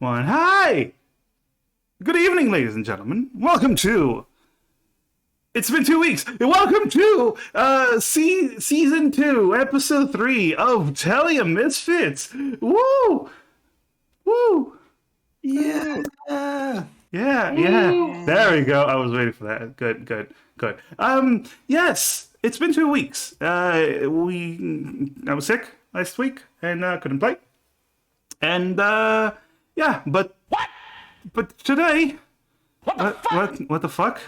one. Hi! Good evening, ladies and gentlemen. Welcome to... It's been 2 weeks. Welcome to Season 2, Episode 3 of Telia Misfits. Woo! Woo! Yeah. Yeah. There we go. I was waiting for that. Good. Yes, it's been 2 weeks. I was sick last week and couldn't play. And yeah, but what? But today, what the fuck?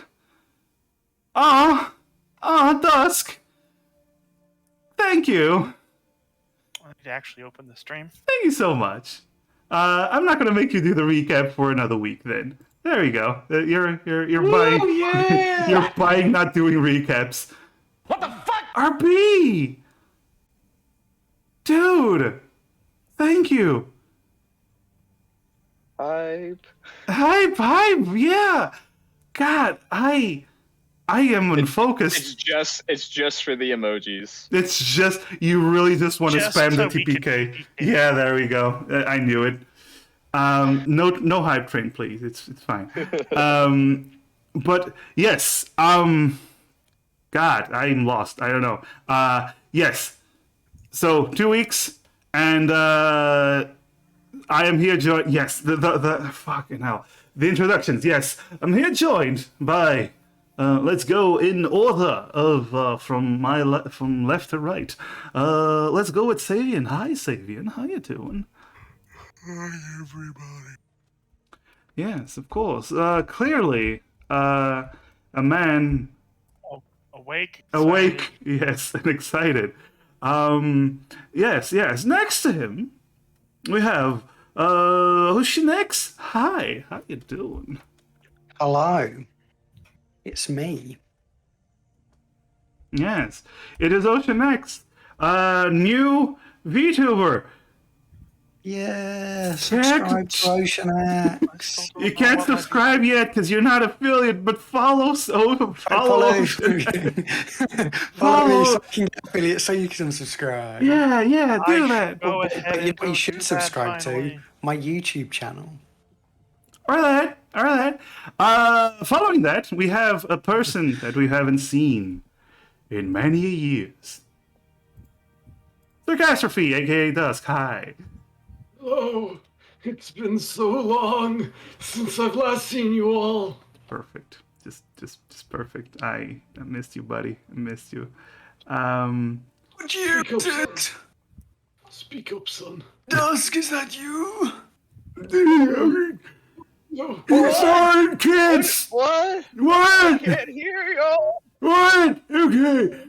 Dusk. Thank you. I need to actually open the stream. Thank you so much. I'm not gonna make you do the recap for another week. Then there you go. You're buying. Yeah. You're buying not doing recaps. What the fuck? RB, dude. Thank you. Hype. Yeah. God, I am unfocused. It's just for the emojis. It's just you really just want to Just spam the so we can TPK. be- Yeah, there we go. I knew it. No hype train, please. It's fine. But yes. God, I'm lost. I don't know. Yes. So 2 weeks, and I am here joined. Yes, the fucking hell. The introductions. Yes, I'm here joined by. Let's go in order of from from left to right. Let's go with Savian. Hi, Savian. How you doing? Hi, everybody. Yes, of course. Clearly, a man Awake. awake. Yes, and excited. Yes. Next to him, we have who's she next? Hi, how you doing? Hello. It's me. Yes, it is Ocean X, new VTuber. Yeah, subscribe to Ocean X. You can't subscribe yet because you're not affiliate, but follow. Follow. Follow me so I can get affiliate so you can subscribe. Yeah, do I that. Go But ahead. you know and what you go should do that subscribe finally. to? My YouTube channel. All right. Following that, we have a person that we haven't seen in many years. The Catastrophe, aka Dusk. Hi. Oh, it's been so long since I've last seen you all. Perfect. Just perfect. I missed you, buddy. I missed you. What you Speak up, did? Speak up, son. Dusk, is that you? No. Sorry, kids. What? What? Can't hear you. What? Okay.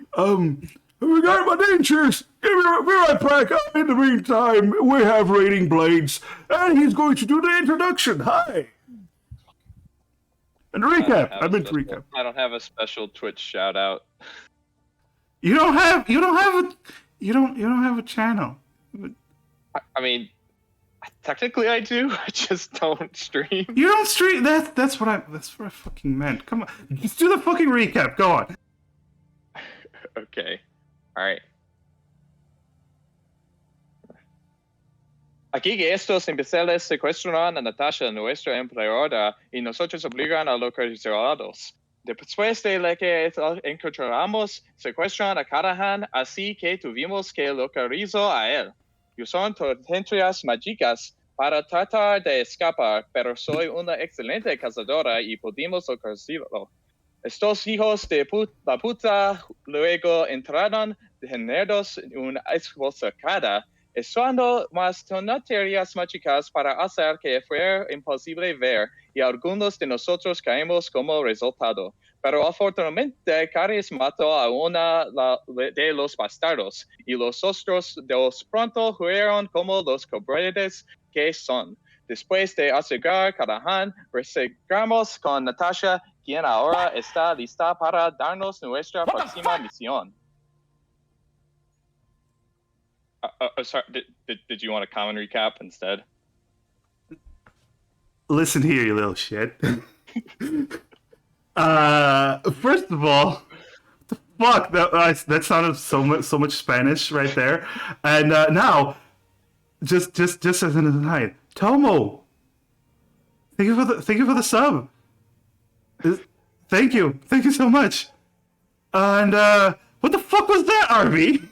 We got my dentures. Be right back. In the meantime, we have Rating Blades, and he's going to do the introduction. Hi. And recap. I meant to recap. I don't have a special Twitch shout out. You don't have a channel. I mean, technically I do. I just don't stream. You don't stream. That's what I fucking meant. Come on, just do the fucking recap. Go on. Okay. All right. Aquí que estos imbéciles secuestran a Natasha, nuestra empleada, y nosotros obligan a localizarlos. Después de lo que encontramos, secuestran a Callahan, así que tuvimos que localizar a él. Usaron tormentas mágicas para tratar de escapar, pero soy una excelente cazadora y pudimos localizarlo. Estos hijos de la puta luego entraron generados en una emboscada, usando más tonterías mágicas para hacer que fuera imposible ver, y algunos de nosotros caímos como resultado. Pero afortunadamente, Caris mató a una de los bastardos, y los otros dos pronto fueron como los cobardes que son. Después de asegurar Callahan, regresamos con Natasha, quien ahora está lista para darnos nuestra próxima misión. Sorry, did you want a common recap instead? Listen here, you little shit. First of all, the fuck that sounded so much Spanish right there. And now, just as an aside, Tomo, Thank you for the sub. Thank you so much. And what the fuck was that, RB?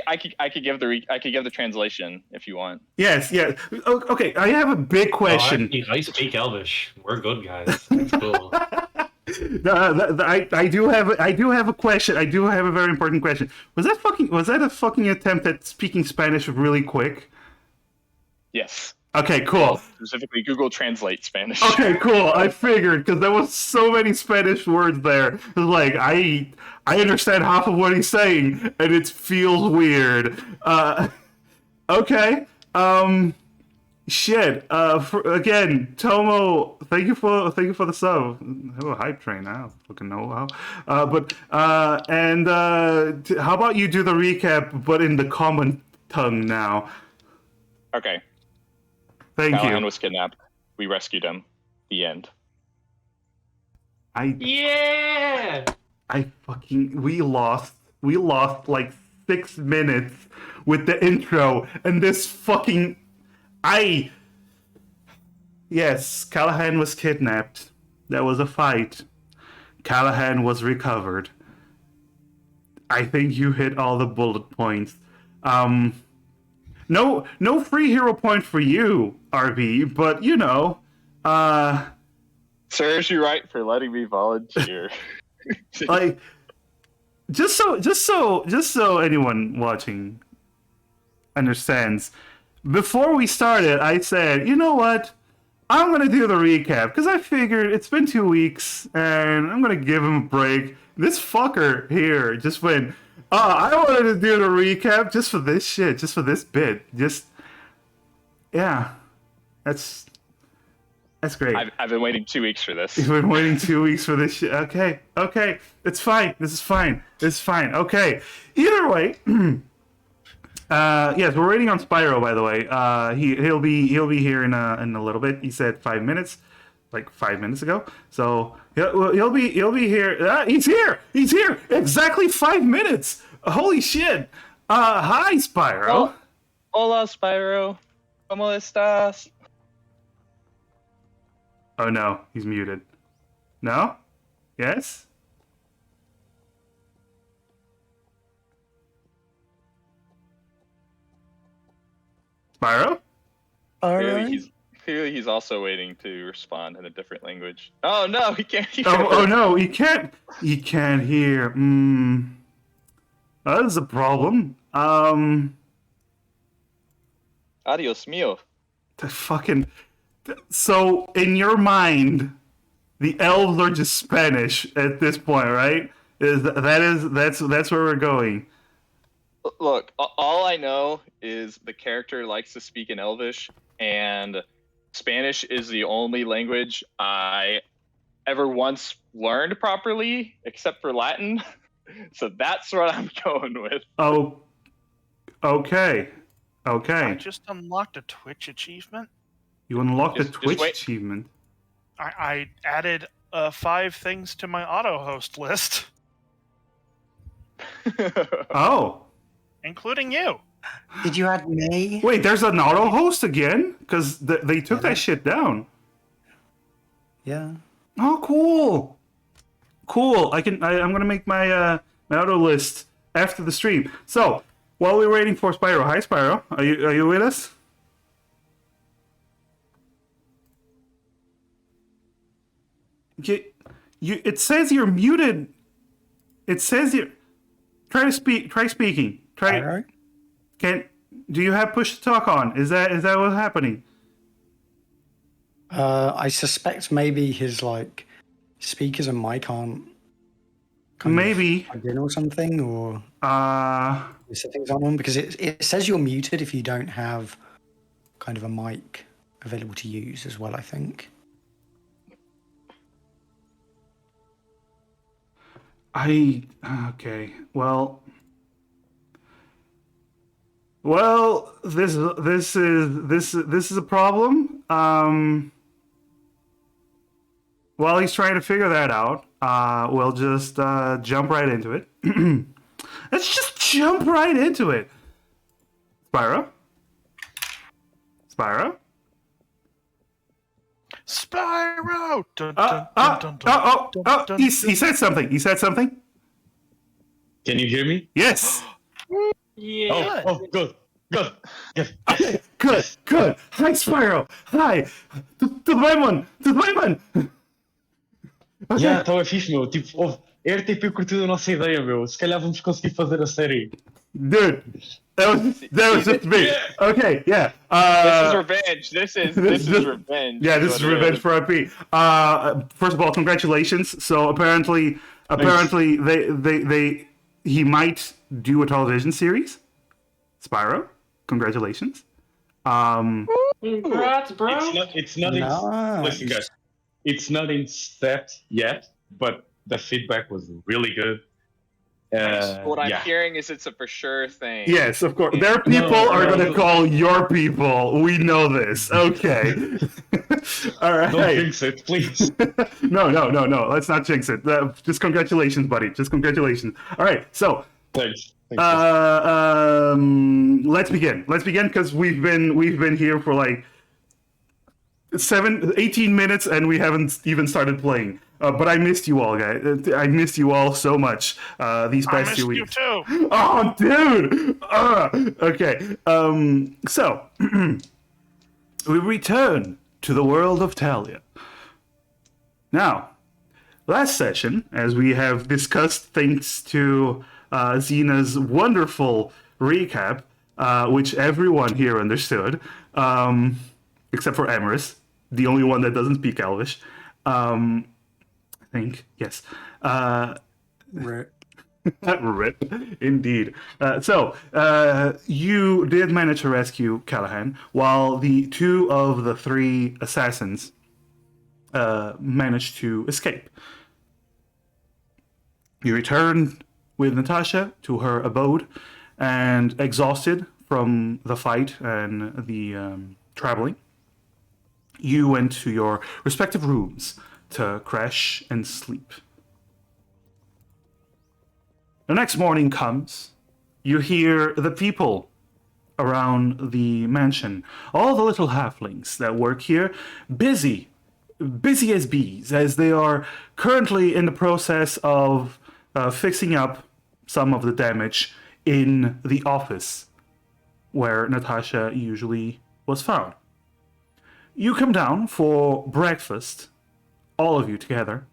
I could give the translation if you want. Yes. Okay, I have a big question. I speak Elvish. We're good guys. It's cool. I do have a question. I do have a very important question. Was that a fucking attempt at speaking Spanish really quick? Yes. Okay, cool. Specifically, Google Translate Spanish. Okay, cool. I figured because there was so many Spanish words there. It was like I understand half of what he's saying, and it feels weird. Okay. Shit. Again, Tomo, thank you for the sub. Oh, hype train. I don't fucking know how. How about you do the recap, but in the common tongue now? Okay. Thank Callahan you. was kidnapped. We rescued him. The end. Yeah. We lost like 6 minutes with the intro and this fucking yes, Callahan was kidnapped. There was a fight. Callahan was recovered. I think you hit all the bullet points. No free hero point for you, RB, but you know, Serves you right for letting me volunteer. like just so anyone watching understands, before we started I said, you know what, I'm gonna do the recap because I figured it's been 2 weeks and I'm gonna give him a break. This fucker here just went, I wanted to do the recap just for this shit, just for this bit, yeah, that's great. I've been waiting 2 weeks for this. You've been waiting 2 weeks for this shit. Okay, it's fine. This is fine. Okay. Either way, yes, we're waiting on Spyro. By the way, he'll be here in a little bit. He said 5 minutes, like 5 minutes ago. So he'll be here. He's here. Exactly 5 minutes. Holy shit. Hi, Spyro. Hola, Spyro. ¿Cómo estás? Oh no, he's muted. No? Yes? Spyro? Clearly he's also waiting to respond in a different language. Oh no, he can't hear. Oh no, he can't hear. That is a problem. Adios mío. The fucking. So in your mind, the elves are just Spanish at this point, right? That's where we're going. Look, all I know is the character likes to speak in Elvish, and Spanish is the only language I ever once learned properly, except for Latin. So that's what I'm going with. Oh, okay. I just unlocked a Twitch achievement. You unlocked the Just Twitch wait. achievement. I added 5 things to my auto host list, Oh. including you. Did you add me? Wait, there's an auto host again? Because they took that shit down. Yeah. Oh, cool. I'm gonna make my my auto list after the stream. So while we're waiting for Spyro, hi Spyro, are you with us? It says you're muted. It says you. Try speaking. Spyro? Do you have push to talk on? Is that what's happening? I suspect maybe his speakers and mic aren't Maybe. plugged in or something, or settings on them, because it says you're muted if you don't have kind of a mic available to use as well, I think. Okay. Well, this is a problem. While he's trying to figure that out, we'll just jump right into it. Let's just jump right into it. Spyro? Spyro! Dun, dun, dun, dun, dun, Oh, dun, oh, dun, he dun. said something. He said something. Can you hear me? Yes. Yeah. Oh, good. Okay, good, Yes. good. Hi, Spyro. Hi. Tudo bem, mano? Tudo bem, mano? Ok. Já, estava fixe, meu. Tipo, a RTP curtiu a nossa ideia, meu. Se calhar vamos conseguir fazer a série. Dude, that was just me. Yeah. Okay, yeah. This is revenge. This is revenge. Yeah, this what is it revenge for IP. First of all, congratulations. So apparently, he might do a television series. Spyro, congratulations. Congrats, bro. It's not in, Nice. listen, guys. It's not in step yet, but the feedback was really good. What I'm yeah. hearing is it's a for sure thing. Yes, of course. Their people are no, going to call your people. We know this. Okay. All Don't right. jinx it, please. No. Let's not jinx it. Just congratulations, buddy. Just congratulations. All right. So, Thanks. let's begin. Let's begin because we've been here for like 18 minutes and we haven't even started playing. But I missed you all, guys. I missed you all so much these I past missed 2 you weeks. too. Oh, dude! Okay. So we return to the world of Telia. Now, last session, as we have discussed thanks to Xena's wonderful recap, which everyone here understood, except for Emerus, the only one that doesn't speak Elvish. I think, yes. Rip. Rip, indeed. So, you did manage to rescue Callahan, while the 2 of the 3 assassins managed to escape. You returned with Natasha to her abode, and exhausted from the fight and the traveling, you went to your respective rooms to crash and sleep. The next morning comes. You hear the people around the mansion, all the little halflings that work here, busy as bees, as they are currently in the process of fixing up some of the damage in the office where Natasha usually was found. You come down for breakfast, all of you together.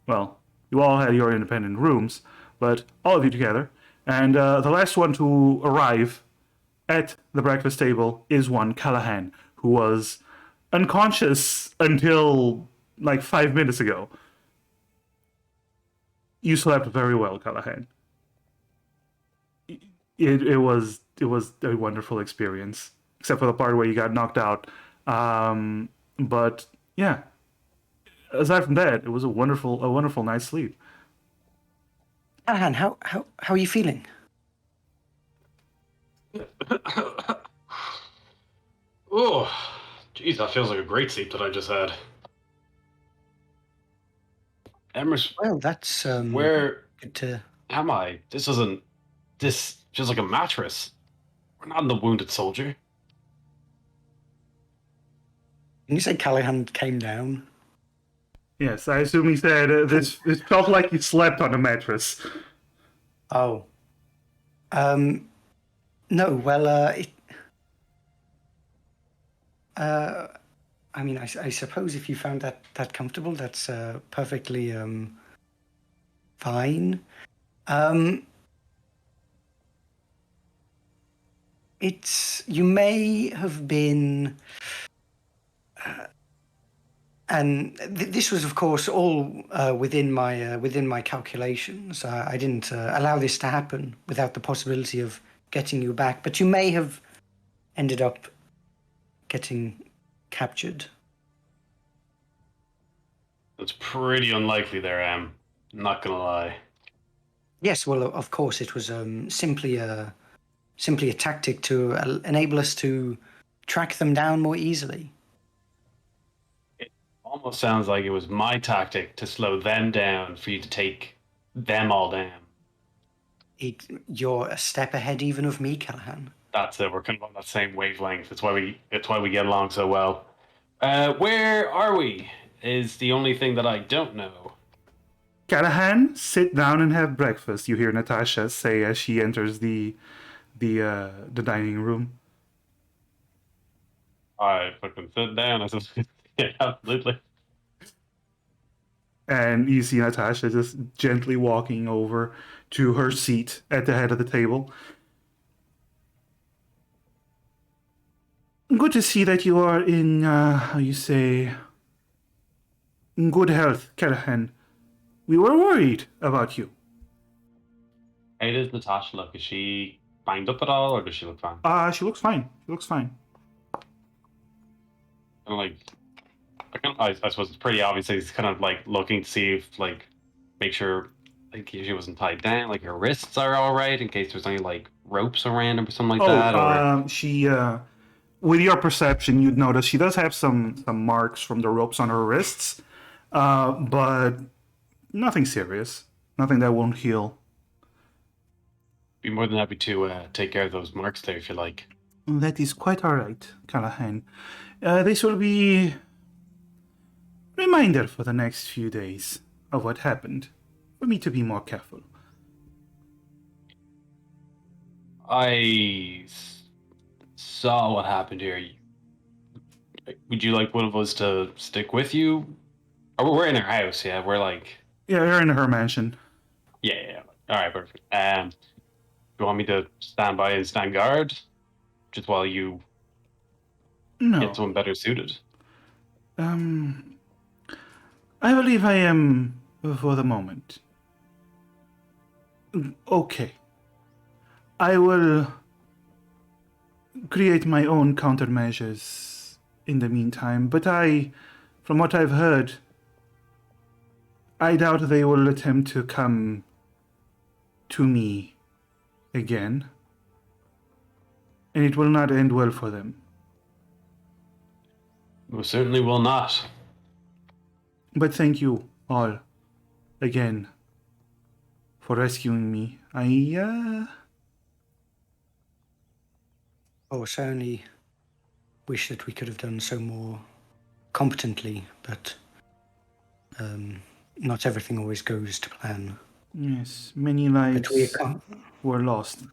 Well, you all had your independent rooms, but all of you together. And the last one to arrive at the breakfast table is one Callahan, who was unconscious until like 5 minutes ago. You slept very well, Callahan. It was a wonderful experience, except for the part where you got knocked out. But yeah, aside from that, it was a wonderful night's sleep. Callahan, how are you feeling? Oh, geez, that feels like a great sleep that I just had. Emrys, Well, that's where good to. am I? This feels like a mattress. We're not in the Wounded Soldier. Can you say Callahan came down? Yes, I assume he said this. It felt like you slept on a mattress. Oh. No, well, I mean, I suppose if you found that comfortable, that's perfectly fine. You may have been, and this was, of course, all within my calculations. I didn't allow this to happen without the possibility of getting you back, but you may have ended up getting captured. That's pretty unlikely there, Em. Not gonna lie. Yes, well, of course, it was simply a tactic to enable us to track them down more easily. It almost sounds like it was my tactic to slow them down for you to take them all down. You're a step ahead even of me, Callahan. That's it. We're kind of on that same wavelength. It's why we get along so well. Where are we? Is the only thing that I don't know. Callahan, sit down and have breakfast. You hear Natasha say as she enters the dining room. I fucking sit down. I said, yeah, absolutely. And you see Natasha just gently walking over to her seat at the head of the table. Good to see that you are in, how you say, in good health, Callahan. We were worried about you. How does Natasha look? Is she banged up at all, or does she look fine? She looks fine. She looks fine. And like, I suppose it's pretty obvious. He's kind of like looking to see if, like, make sure, like, she wasn't tied down, like her wrists are all right in case there's any like ropes around or something like that. Or She, with your perception, you'd notice she does have some marks from the ropes on her wrists, but nothing serious. Nothing that won't heal. be more than happy to take care of those marks there if you like. That is quite all right, Callahan. This will be reminder for the next few days of what happened, for me to be more careful. I saw what happened here. Would you like one of us to stick with you? Or we're in our house, yeah. We're like, Yeah, you're in her mansion. yeah. All right, perfect. You want me to stand by and stand guard, just while you No. get someone better suited? I believe I am for the moment. Okay. I will create my own countermeasures in the meantime, but from what I've heard, I doubt they will attempt to come to me again. And it will not end well for them. We certainly will not. But thank you all again for rescuing me. I only wish that we could have done so more competently, but not everything always goes to plan. Yes, many lives But we are were lost.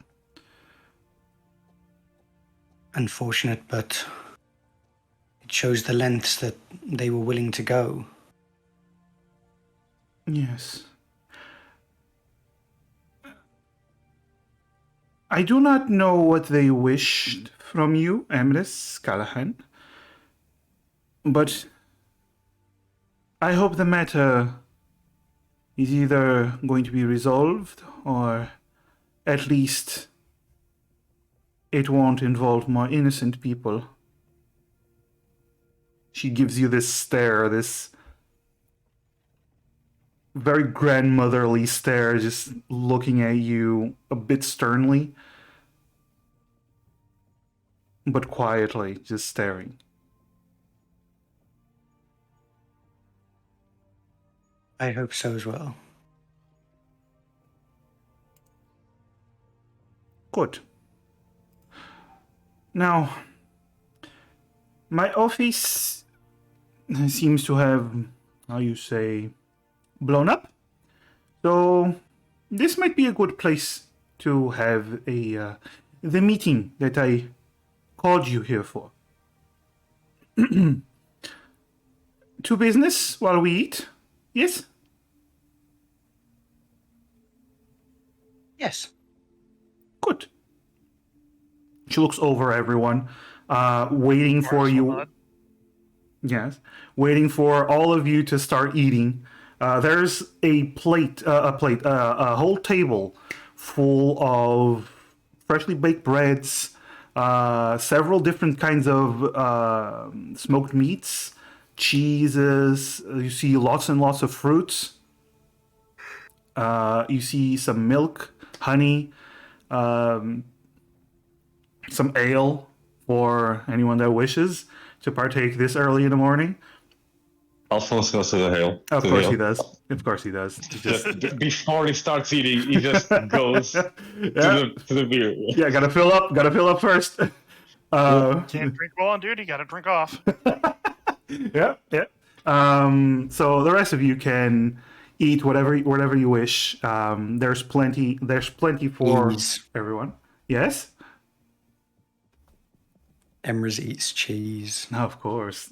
unfortunate, but it shows the lengths that they were willing to go. Yes. I do not know what they wished from you, Emrys Callahan, but I hope the matter is either going to be resolved or at least it won't involve more innocent people. She gives you this stare, this very grandmotherly stare, just looking at you a bit sternly, but quietly, just staring. I hope so as well. Good. Now, my office seems to have, how you say, blown up. So this might be a good place to have the meeting that I called you here for. To business while we eat? Yes? Yes. Good. She looks over everyone, waiting for you. Yes, waiting for all of you to start eating. There's a whole table full of freshly baked breads, several different kinds of smoked meats, cheeses. You see lots and lots of fruits. You see some milk, honey, some ale for anyone that wishes to partake this early in the morning. Alphonse goes to the hill. Of course he does. Of course he does. He just Before he starts eating, he just goes to the beer. Yeah, gotta fill up first. Can't drink while on duty. Got to drink off. Yeah, yeah. So the rest of you can eat whatever you wish. There's plenty. There's plenty for Cheese. everyone. Yes. Emrys eats cheese. Of course.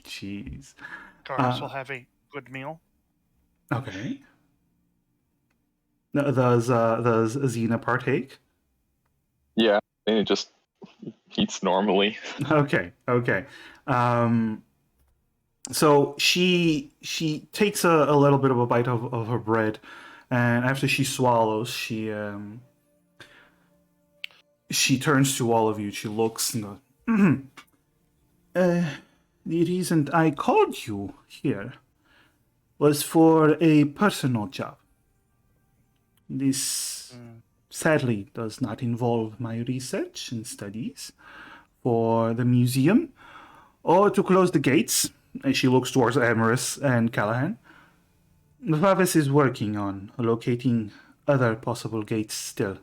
Cheese. Cars will have a good meal. Okay. Does Xena partake? Yeah, and it just eats normally. Okay. Okay. Um, so she takes a little bit of a bite of her bread, and after she swallows, she turns to all of you. She looks and goes, the reason I called you here was for a personal job. This sadly does not involve my research and studies for the museum or to close the gates. And she looks towards Amaris and Callahan. The Favis is working on locating other possible gates still.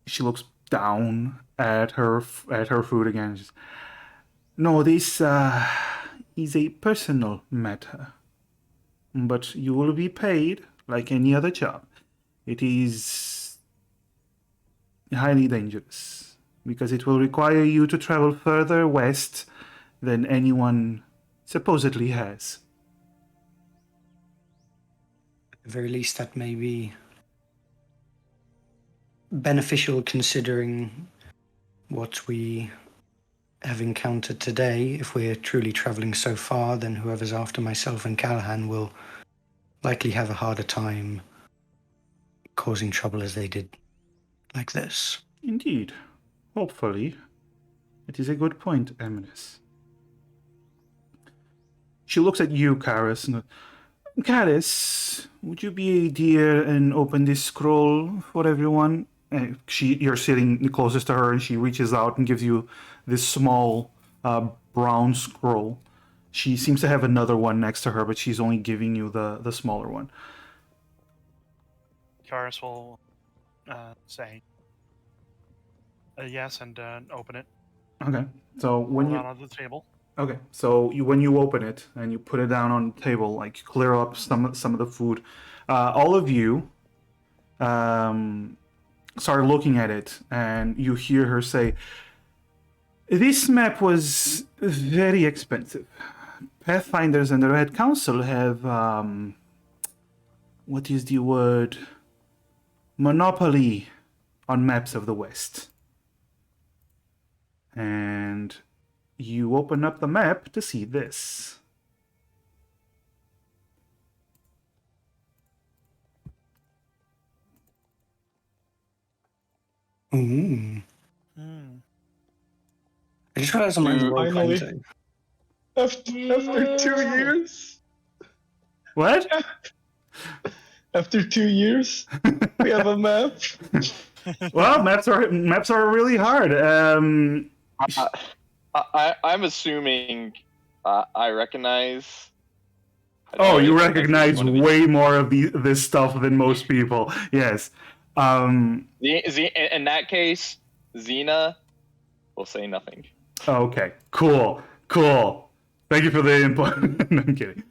She looks down at her food again. She's, no, this is a personal matter, but you will be paid like any other job. It is highly dangerous because it will require you to travel further west than anyone supposedly has. At the very least, that may be beneficial considering what we have encountered today. If we're truly traveling so far, then whoever's after myself and Callahan will likely have a harder time causing trouble as they did like this. Indeed. Hopefully. It is a good point, Eminis. She looks at you, Karis, and goes, Karis, would you be a dear and open this scroll for everyone? You're sitting closest to her, and she reaches out and gives you this small brown scroll. She seems to have another one next to her, but she's only giving you the smaller one. Karis will say yes and open it. Okay, so when Roll you it out on the table. Okay, so when you open it and you put it down on the table, like clear up some of the food, all of you start looking at it, and you hear her say, "This map was very expensive. Pathfinders and the Red Council have what is the word? Monopoly on maps of the West." And you open up the map to see this. Ooh. Hmm. I just realized I'm not in the roll Finally. 20. After 2 years? What? After 2 years, we have a map. Well, maps are really hard. I'm assuming I recognize. Oh, you this recognize one of these. way more of this stuff than most people. Yes. In that case, Xena will say nothing. Okay. Cool. Thank you for the input. No, I'm kidding.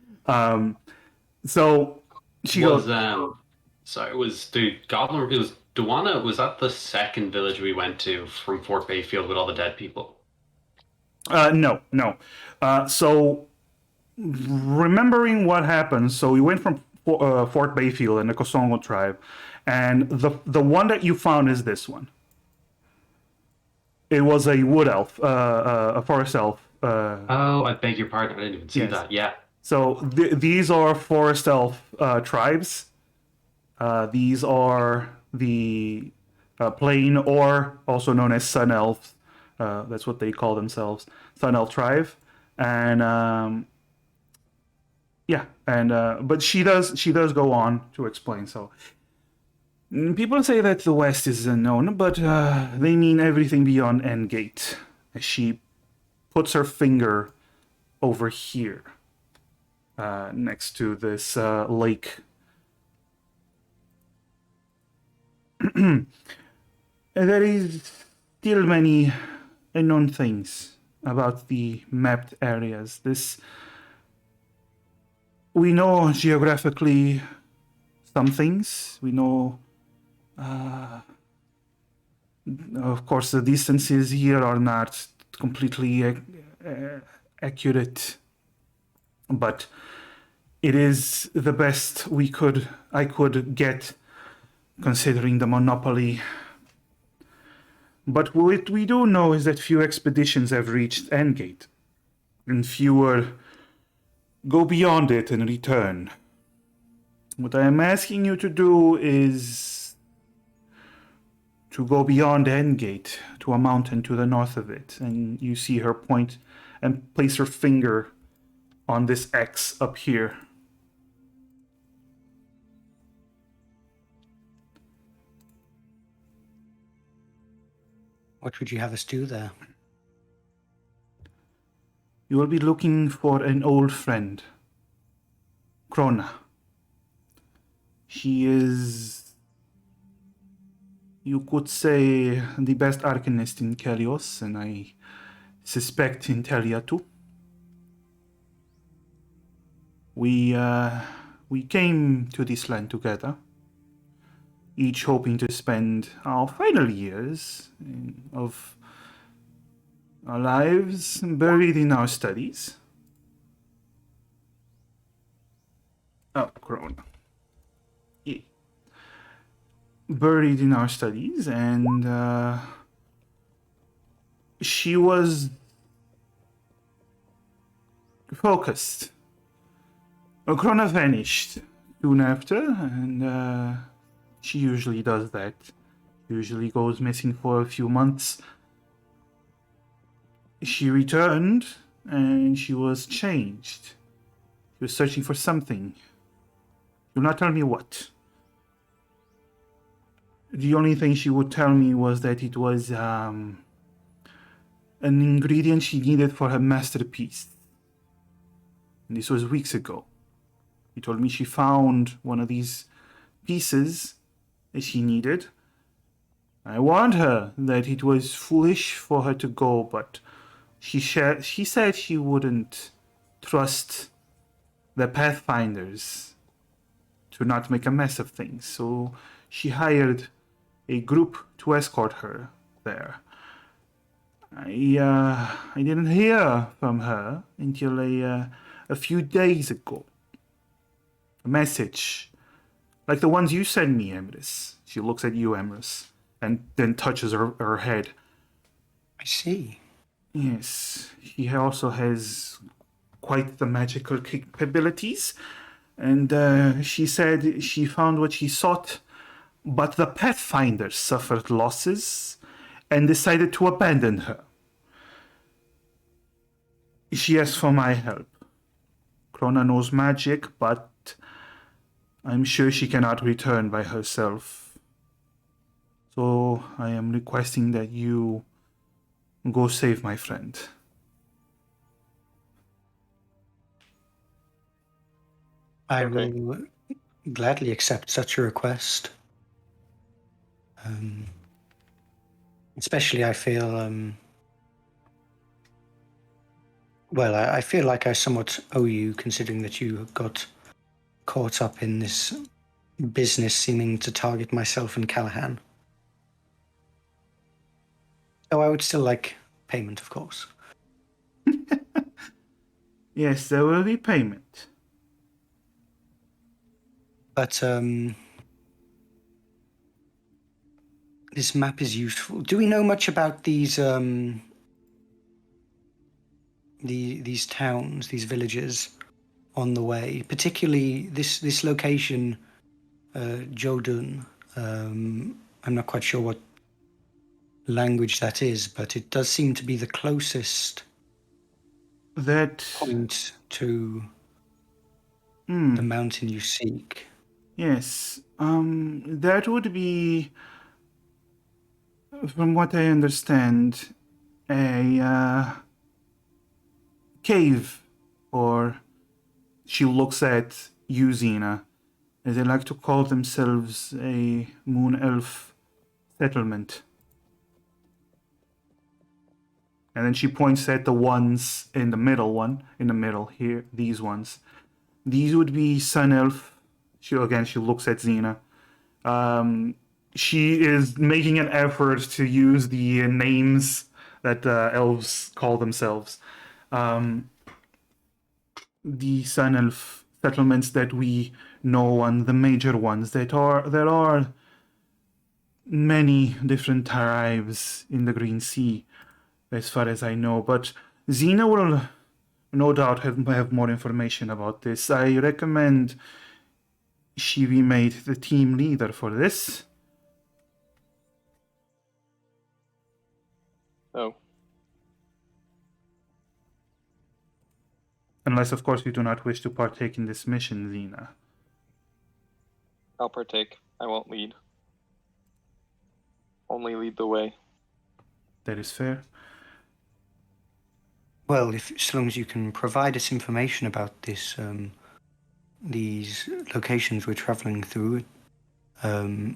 So she was goes. sorry, was the Goblin? It was Duana. Was that the second village we went to from Fort Bayfield with all the dead people? No. So remembering what happened, so we went from Fort Bayfield and the Kosongo tribe, and the one that you found is this one. It was a wood elf, a forest elf. Oh, I beg your pardon. I didn't even see Yes. that. Yeah. So these are forest elf tribes. These are the plain, or also known as sun elves. That's what they call themselves, sun elf tribe. And yeah, and but she does go on to explain. So people say that the West is unknown, but they mean everything beyond Endgate. She puts her finger over here, next to this lake. There is still many unknown things about the mapped areas. We know geographically some things. We know, of course, the distances here are not completely accurate, but it is the best I could get, considering the monopoly. But what we do know is that few expeditions have reached Endgate, and fewer go beyond it and return. What I am asking you to do is to go beyond Endgate to a mountain to the north of it, and you see her point and place her finger on this X up here. What would you have us do there? You will be looking for an old friend, Krona. She is, you could say, the best arcanist in Kelios, and I suspect in Telia too. We came to this land together, each hoping to spend our final years of our lives buried in our studies. Oh, Corona. Yeah. Buried in our studies, and she was focused. Corona vanished soon after, and she usually does that. Usually goes missing for a few months. She returned, and she was changed. She was searching for something. Do not tell me what. The only thing she would tell me was that it was an ingredient she needed for her masterpiece. And this was weeks ago. She told me she found one of these pieces that she needed. I warned her that it was foolish for her to go, but she said she wouldn't trust the Pathfinders to not make a mess of things, so she hired a group to escort her there. I didn't hear from her until a few days ago. A message, like the ones you send me, Emrys. She looks at you, Emrys, and then touches her head. I see. Yes, she also has quite the magical capabilities, and she said she found what she sought, but the Pathfinders suffered losses and decided to abandon her. She asked for my help. Krona knows magic, but I'm sure she cannot return by herself. So I am requesting that you go save my friend. I Okay. will gladly accept such a request. Especially, I feel, well, I feel like I somewhat owe you, considering that you got caught up in this business seeming to target myself and Callahan. So I would still like payment, of course. Yes, there will be payment. But this map is useful. Do we know much about these towns, these villages on the way? Particularly this location, Jodun. I'm not quite sure what language that is, but it does seem to be the closest That point to the mountain you seek. yes, that would be, from what I understand, a cave, or she looks at you, Xena, as they like to call themselves a moon elf settlement. And then she points at the ones in the middle here, these ones. These would be Sun Elf. She looks at Xena. She is making an effort to use the names that elves call themselves. The Sun Elf settlements that we know on the major ones. There are many different tribes in the Green Sea, as far as I know. But Xena will no doubt have more information about this. I recommend she be made the team leader for this. Oh, Unless, of course, you do not wish to partake in this mission, Xena. I'll partake. I won't lead. Only lead the way. That is fair. Well, if as long as you can provide us information about this, these locations we're traveling through, I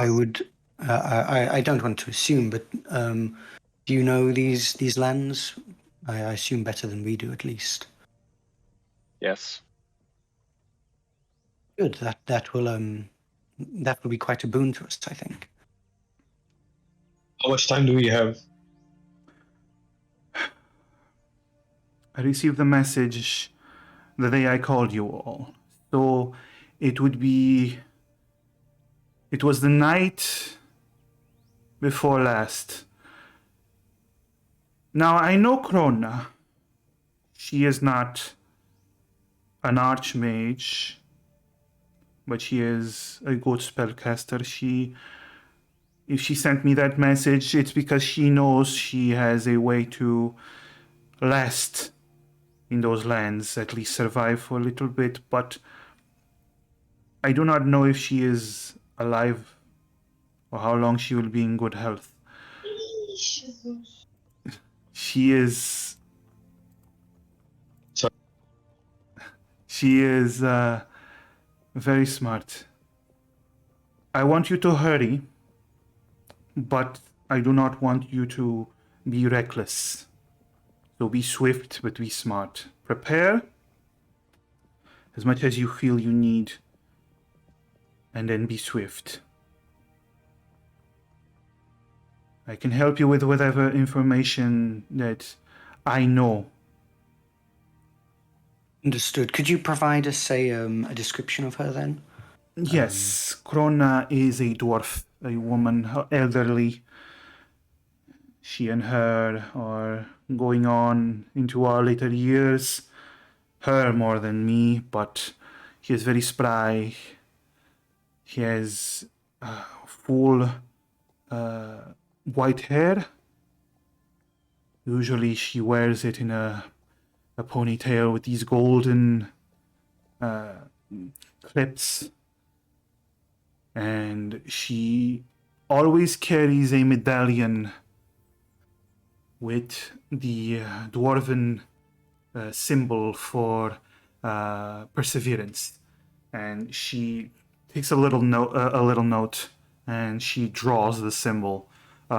would. I don't want to assume, but do you know these lands? I assume better than we do, at least. Yes. Good. That will be quite a boon to us, I think. How much time do we have? I received the message the day I called you all. So it was the night before last. Now I know Krona. She is not an archmage, but she is a good spellcaster. If she sent me that message, it's because she knows she has a way to last in those lands, at least survive for a little bit, but I do not know if she is alive or how long she will be in good health. She is... Sorry. She is very smart. I want you to hurry, but I do not want you to be reckless. So be swift, but be smart. Prepare as much as you feel you need, and then be swift. I can help you with whatever information that I know. Understood. Could you provide us, say, a description of her then? Yes, Krona is a dwarf, a woman, elderly. She and her are going on into our later years. Her more than me, but she is very spry. She has full white hair. Usually she wears it in a ponytail with these golden clips. And she always carries a medallion with the dwarven symbol for perseverance. And she takes a little note, and she draws the symbol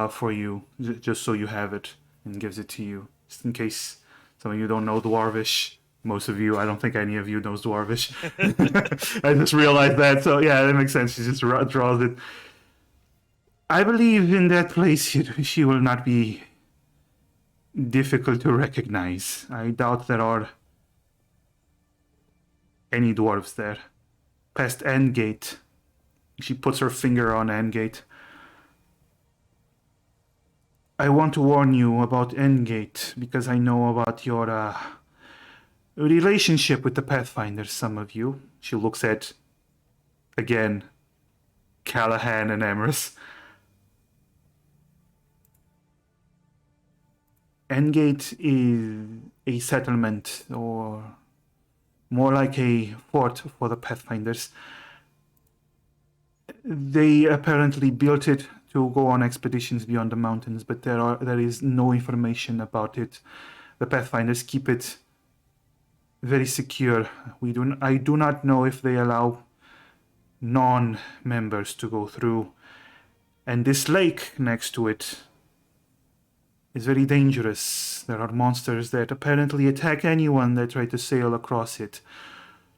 for you, just so you have it, and gives it to you, just in case some of you don't know Dwarvish. Most of you, I don't think any of you knows Dwarvish. I just realized that, so yeah, that makes sense. She just draws it. I believe in that place she will not be difficult to recognize. I doubt there are any dwarves there. Past Endgate. She puts her finger on Endgate. I want to warn you about Endgate because I know about your relationship with the Pathfinders, some of you. She looks at, again, Callahan and Emrys. Endgate is a settlement, or more like a fort for the Pathfinders. They apparently built it to go on expeditions beyond the mountains, but there is no information about it. The Pathfinders keep it very secure. I do not know if they allow non-members to go through. And this lake next to it is very dangerous. There are monsters that apparently attack anyone that try to sail across it.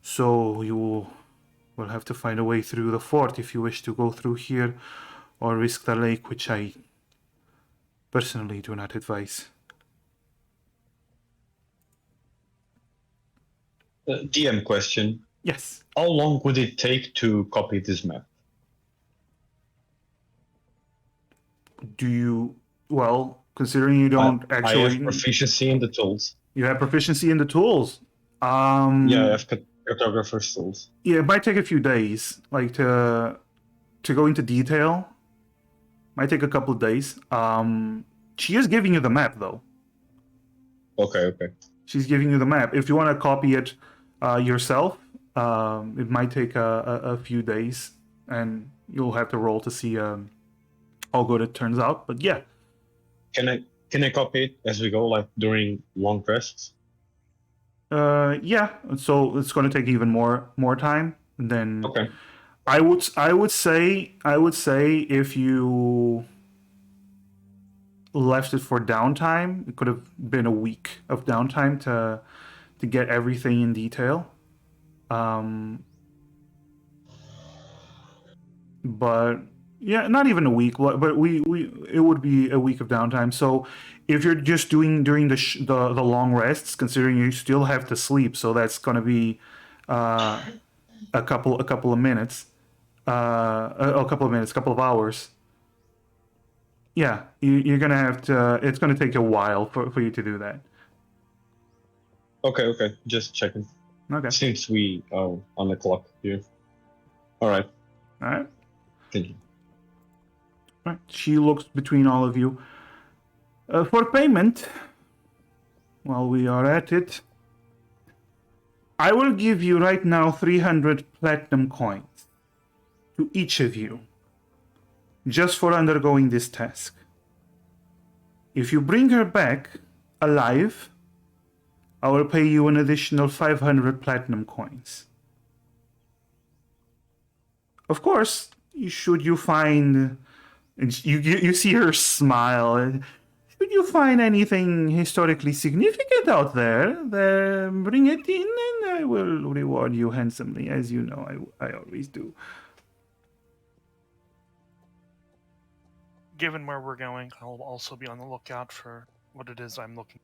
So you will have to find a way through the fort if you wish to go through here, or risk the lake, which I personally do not advise. DM question. Yes. How long would it take to copy this map? Do you... Well, considering you don't I actually... have proficiency in the tools. You have proficiency in the tools. Yeah, I have cartographer's tools. Yeah, it might take a few days, like to go into detail. Might take a couple of days. She is giving you the map, though. Okay. She's giving you the map. If you want to copy it yourself, it might take a few days, and you'll have to roll to see how good it turns out. But yeah. Can I copy it as we go, like during long rests? Yeah. So it's going to take even more time. Then Okay. I would say if you left it for downtime, it could have been a week of downtime to get everything in detail. But yeah, not even a week. But it would be a week of downtime. So if you're just doing during the long rests, considering you still have to sleep, so that's going to be a couple of minutes. A couple of hours. Yeah, you're gonna have to. It's gonna take a while for you to do that. Okay. Just checking. Okay. Since we are on the clock here. All right. All right. Thank you. All right. She looks between all of you. For payment, while we are at it, I will give you right now 300 platinum coins to each of you, just for undergoing this task. If you bring her back alive, I will pay you an additional 500 platinum coins. Of course, should you find... You see her smile. Should you find anything historically significant out there, then bring it in and I will reward you handsomely, as you know I always do. Given where we're going, I'll also be on the lookout for what it is I'm looking.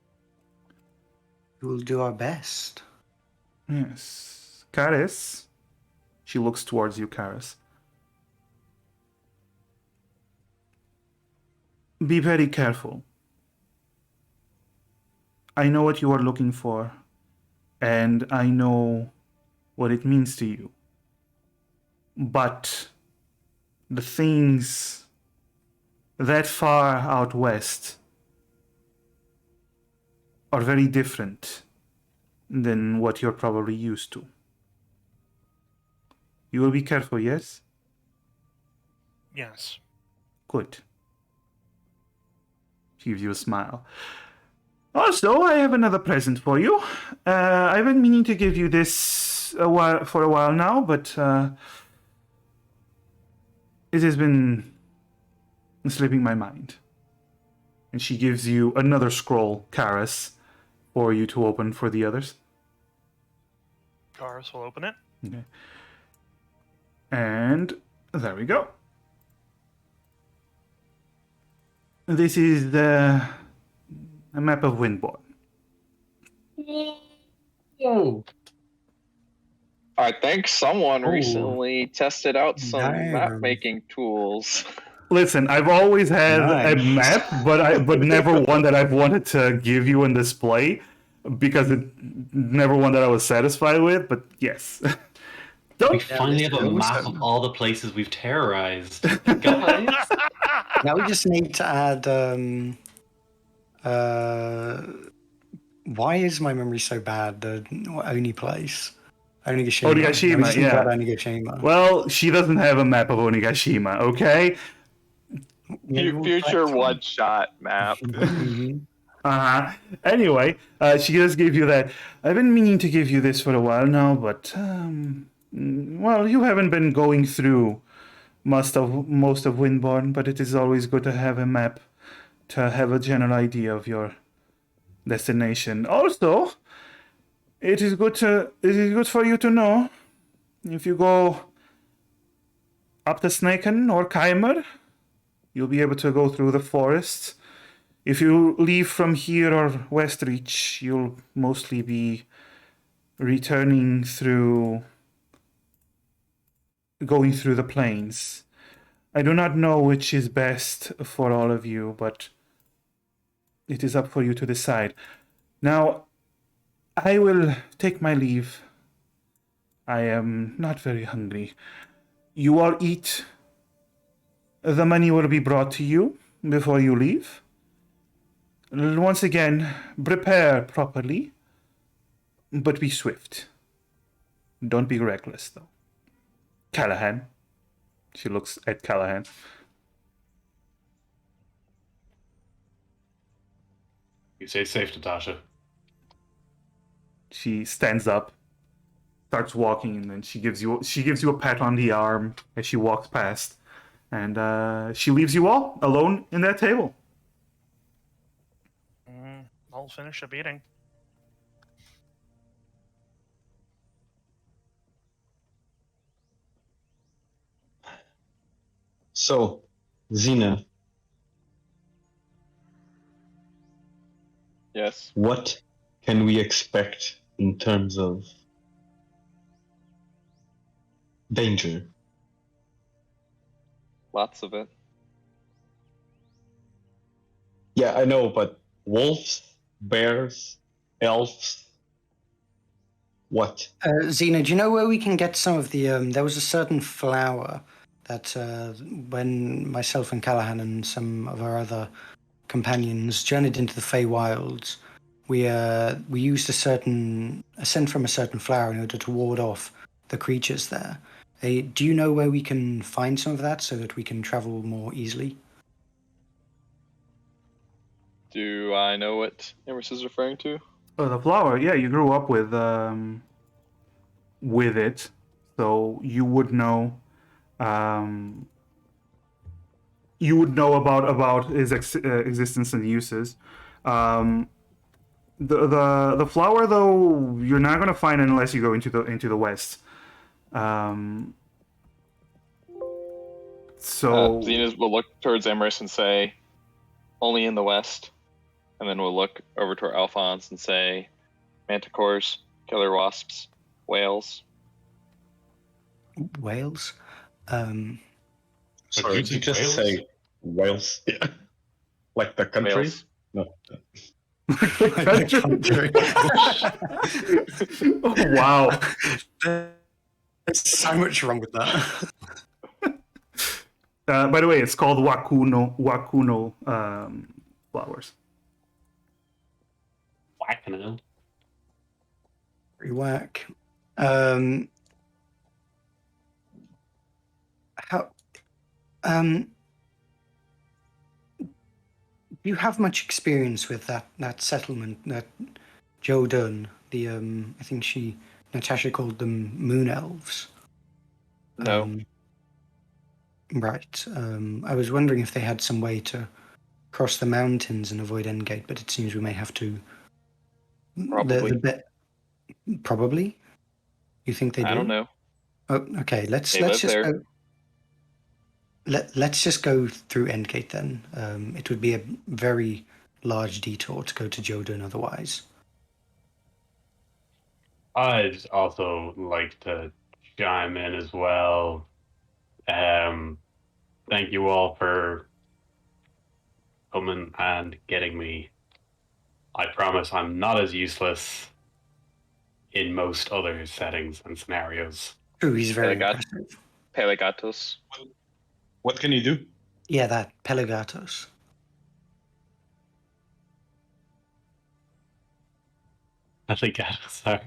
We'll do our best. Yes. Karis. She looks towards you, Karis. Be very careful. I know what you are looking for, and I know what it means to you. But the things that far out west are very different than what you're probably used to. You will be careful, yes? Yes. Good. She gives you a smile. Also, I have another present for you. I've been meaning to give you this for a while now, but it has been slipping my mind. And she gives you another scroll, Karis, for you to open for the others. Karis will open it. Okay. And there we go. This is a map of Windborn. I think someone recently tested out some Damn. map making tools. Listen, I've always had a Nice. map, but never one that I've wanted to give you and display, because it never one that I was satisfied with. But yes, We don't. finally have a map awesome. of all the places we've terrorized. Guys. Now we just need to add. Why is my memory so bad? The Oni place, Onigashima. Onigashima, We just need to yeah. add Onigashima. Well, she doesn't have a map of Onigashima, okay? Maybe we'll Future collect one shot map. Mhm. Anyway, she just gave you that. I've been meaning to give you this for a while now, but well, you haven't been going through most of Windborn, but it is always good to have a map to have a general idea of your destination. Also, it is good for you to know if you go up to Snaken or Keimer, you'll be able to go through the forests. If you leave from here or Westreach, you'll mostly be returning going through the plains. I do not know which is best for all of you, but it is up for you to decide. Now, I will take my leave. I am not very hungry. You all eat. The money will be brought to you before you leave. Once again, prepare properly, but be swift. Don't be reckless, though. Callahan. She looks at Callahan. You say safe, Natasha. She stands up, starts walking, and then she gives you a pat on the arm as she walks past, and she leaves you all alone in that table. I'll finish up eating. So, Xena, Yes. what can we expect in terms of danger? Lots of it. Yeah, I know, but wolves, bears, elves, what? Xena, do you know where we can get some of the? There was a certain flower that when myself and Callahan and some of our other companions journeyed into the Feywilds, we used a scent from a certain flower in order to ward off the creatures there. Do you know where we can find some of that so that we can travel more easily? Do I know what Emerson is referring to? Oh, the flower. Yeah, you grew up with it, so you would know. You would know about his existence and uses. Um, the flower, though, you're not gonna find it unless you go into the west. So Xenas will look towards Emerson and say, only in the west. And then we'll look over to Alphonse and say, manticores, killer wasps, whales. Wales. Sorry, you did you say just Wales? say Wales? Yeah. Like the country? Whales. No. oh, wow. There's so much wrong with that. By the way, it's called Wakuno flowers. Whack-a-no. Whack. How? Do you have much experience with that settlement that Joe done? The I think Natasha called them moon elves. No. Right. I was wondering if they had some way to cross the mountains and avoid Endgate, but it seems we may have to. Probably. Probably. You think they do? I don't know. Oh, okay. Let's They live just there. go. Let's just go through Endgate then. It would be a very large detour to go to Jodan otherwise. I'd also like to chime in as well. Thank you all for coming and getting me. I promise I'm not as useless in most other settings and scenarios. True, he's very Pelagat- impressive. Pelagatos. What can you do? Yeah, that Pelagatos. I think sorry.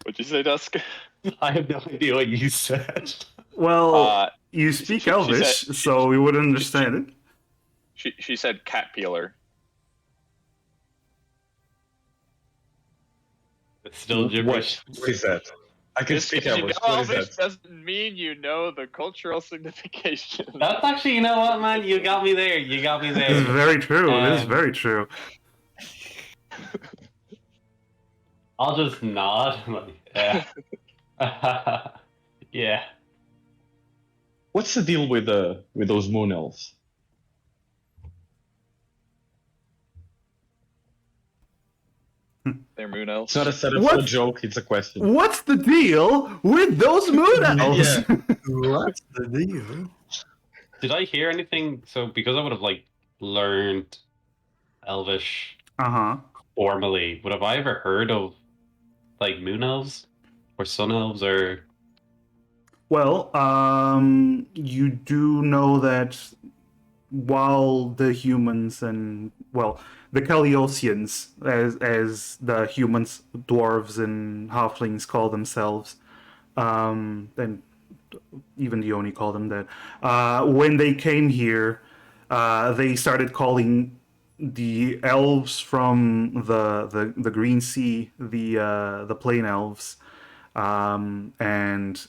What'd you say, Dusk? I have no idea what you said. Well, you speak she Elvish, said- so we would understand it. She said cat peeler. It's still gibberish. What is that? I can Just speak because you know Elvish. What is Elvish that? doesn't mean you know the cultural signification. That's actually, you know what, man? You got me there. You got me This is there. very true. This is Um, very true. I'll just nod. Like, yeah. Yeah. What's the deal with those moon elves? They're moon elves. It's not a setup What? for a joke. It's a question. What's the deal with those moon elves? Yeah. What's the deal? Did I hear anything? So, because I would have, like, learned Elvish Uh-huh. formally, would have I ever heard of, like, moon elves? Or sun elves? Or. Well, you do know that while the humans and well, the Kaliosians, as the humans, dwarves, and halflings call themselves, and even the Oni call them that. When they came here, they started calling the elves from the Green Sea the Plain Elves, and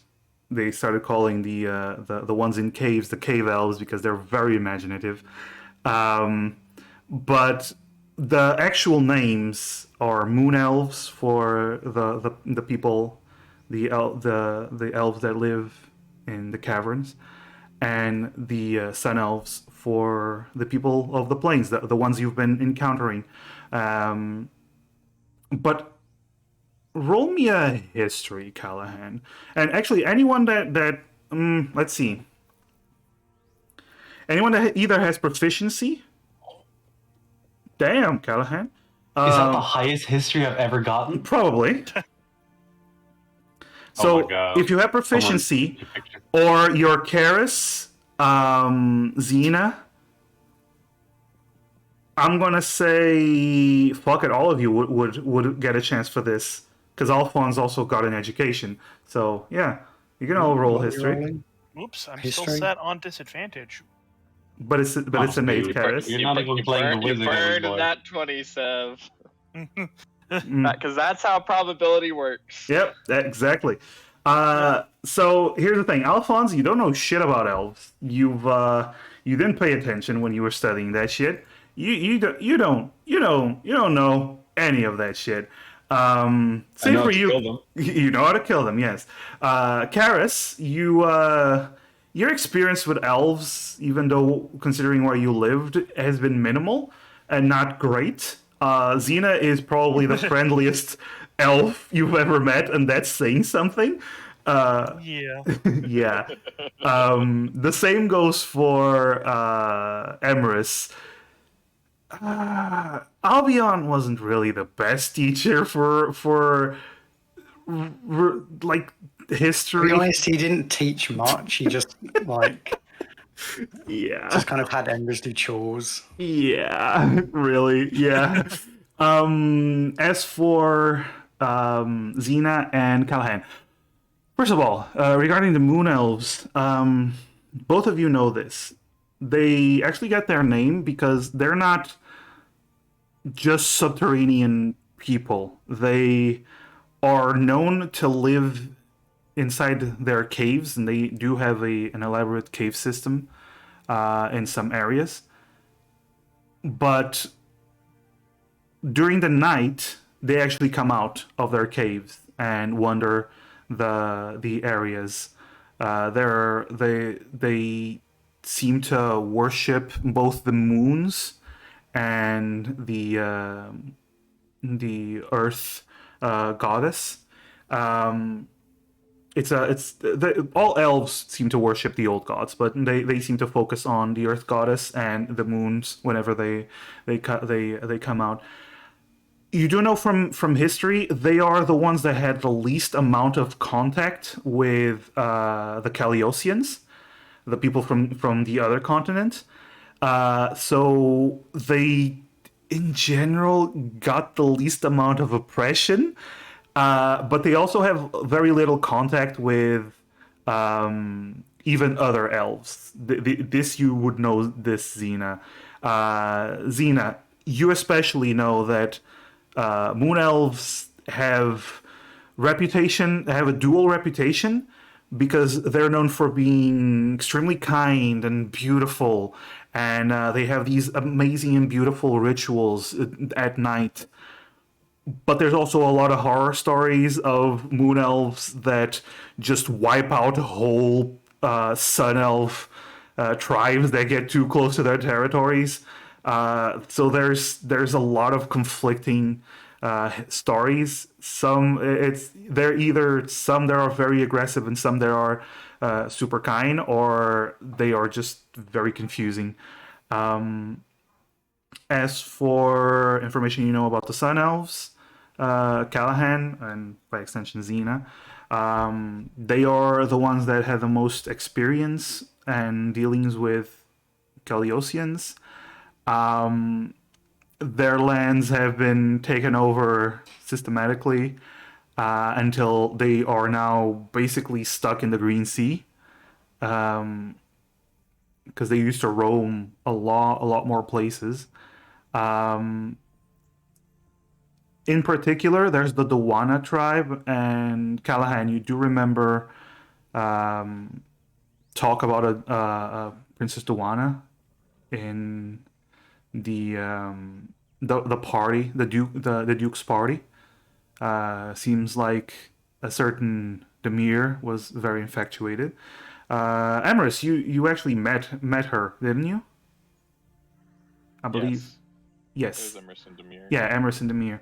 they started calling the ones in caves the Cave Elves because they're very imaginative. But the actual names are Moon Elves for the people, the elves that live in the caverns, and the Sun Elves for the people of the plains, the ones you've been encountering. But roll me a history, Callahan, and actually anyone that let's see, anyone that either has proficiency. Damn, Callahan. Is that the highest history I've ever gotten? Probably. Oh So my God. if you have proficiency, or your Karis, Xena, I'm gonna say fuck it. All of you would get a chance for this because Alphonse also got an education. So yeah, you can all roll What are we history, rolling? Oops, I'm History? still set on disadvantage. but it's Oh, innate dude. Karis. You're not even playing the wizard You burned anymore. that 20, Sev. Mm. Because that's how probability works. Yep, exactly. So here's the thing, Alphonse, you don't know shit about elves. You didn't pay attention when you were studying that shit. You don't know any of that shit. I Same know how for to you. kill them. You know how to kill them, yes. Karis, your experience with elves, even though considering where you lived, has been minimal and not great. Xena is probably the friendliest elf you've ever met, and that's saying something. Yeah. Yeah. The same goes for Emerus. Albion wasn't really the best teacher for like To history. be honest, he didn't teach much. He just Yeah. just kind of had Embers do chores. Yeah, really. Yeah. As for Xena and Callahan, first of all, regarding the Moon Elves, both of you know this. They actually get their name because they're not just subterranean people. They are known to live inside their caves, and they do have an elaborate cave system in some areas. But during the night, they actually come out of their caves and wander the areas. They seem to worship both the moons and the earth goddess. All elves seem to worship the old gods, but they seem to focus on the earth goddess and the moons whenever they come out. You do know from history, they are the ones that had the least amount of contact with the Kaliosians, the people from the other continent. So they, in general, got the least amount of oppression, but they also have very little contact with even other elves. This you would know this, Xena. Xena, you especially know that moon elves have reputation. They have a dual reputation because they're known for being extremely kind and beautiful, and they have these amazing and beautiful rituals at night. But there's also a lot of horror stories of moon elves that just wipe out whole sun elf tribes that get too close to their territories. So there's a lot of conflicting stories. Some it's they're either some that are very aggressive and some that are super kind, or they are just very confusing. As for information you know about the Sun Elves, Callahan, and by extension Xena, they are the ones that have the most experience and dealings with Caliosians. Their lands have been taken over systematically until they are now basically stuck in the Green Sea. Because they used to roam a lot more places. In particular, there's the Dawana tribe, and Callahan, you do remember talk about a Princess Dawana in the party, the Duke's party. Seems like a certain Demir was very infatuated. Emrys, you actually met her, didn't you? I believe. Yes. Yes. It was Emerson Demir. Yeah, Emerson Demir.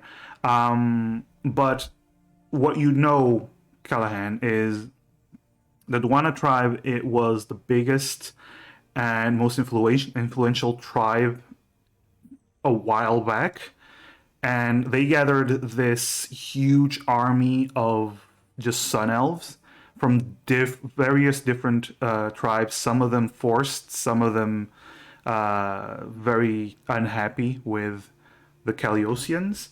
But what you know, Callahan, is the Dwana tribe. It was the biggest and most influential tribe a while back, and they gathered this huge army of just sun elves from various different tribes. Some of them forced, some of them very unhappy with the Caliosians.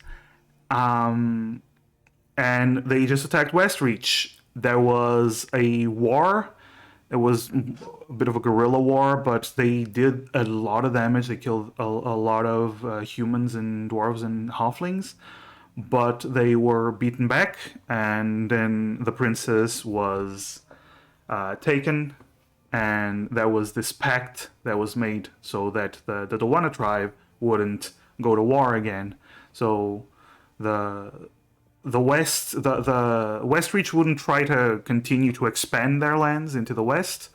And they just attacked Westreach. There was a war. It was a bit of a guerrilla war, but they did a lot of damage. They killed a lot of humans and dwarves and halflings, but they were beaten back, and then the princess was taken, and there was this pact that was made so that the Dawana tribe wouldn't go to war again. So the the Westreach wouldn't try to continue to expand their lands into the west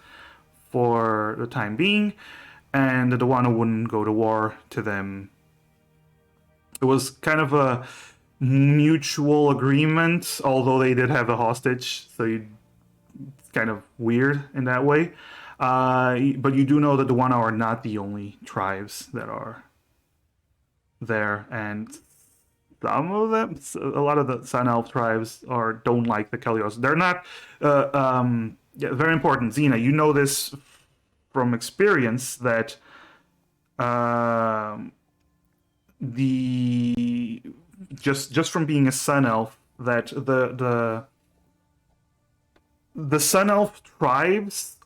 for the time being, and the Dawana wouldn't go to war to them. It was kind of a mutual agreement, although they did have a hostage, so it's kind of weird in that way. But you do know that the Dawana are not the only tribes that are there, and some of them, a lot of the Sun Elf tribes don't like the Kelios. They're not yeah, very important. Xena, you know this from experience that the just from being a Sun Elf that the Sun Elf tribes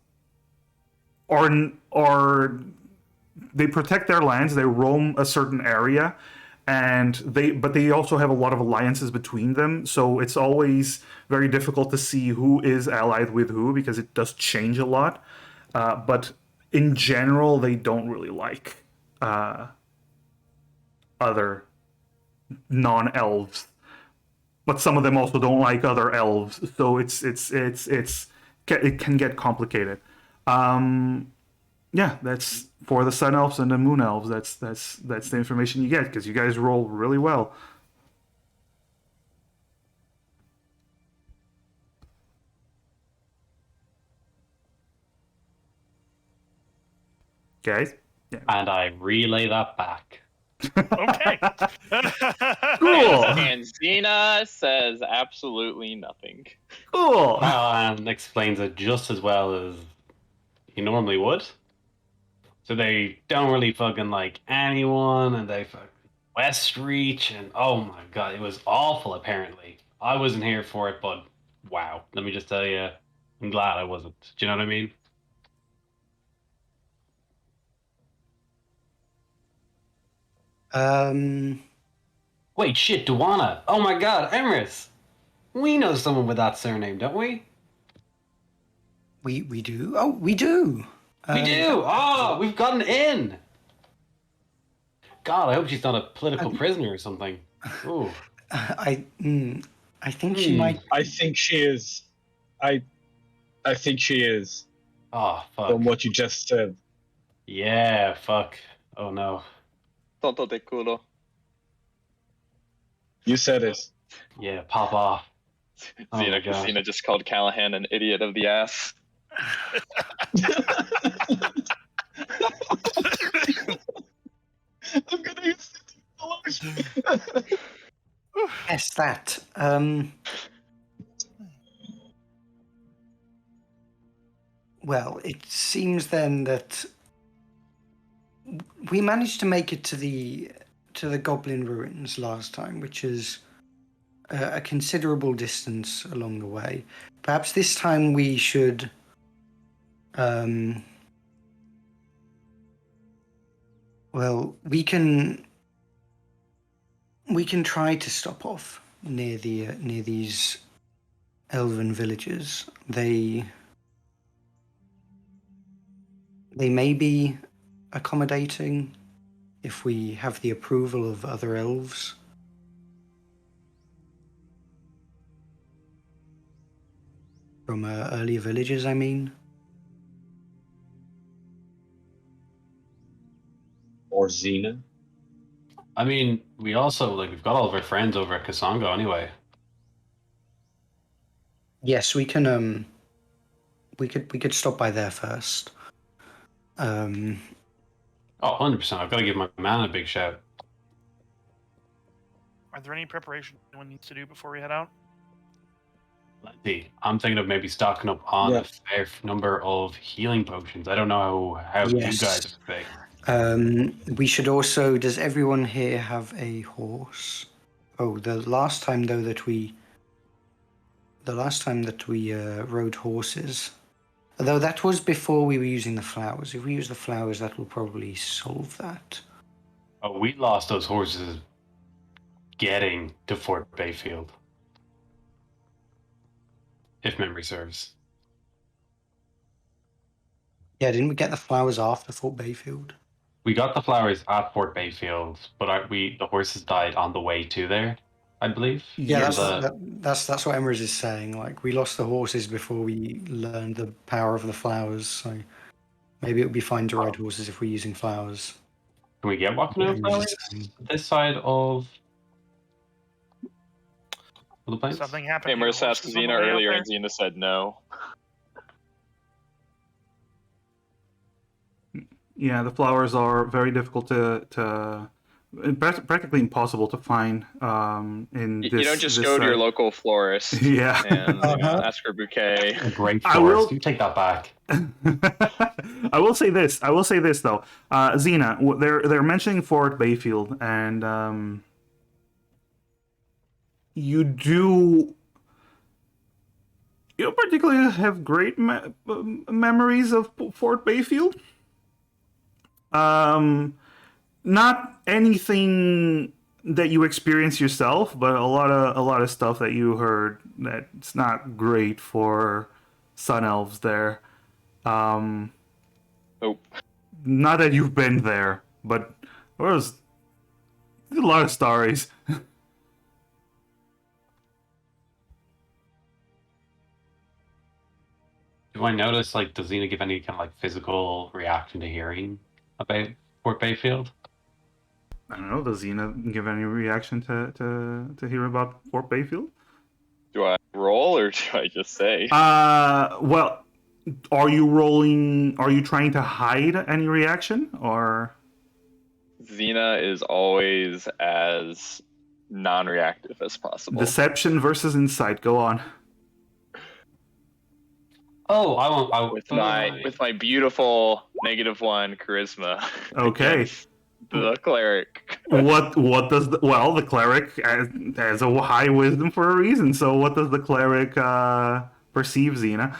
are they protect their lands. They roam a certain area, and they also have a lot of alliances between them. So it's always very difficult to see who is allied with who because it does change a lot. But in general, they don't really like other non-elves. But some of them also don't like other elves. So it can get complicated. Yeah, that's for the Sun Elves and the Moon Elves. That's the information you get because you guys roll really well. Guys? Yeah. And I relay that back. Okay. Cool. And Xena says absolutely nothing. Cool. And explains it just as well as he normally would. So they don't really fucking like anyone, and they fucking Westreach, and oh my god, it was awful. Apparently, I wasn't here for it, but wow, let me just tell you, I'm glad I wasn't. Do you know what I mean? Um, Wait, shit, Duana. Oh my god, Emrys. We know someone with that surname, don't we? We do. Oh, we do. We do! Oh, we've gotten in! God, I hope she's not a political prisoner or something. Ooh. I think she might. I think she is. I think she is. Oh, fuck. From what you just said. Yeah, fuck. Oh, no. Tonto de culo. You said it. Yeah, pop off. Oh my Xena, God. Xena just called Callahan an idiot of the ass. I'm gonna use it. Yes, that. Well, it seems then that we managed to make it to the Goblin Ruins last time, which is a considerable distance along the way. Perhaps this time we should. Well, we can try to stop off near these elven villages. They may be accommodating if we have the approval of other elves. From earlier villages, I mean. Or Xena. I mean, we also, we've got all of our friends over at Kasongo anyway. Yes, we can. We could stop by there first. Oh, 100%. I've got to give my man a big shout. Are there any preparation anyone needs to do before we head out? Plenty. I'm thinking of maybe stocking up on Yeah. a fair number of healing potions. I don't know how you Yes. guys are big. We should also. Does everyone here have a horse? Oh, the last time that we rode horses, although that was before we were using the flowers. If we use the flowers, that will probably solve that. Oh, we lost those horses getting to Fort Bayfield. If memory serves. Yeah, didn't we get the flowers after Fort Bayfield? We got the flowers at Fort Bayfield, but the horses died on the way to there, I believe. Yeah, Yes. that's what Emrys is saying. Like, we lost the horses before we learned the power of the flowers, so maybe it would be fine to ride horses if we're using flowers. Can we get walking Yeah, over flowers this side of the plains? Something happened. to your Amorous asked horses on the Xena way out earlier, there? and Xena said no. Yeah, the flowers are very difficult to practically impossible to find in this. You don't just this go to your site. local florist Yeah. and ask for a bouquet. A great I florist. will- You take that back. I will say this though, Xena. They're mentioning Fort Bayfield, and you particularly have great memories of Fort Bayfield. Not anything that you experience yourself, but a lot of stuff that you heard that's not great for Sun Elves there. Oh, Not that you've been there, but there was a lot of stories. Do I notice, does Xena give any kind of, physical reaction to hearing about Fort Bayfield? I don't know. Does Xena give any reaction to hear about Fort Bayfield? do I roll or do I just say? Well, are you rolling? Are you trying to hide any reaction, or? Xena is always as non-reactive as possible. Deception versus insight. Go on. Oh, I won't. with my beautiful -1 charisma. Okay. against the cleric. What does the cleric has a high wisdom for a reason. So what does the cleric perceive, Xena?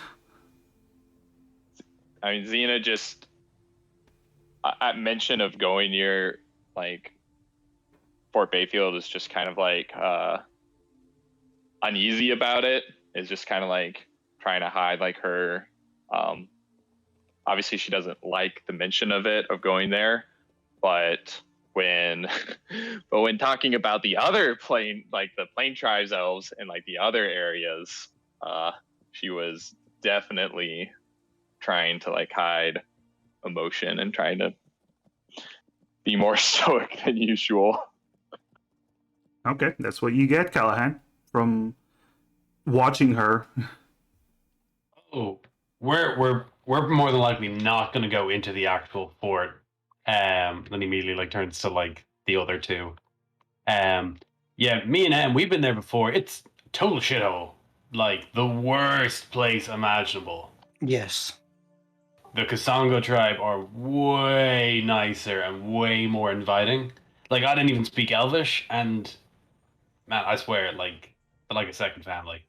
I mean, Xena just at mention of going near Fort Bayfield is just kind of uneasy about it. Is just kind of like trying to hide like her. Obviously, she doesn't like the mention of it of going there, but when talking about the other plane, like the plane tribes elves and like the other areas, she was definitely trying to like hide emotion and trying to be more stoic than usual. Okay, that's what you get, Callahan, from watching her. Oh, we're more than likely not going to go into the actual fort. Then immediately like turns to like the other two. Yeah, me and Em, we've been there before. It's a total shithole. Like the worst place imaginable. Yes. The Kasongo tribe are way nicer and way more inviting. Like I didn't even speak Elvish, and man, I swear, like they're like a second family.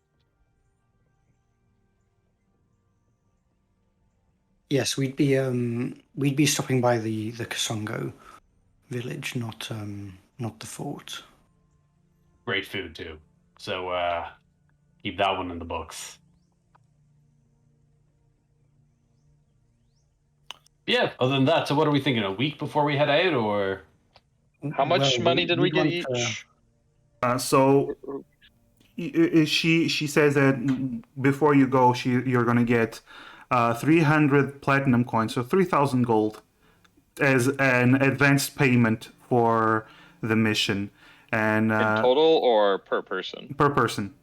Yes, we'd be stopping by the Kasongo village, not the fort. Great food too. So keep that one in the books. Yeah, other than that, so what are we thinking? A week before we head out, or How much money did we we'd get want each? So she says that before you go, you're gonna get 300 platinum coins, so 3,000 gold, as an advanced payment for the mission, and In total or per person? per person.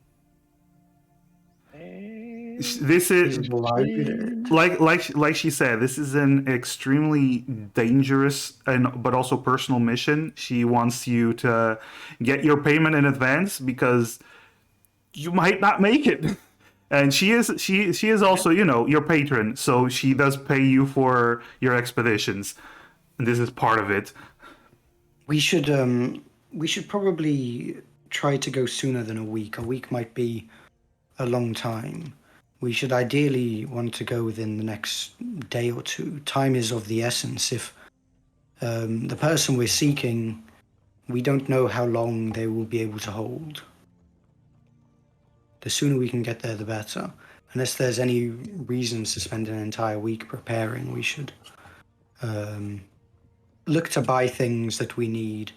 This is like she said, this is an extremely dangerous and but also personal mission. She wants you to get your payment in advance because you might not make it. And she is also, your patron, so she does pay you for your expeditions. And this is part of it. We should probably try to go sooner than a week. A week might be a long time. We should ideally want to go within the next day or two. Time is of the essence. If the person we're seeking, we don't know how long they will be able to hold. The sooner we can get there, the better. Unless there's any reasons to spend an entire week preparing, we should look to buy things that we need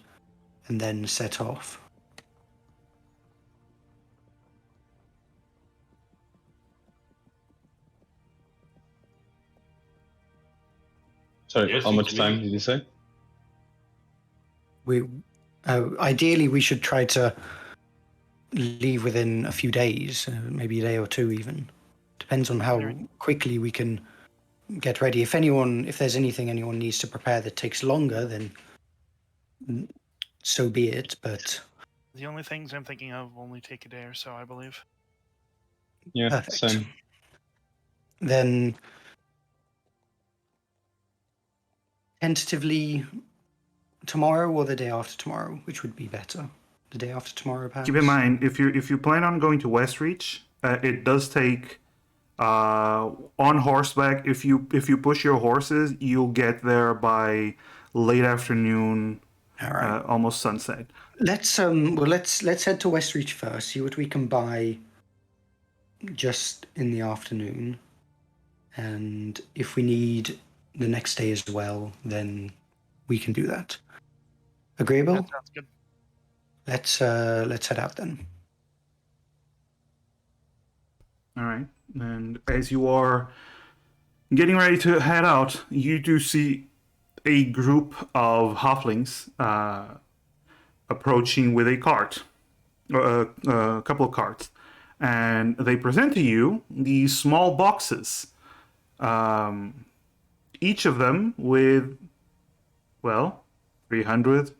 and then set off. Sorry, Yes, how much it's time me. did you say? We ideally we should try to leave within a few days, maybe a day or two even. Depends on how quickly we can get ready. If there's anything anyone needs to prepare that takes longer, then so be it. But The only things I'm thinking of only take a day or so, I believe. Yeah, perfect. same. Then tentatively tomorrow or the day after tomorrow, which would be better? The day after tomorrow, perhaps. Keep in mind, if you plan on going to Westreach, it does take on horseback. If you push your horses, you'll get there by late afternoon, All right. almost sunset. Let's let's head to Westreach first. See what we can buy just in the afternoon, and if we need the next day as well, then we can do that. Agreeable? That sounds good. Let's head out then. All right. And as you are getting ready to head out, you do see a group of halflings approaching with a cart, a couple of carts, and they present to you these small boxes, each of them with, 300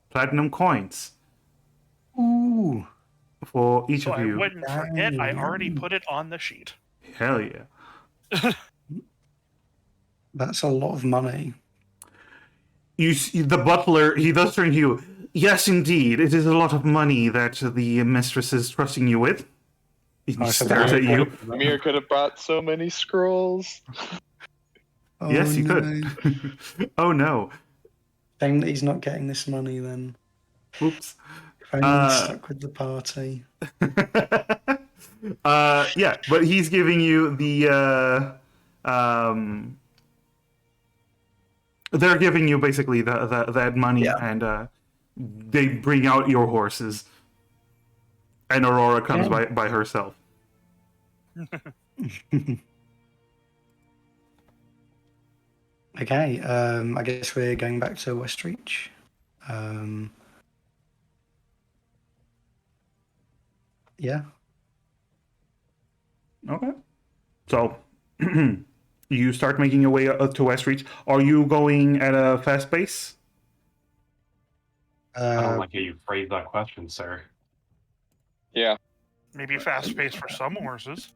platinum coins. Ooh, For each So of I you. wouldn't forget, I already put it on the sheet. Hell yeah. that's a lot of money. You see, the butler, he does turn to you. Yes, indeed. It is a lot of money that the mistress is trusting you with. He stares at you. Mir could have brought so many scrolls. Oh, Yes, you no. could. Oh no. Shame that he's not getting this money then. Oops. Friend stuck with the party. Yeah, but he's giving you the they're giving you basically that money, Yeah. and they bring out your horses, and Aurora comes Okay. by herself. Okay, I guess we're going back to Westreach. Yeah. Okay. So you start making your way up to Westreach. Are you going at a fast pace? I don't Uh, like how you phrase that question, sir. Yeah. Maybe fast paced for some horses.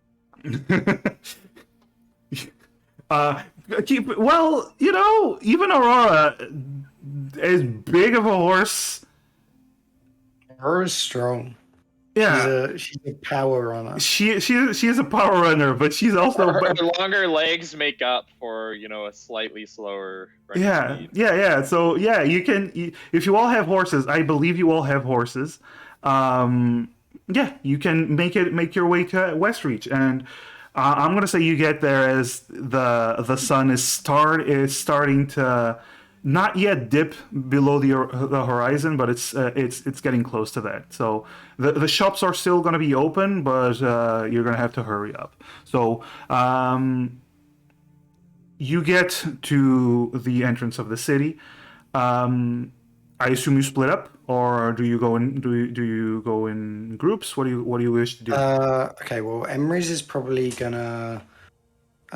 uh, well, even Aurora, as big of a horse. Aurora's strong. Yeah, She's a power runner. she is a power runner, but she's also Her longer legs make up for, a slightly slower running speed. yeah. So yeah, if you all have horses, I believe you all have horses. Yeah, you can make your way to Westreach, and I'm gonna say you get there as the sun is starting to not yet dip below the horizon, but it's getting close to that. So the shops are still gonna be open, but you're gonna have to hurry up. So you get to the entrance of the city. I assume you split up, or do you go in? Do you go in groups? What do you wish to do? Okay, well, Emry's is probably gonna.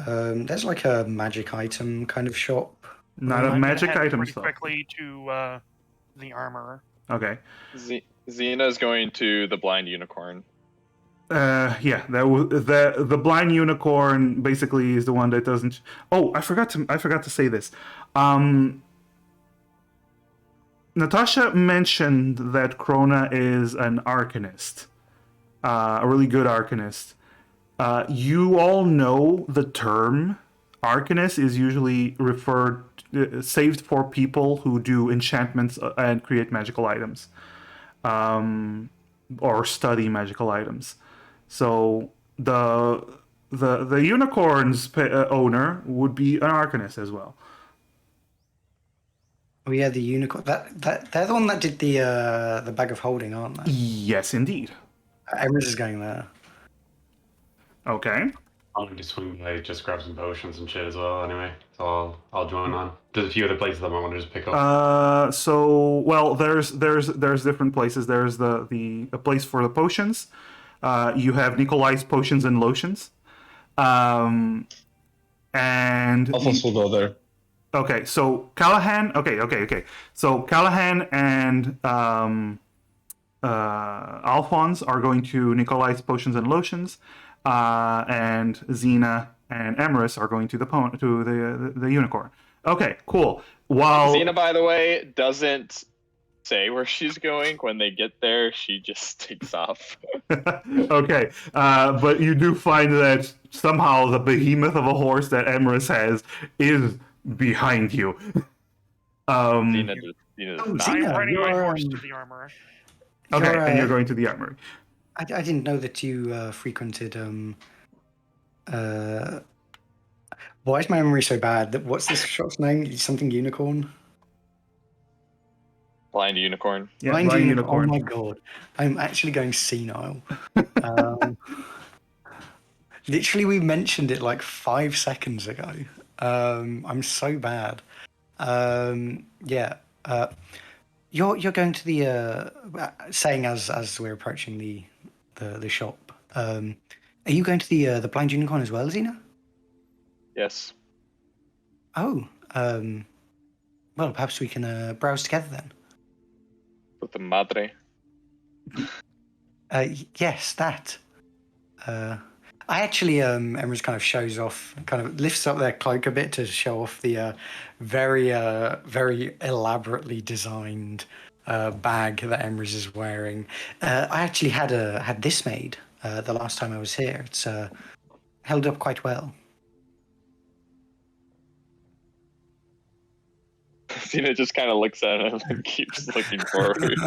There's like a magic item kind of shop. Not a I'm gonna magic head item pretty stuff. quickly to the armorer. Okay. Xena's going to the blind unicorn. Yeah, the blind unicorn basically is the one that doesn't. Oh, I forgot to say this. Natasha mentioned that Krona is an arcanist, a really good arcanist. You all know the term arcanist is usually saved for people who do enchantments and create magical items, or study magical items. So the unicorn's owner would be an arcanist as well. Oh yeah, the unicorn. That they're the one that did the bag of holding, aren't they? Yes, indeed. Emrys is going there. Okay. I'm gonna swing by, just grab some potions and shit as well. Anyway, so I'll join on. There's a few other places I want to just pick up. So well, there's different places. There's a place for the potions. You have Nikolai's potions and lotions. And I'll also go there. okay, so Callahan. Okay. So Callahan and Alphonse are going to Nikolai's potions and lotions, and Xena and Emerus are going to the unicorn. Okay, cool. While Xena, by the way, doesn't say where she's going. When they get there, she just takes off. okay, but you do find that somehow the behemoth of a horse that Emerus has is behind you. Xena does not. I'm Xena, riding my you're, horse to the armorer. Okay, and you're uh, going to the armory. I didn't know that you frequented. Why is my memory so bad? What's this shop's name? Something unicorn. Blind unicorn. Yeah, Blind blind unicorn. unicorn. Oh my god, I'm actually going senile. Literally, we mentioned it like 5 seconds ago. I'm so bad. Yeah. You're going to the saying as we're approaching the shop. Are you going to the blind unicorn as well, Xena? Yes. Oh. Well, perhaps we can browse together then. With the madre. Yes, that. I actually, Emrys kind of shows off, kind of lifts up their cloak a bit to show off the very elaborately designed bag that Emrys is wearing. I actually had this made the last time I was here. It's held up quite well. Xena just kind of looks at him and keeps looking forward.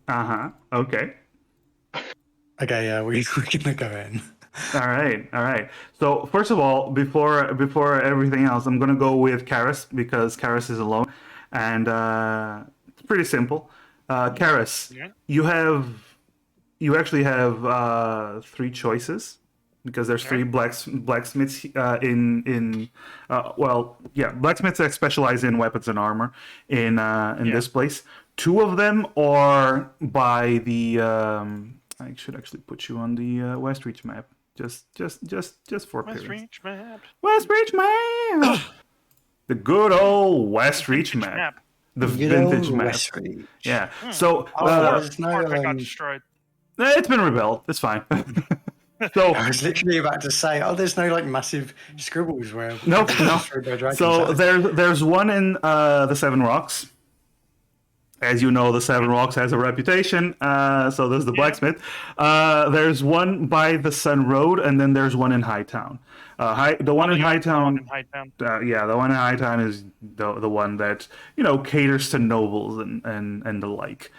Okay. Okay, yeah, we're gonna go in. All right. All right. So first of all, before everything else, I'm gonna go with Karis because Karis is alone, and it's pretty simple. Karis, Yeah. you actually have three choices because there's Okay. three blacksmiths in well, yeah, blacksmiths that specialize in weapons and armor in Yeah. this place. Two of them are by the I should actually put you on the Westreach map just for West appearance. Reach map. Westreach map, the good old Westreach Vintage map, map. the Good vintage old map. Westreach. Yeah. Hmm. So Oh, Or, there's no. or if it got destroyed. it's been rebelled. It's fine. So I was literally about to say, there's no like massive scribbles where Nope, people no. are destroyed by dragons. So there's one in the Seven Rocks. As you know, the Seven Rocks has a reputation. So there's the Yeah. blacksmith. There's one by the Sun Road, and then there's one in Hightown. The one in The one Hightown, in Hightown. yeah, the one in Hightown is the one that caters to nobles and the like.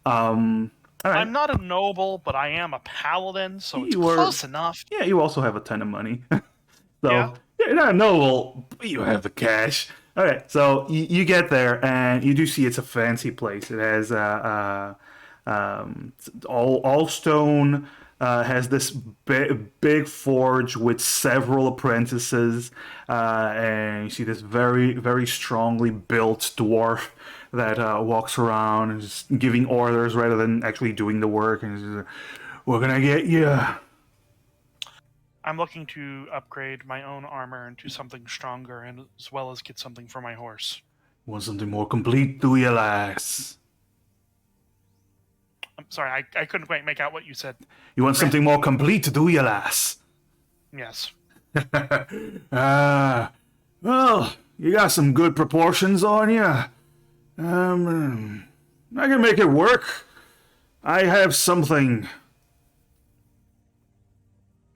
All right. I'm not a noble, but I am a paladin, so it's You were- close enough. Yeah, you also have a ton of money. So Yeah. you're not a noble, but you have the cash. All right, so you get there and you do see it's a fancy place. It has all stone. Has this big forge with several apprentices, and you see this very strongly built dwarf that walks around and is giving orders rather than actually doing the work. And he's just, we're gonna get you. I'm looking to upgrade my own armor into something stronger, and as well as get something for my horse. Want something more complete, do you, lass? I'm sorry, I couldn't quite make out what you said. You want something more complete, do you, lass? Yes. Well, you got some good proportions on you. I can make it work. I have something.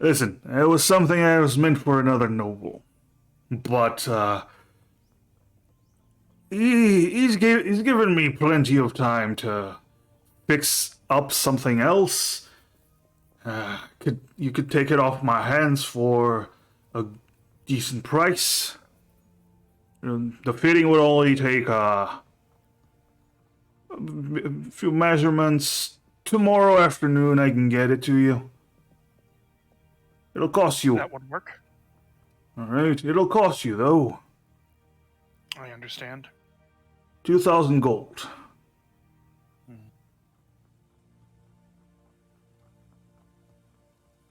Listen, it was something that was meant for another noble, but he's given me plenty of time to fix up something else. You could take it off my hands for a decent price. The fitting would only take a few measurements. Tomorrow afternoon, I can get it to you. It'll cost you. That would work. All right, it'll cost you though. I understand. 2,000 gold.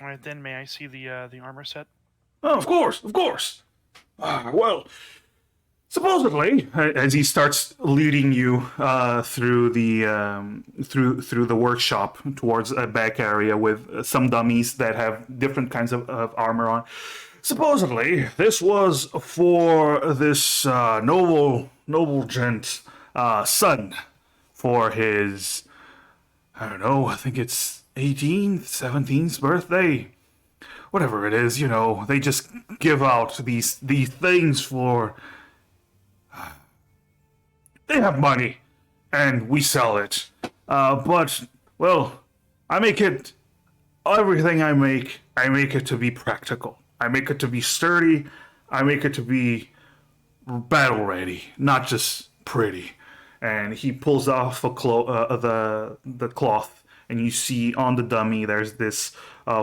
All right, then may I see the armor set? Oh, of course, of course. Well, supposedly, as he starts leading you through the workshop towards a back area with some dummies that have different kinds of armor on. Supposedly, this was for this noble gent's son for his, I don't know, I think it's 18th, 17th birthday. Whatever it is, they just give out these things for. They have money, and we sell it. But well, I make it. Everything I make it to be practical. I make it to be sturdy. I make it to be battle ready, not just pretty. And he pulls off the cloth, and you see on the dummy there's this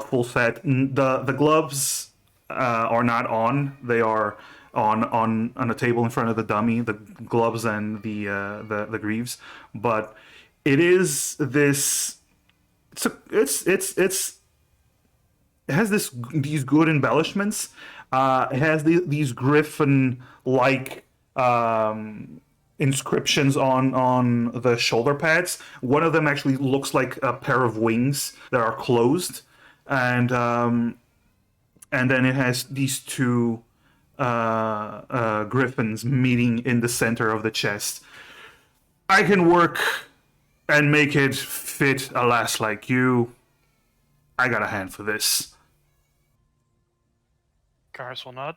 full set. The gloves are not on; they are on a table in front of the dummy. The gloves and the greaves, but it is this. It has these good embellishments. It has these griffin-like inscriptions on the shoulder pads. One of them actually looks like a pair of wings that are closed, and then it has these two griffins meeting in the center of the chest. I can work and make it fit a lass like you. I got a hand for this. Karis will nod.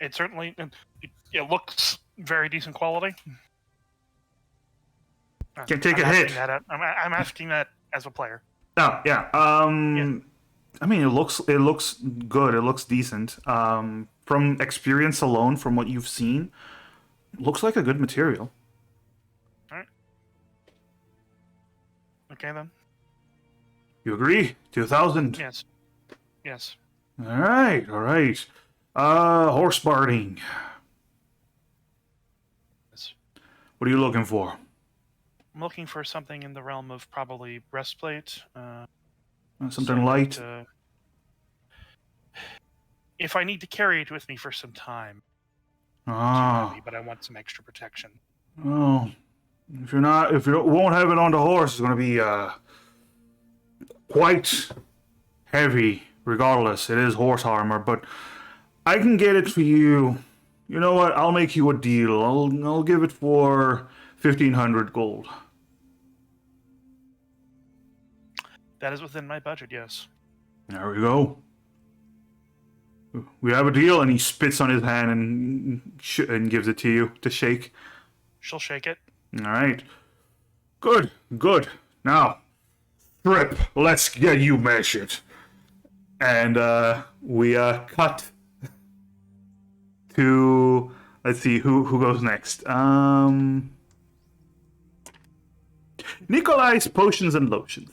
It certainly it looks very decent quality. Can take I'm a hit. asking that. I'm asking that as a player. Oh yeah. I mean, it looks good. It looks decent. From experience alone, from what you've seen, looks like a good material. All right. Okay then. You agree? 2,000. Yes. Yes. All right. All right. Horse barding. Yes. What are you looking for? I'm looking for something in the realm of probably breastplate. Something so light. that, if I need to carry it with me for some time, too heavy, but I want some extra protection. Oh, if you won't have it on the horse, it's going to be quite heavy. Regardless, it is horse armor, but I can get it for you. You know what? I'll make you a deal. I'll give it for 1,500 gold. That is within my budget. Yes. There we go. We have a deal, and he spits on his hand and gives it to you to shake. She'll shake it. All right. Good, good. Now, Trip, let's get you measured. And we cut to, let's see, who goes next. Nikolai's potions and lotions.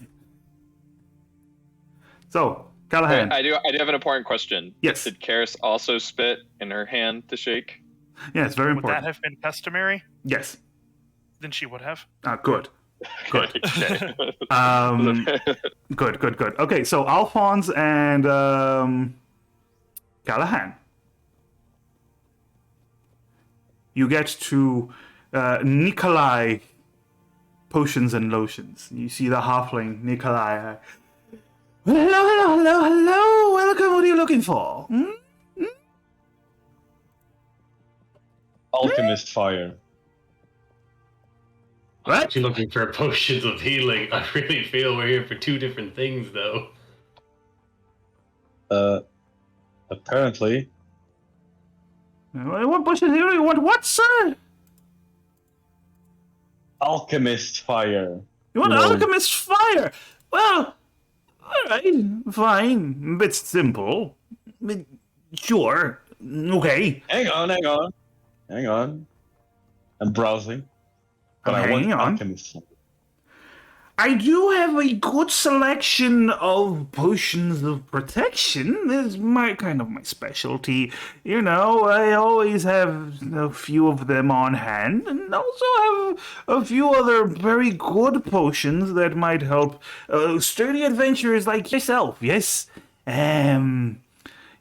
So, Callahan. Wait, I do have an important question. Yes. Did Karis also spit in her hand to shake? Yeah, it's very Would that important. have been customary? Yes. Then she would have. Good. Good. Okay. Good. Okay, so Alphonse and Callahan. You get to Nikolai potions and lotions. You see the halfling Nikolai. Hello. Welcome. What are you looking for? Alchemist fire. I'm What? actually looking for potions of healing. I really feel we're here for two different things, though. Apparently. What potions do you want? What, sir? Alchemist fire. You want No. alchemist fire? Well, all right, fine. Bit simple. Sure. Okay. Hang on. I'm browsing. But I want Hang on. alchemist fire. I do have a good selection of potions of protection. This is my specialty. You know, I always have a few of them on hand, and also have a few other very good potions that might help sturdy adventurers like yourself. Yes, you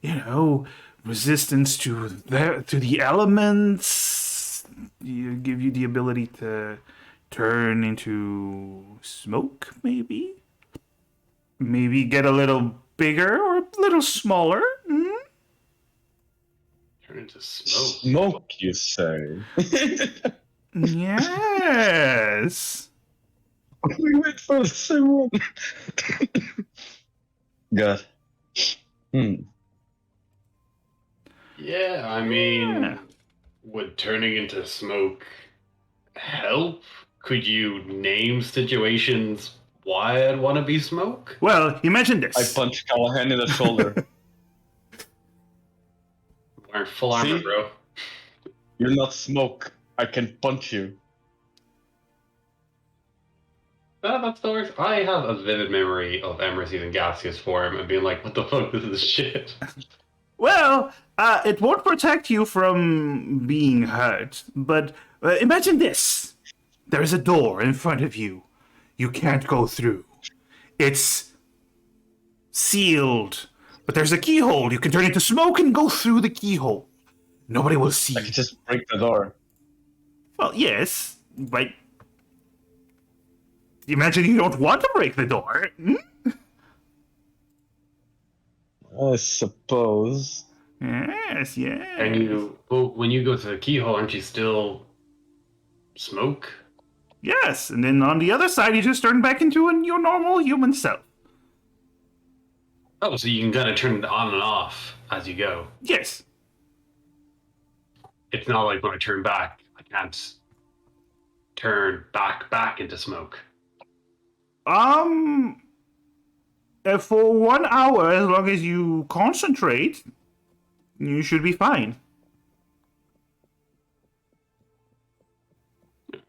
know, resistance to the elements. Give you the ability to turn into smoke, maybe? Maybe get a little bigger or a little smaller? Turn into smoke. Smoke, you say? Yes. We went for the same one. Good. Yeah, I mean, Yeah. would turning into smoke help? Could you name situations why I'd want to be smoke? Well, you mentioned I this. punched Callahan in the shoulder. Wearing full armor, See? bro. You're not smoke. I can punch you. That's the worst. I have a vivid memory of Emerson in gaseous form and being like, what the fuck, this is shit. Well, it won't protect you from being hurt, but imagine this. There is a door in front of you. You can't go through. It's sealed, but there's a keyhole. You can turn into smoke and go through the keyhole. Nobody will see I you. can just break the door. Well, yes, but imagine you don't want to break the door. I suppose. Yes. And when you go to the keyhole, aren't you still smoke? Yes, and then on the other side, you just turn back into your normal human self. Oh, so you can kind of turn it on and off as you go. Yes. It's not like when I turn back, I can't turn back into smoke? For 1 hour, as long as you concentrate, you should be fine.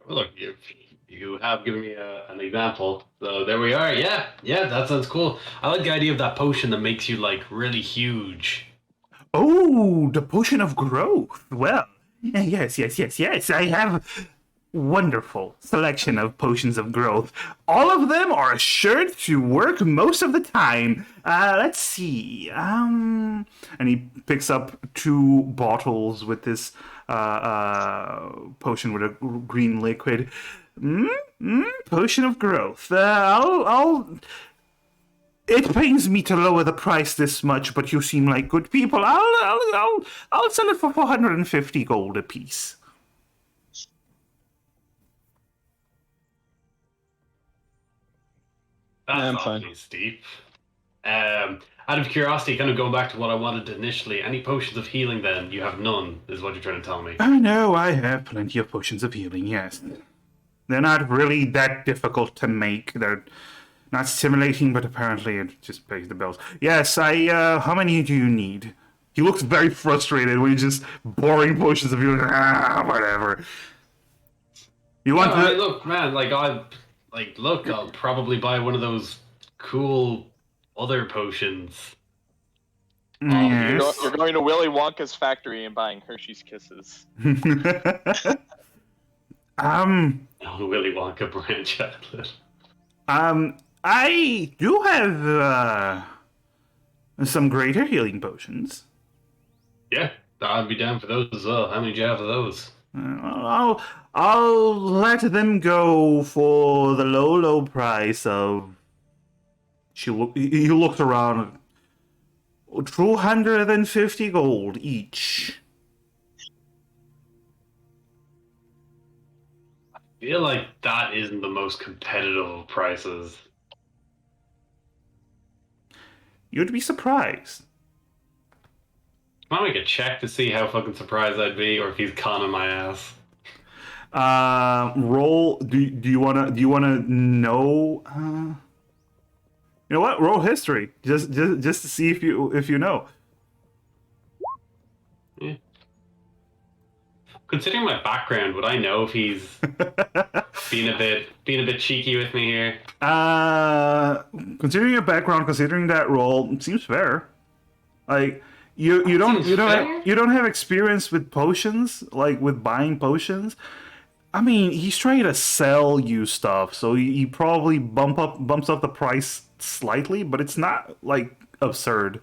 Well, look, you have given me an example, so there we are. Yeah, that sounds cool. I like the idea of that potion that makes you like really huge. Oh, the potion of growth. Well, yes. I have wonderful selection of potions of growth. All of them are assured to work most of the time. Let's see. And he picks up 2 bottles with this potion with a green liquid. Potion of growth. I'll. It pains me to lower the price this much, but you seem like good people. I'll sell it for 450 gold apiece. I'm That's fine. awfully steep. Out of curiosity, kind of going back to what I wanted initially, any potions of healing then? You have none, is what you're trying to tell me. I know, I have plenty of potions of healing, yes. They're not really that difficult to make. They're not stimulating, but apparently it just pays the bills. Yes, how many do you need? He looks very frustrated when he's just boring potions of healing. Whatever. You want No, I mean, look, man, I'll probably buy one of those cool other potions. Yes. You're going to Willy Wonka's factory and buying Hershey's Kisses. Oh, Willy Wonka brand chocolate. I do have some greater healing potions. Yeah, I'd be down for those as well. How many do you have of those? I'll let them go for the low price of. He looked around. 250 gold each. I feel like that isn't the most competitive of prices. You'd be surprised. Can I make a check to see how fucking surprised I'd be, or if he's conning my ass? Roll. Do you wanna know? You know what? Roll history, just to see if you know. Yeah. Considering my background, would I know if he's being a bit cheeky with me here? Considering your background, considering that role, it seems fair. Like you don't have experience with potions, like with buying potions. I mean, he's trying to sell you stuff, so he probably bumps up the price slightly, but it's not like absurd.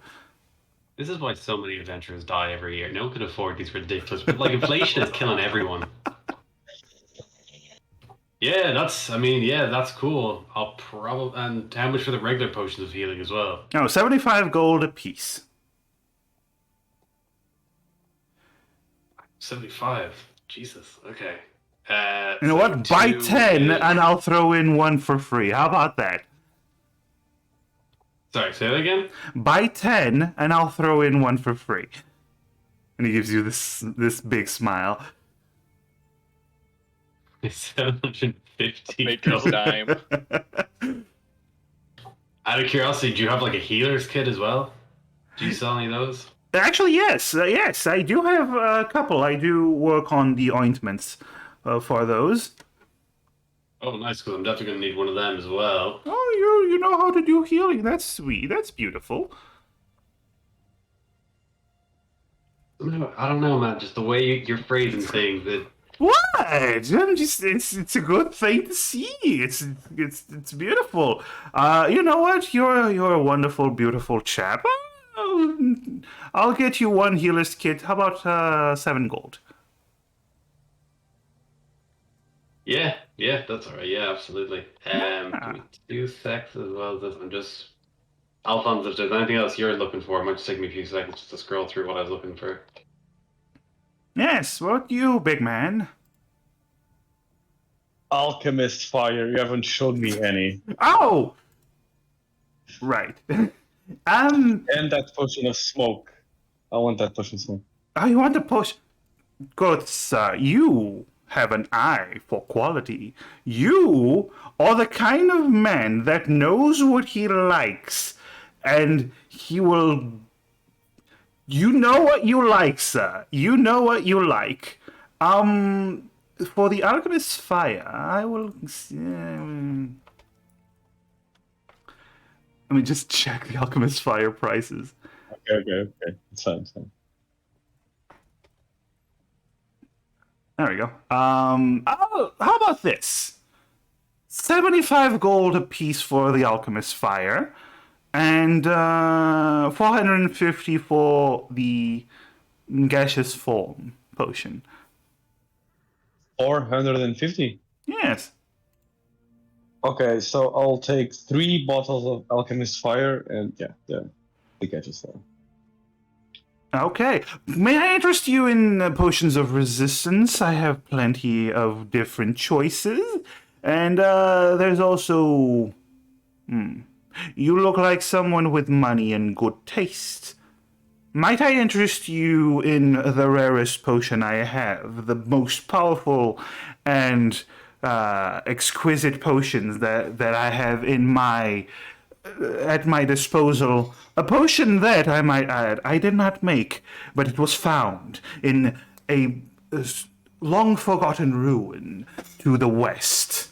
This is why so many adventurers die every year. No one can afford these ridiculous. But like inflation is killing everyone. Yeah, that's cool. I'll probably and how much for the regular potions of healing as well? No, 75 gold apiece. 75. Jesus. Okay. You know what? Buy 10 and I'll throw in 1 for free. How about that? Sorry, say that again? Buy 10 and I'll throw in 1 for free. And he gives you this big smile. It's 750 Make us gold. dime. Out of curiosity, do you have like a healer's kit as well? Do you sell any of those? Actually, yes. Yes, I do have a couple. I do work on the ointments for those. Oh, nice, because I'm definitely going to need one of them as well. Oh, you know how to do healing. That's sweet. That's beautiful. I don't know, man. Just the way you're phrasing things, it What? I'm just it's a good thing to see. It's beautiful. You know what? You're a wonderful, beautiful chap. I'll get you 1 healer's kit. How about 7 gold? Yeah, that's all right. Yeah, absolutely. Give me 2 secs as well as this. I'm just Alphonse, if there's anything else you're looking for, it might just take me a few seconds just to scroll through what I was looking for. Yes, what you, big man? Alchemist fire. You haven't shown me any. Oh, right. And that potion of smoke. I want that potion of smoke. Oh, you want to push? Good sir, you have an eye for quality. You are the kind of man that knows what he likes, and he will. You know what you like, sir. You know what you like. For the Alchemist's Fire, I will. Let me just check the Alchemist's Fire prices. Okay. It's fine. There we go. How about this? 75 gold apiece for the Alchemist's Fire, and 450 for the Gaseous Form potion. 450. Yes. Okay, so I'll take 3 bottles of Alchemist Fire and the gadgets there. Okay. May I interest you in potions of resistance? I have plenty of different choices. And there's also. You look like someone with money and good taste. Might I interest you in the rarest potion I have? The most powerful and exquisite potions that I have in my. At my disposal, a potion that, I might add, I did not make, but it was found in a long forgotten ruin to the west.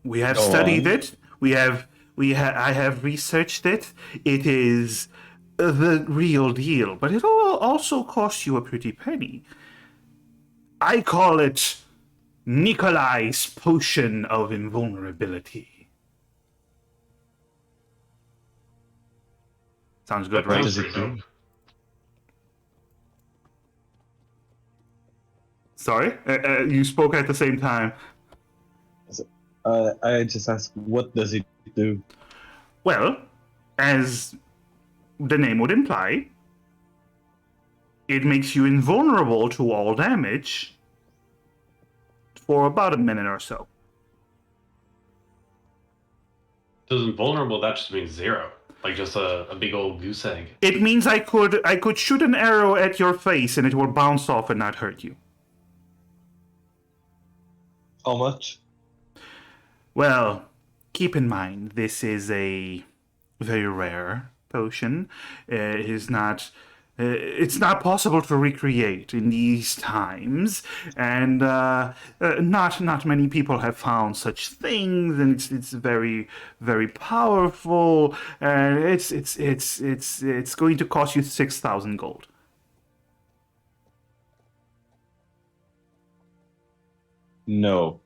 We have studied it. I have researched it. It is the real deal, but it will also cost you a pretty penny. I call it Nikolai's Potion of Invulnerability. Sounds good, right? What does it do? Sorry? You spoke at the same time. I just asked, what does it do? Well, as the name would imply, it makes you invulnerable to all damage for about a minute or so. Does invulnerable, that just means 0. Like just a big old goose egg. It means I could shoot an arrow at your face and it will bounce off and not hurt you. How much? Well, keep in mind this is a very rare potion. It is not. It's not possible to recreate in these times, and not many people have found such things. And it's very very powerful, and it's going to cost you 6,000 gold. No.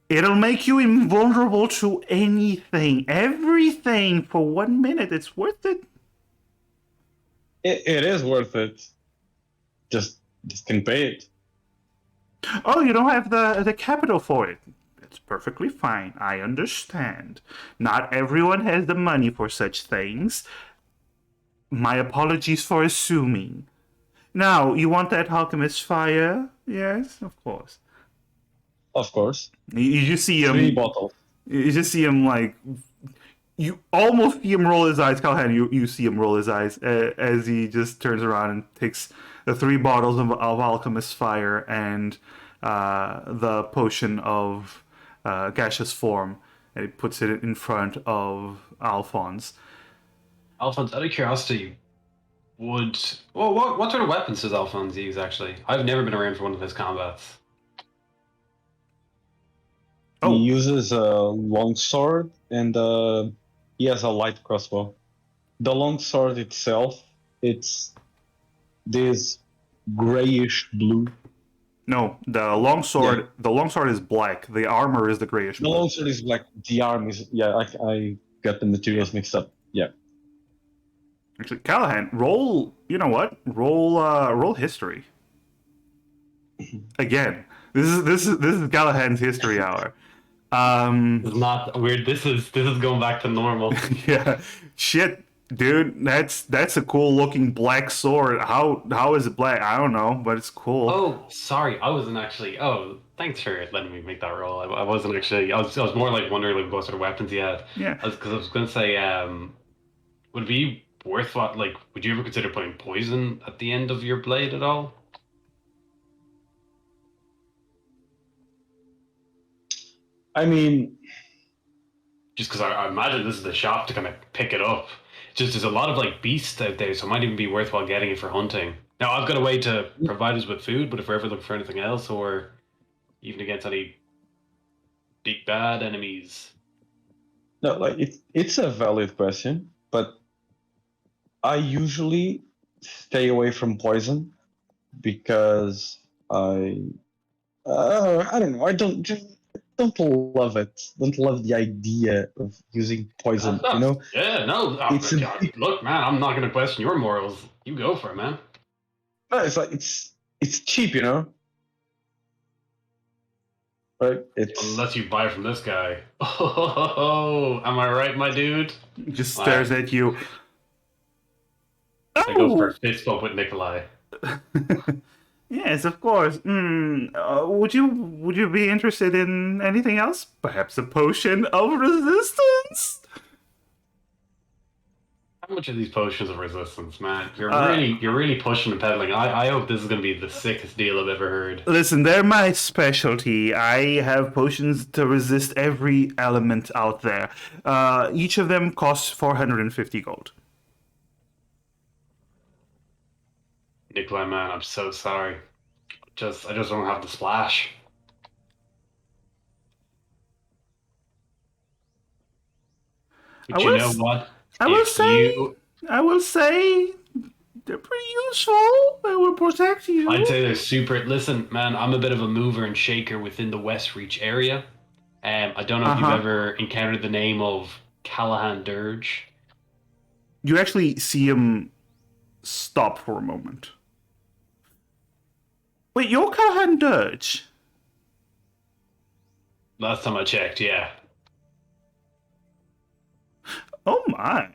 It'll make you invulnerable to anything, everything for 1 minute. It's worth it. It is worth it. Just can pay it. Oh, you don't have the capital for it. That's perfectly fine. I understand. Not everyone has the money for such things. My apologies for assuming. Now, you want that Alchemist Fire? Yes, of course. Of course. You just see him. 3 bottles. You just see him like. You almost see him roll his eyes, Callahan. You see him roll his eyes as he just turns around and takes the 3 bottles of Alchemist Fire and the potion of Gaseous Form, and he puts it in front of Alphonse. Alphonse, out of curiosity, what sort of weapons does Alphonse use, actually? I've never been around for one of his combats. Oh. He uses a long sword and he has a light crossbow. The long sword itself, it's this grayish blue. No, the longsword. Yeah. The longsword is black. The armor is the grayish blue. The longsword is black. The arm is I got the materials mixed up. Yeah. Actually, Callahan, roll. You know what? Roll history. Again, this is Callahan's history hour. It's not weird. This is going back to normal. Yeah, shit, dude. That's a cool looking black sword. How is it black? I don't know, but it's cool. Oh, sorry, I wasn't actually. Oh, thanks for letting me make that roll. I wasn't actually. I was more like wondering like what sort of weapons he had. Yeah. Because I was going to say, would it be worthwhile? Like, would you ever consider putting poison at the end of your blade at all? I mean, Just because I imagine this is the shop to kind of pick it up. Just there's a lot of like beasts out there, so it might even be worthwhile getting it for hunting. Now I've got a way to provide us with food, but if we're ever looking for anything else, or even against any big bad enemies, no, like it's a valid question, but I usually stay away from poison because I don't know. I don't love it. Don't love the idea of using poison. You know, yeah, no. it's a bit, Look, man, I'm not going to question your morals. You go for it, man. no, it's like it's cheap. You know, right? It's Unless you buy from this guy. Oh, am I right, my dude? Just stares at you. I go for a Oh, fist bump with Nikolai. yes, of course. Would you be interested in anything else? Perhaps a potion of resistance? How much are these potions of resistance, man? Uh, You're really pushing and peddling. I hope this is going to be the sickest deal I've ever heard. Listen, they're my specialty. I have potions to resist every element out there. Each of them costs 450 gold. Nikolai, man, I'm so sorry. I just don't have the splash. I But you will, know what? I will If say, you, I will say, they're pretty useful. They will protect you. I'd say they're super. Listen, man, I'm a bit of a mover and shaker within the Westreach area. I don't know if you've Uh-huh. ever encountered the name of Callahan Dirge. You actually see him stop for a moment. Wait, you're Callahan Dirge? Last time I checked, yeah. Oh my.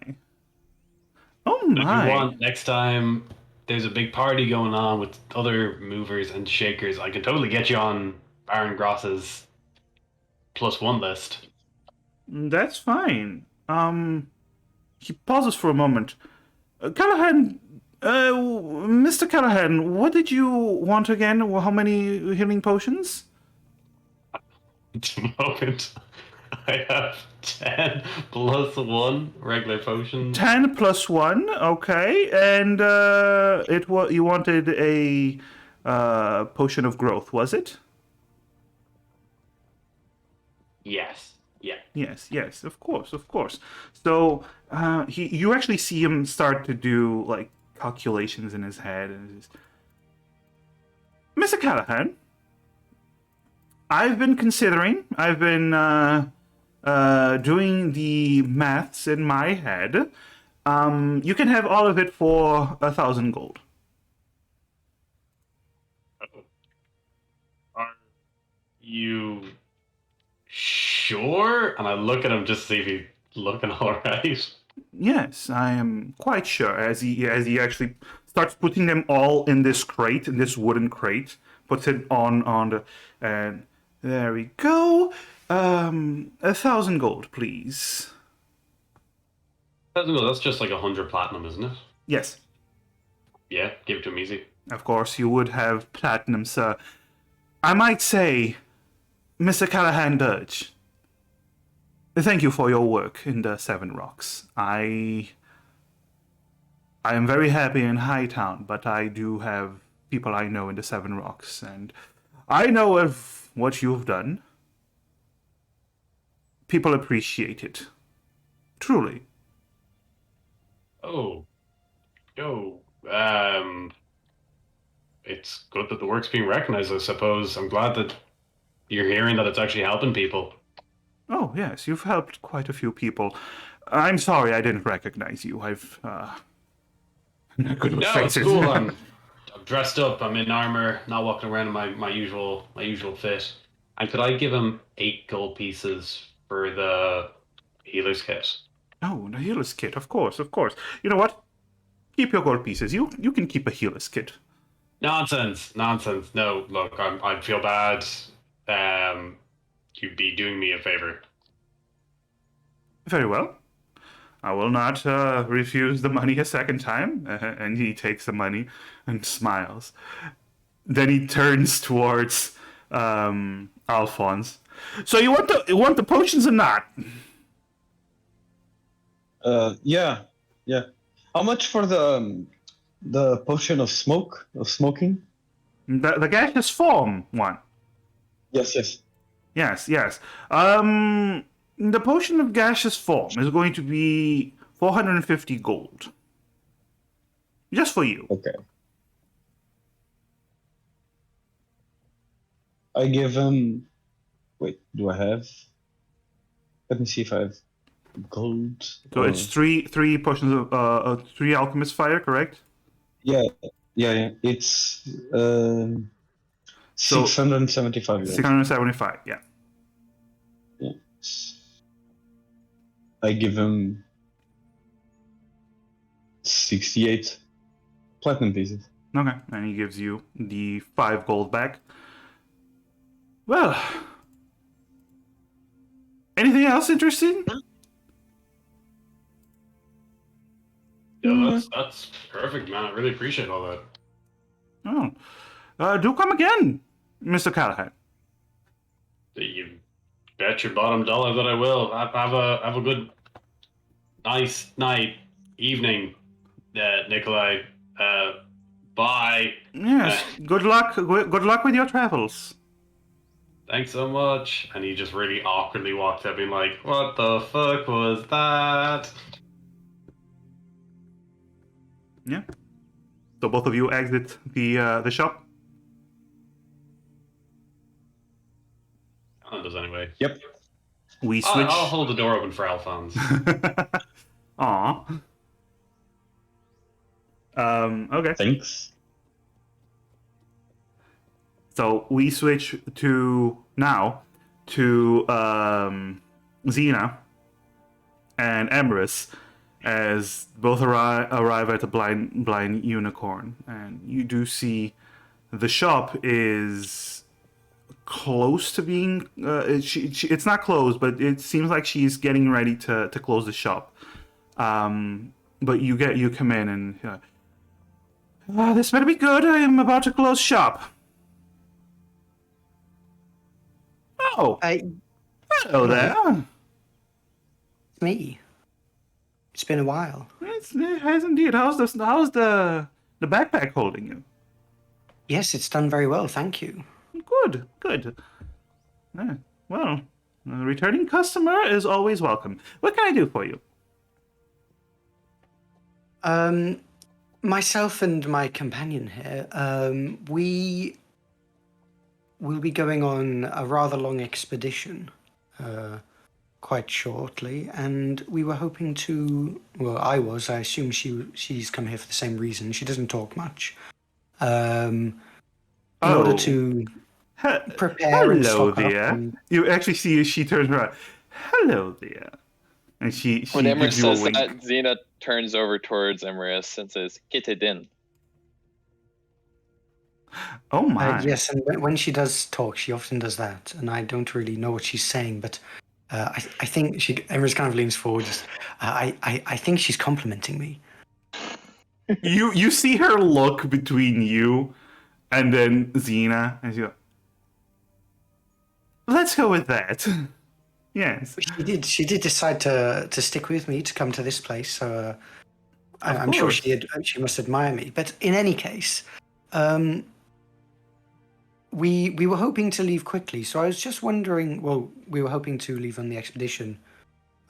Oh If you my. want, next time there's a big party going on with other movers and shakers, I can totally get you on Baron Gross's +1 list. That's fine. He pauses for a moment. Callahan, Mr. Callahan, what did you want again? How many healing potions? At the moment, I have 10 +1 regular potions. 10 plus 1, okay. And you wanted a potion of growth, was it? Yes. Yeah. Yes, of course, of course. So you actually see him start to do like calculations in his head, and Mr. Callahan, I've been doing the maths in my head. You can have all of it for 1,000 gold. Are you sure? And I look at him just to see if he's looking alright. Yes, I am quite sure. As he actually starts putting them all in this crate, in this wooden crate, puts it on the, and there we go. 1,000 gold, please. That's just like 100 platinum, isn't it? Yes, Yeah, give it to him easy. of course you would have platinum, sir. I might say, Mr. Callahan Dirge, thank you for your work in the Seven Rocks. I am very happy in Hightown, but I do have people I know in the Seven Rocks, and I know of what you've done. People appreciate it. Truly. Oh. Oh. It's good that the work's being recognized, I suppose. I'm glad that you're hearing that it's actually helping people. Oh, yes, you've helped quite a few people. I'm sorry I didn't recognize you. Not good with No, it's faces. cool. I'm dressed up. I'm in armor, not walking around in my usual fit. And could I give him 8 gold pieces for the healer's kit? Oh, the healer's kit, of course, of course. You know what? Keep your gold pieces. You can keep a healer's kit. Nonsense. No, look, I feel bad. You'd be doing me a favor. Very well. I will not refuse the money a second time. And he takes the money and smiles. Then he turns towards Alphonse. So you want the potions or not? Yeah, yeah. How much for the potion of smoking? The gaseous form one. Yes, yes. Yes. The potion of gaseous form is going to be 450 gold. Just for you. Okay. I give him. Wait, do I have? Let me see if I have gold. So it's three potions of 3 alchemist fire, correct? Yeah, yeah. It's So 675 gold. 675, yeah. Yeah. I give him 68 platinum pieces. Okay, and he gives you the 5 gold back. Well, anything else interesting? Yeah, that's perfect, man. I really appreciate all that. Oh, do come again, Mr. Callahan. You bet your bottom dollar that I will. Have a good, nice night, evening, Nikolai. Bye. Yes, good luck. Good luck with your travels. Thanks so much. And he just really awkwardly walked up, being like, "What the fuck was that?" Yeah. So both of you exit the shop. Alan does anyway. Yep. We switch. I'll hold the door open for Alphonse. Aw. Okay. Thanks. So we switch to Xena and Emerus as both arrive at the blind unicorn, and you do see the shop is close to being. It's not closed, but it seems like she's getting ready to close the shop. But you come in and this better be good. I am about to close shop. Oh, hello there. It's me. It's been a while. It has indeed. How's the backpack holding you? Yes, it's done very well, thank you. Good. Well, a returning customer is always welcome. What can I do for you? Myself and my companion here, we will be going on a rather long expedition quite shortly, and we were hoping to. Well, I assume she's come here for the same reason. She doesn't talk much. In order to prepare and Hello stock up. there. And, You actually see she turns around. Hello there. And she When Emrys gives you a says wink. that, Xena turns over towards Emrys and says, "Get it in." Oh my. yes, and when she does talk, she often does that, and I don't really know what she's saying, but I think Emrys kind of leans forward. Just, I think she's complimenting me. You see her look between you and then Xena, and she go, let's go with that. Yes. She did decide to stick with me to come to this place, so I'm sure course. she must admire me. But in any case, we were hoping to leave quickly, so I was just wondering. Well, we were hoping to leave on the expedition,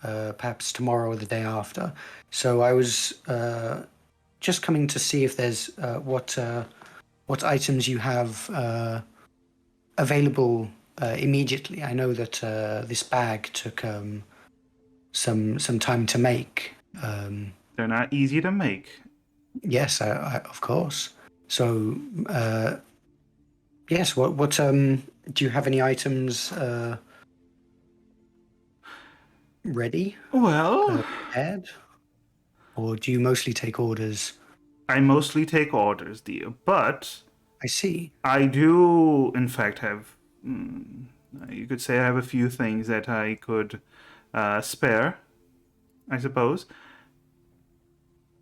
perhaps tomorrow or the day after. So I was just coming to see if there's what items you have available immediately. I know that this bag took some time to make. They're not easy to make. Yes, of course. So yes, what do you have any items ready, Well, prepared, or do you mostly take orders? I mostly take orders, dear, but I see. I do, in fact, have. You could say I have a few things that I could spare, I suppose.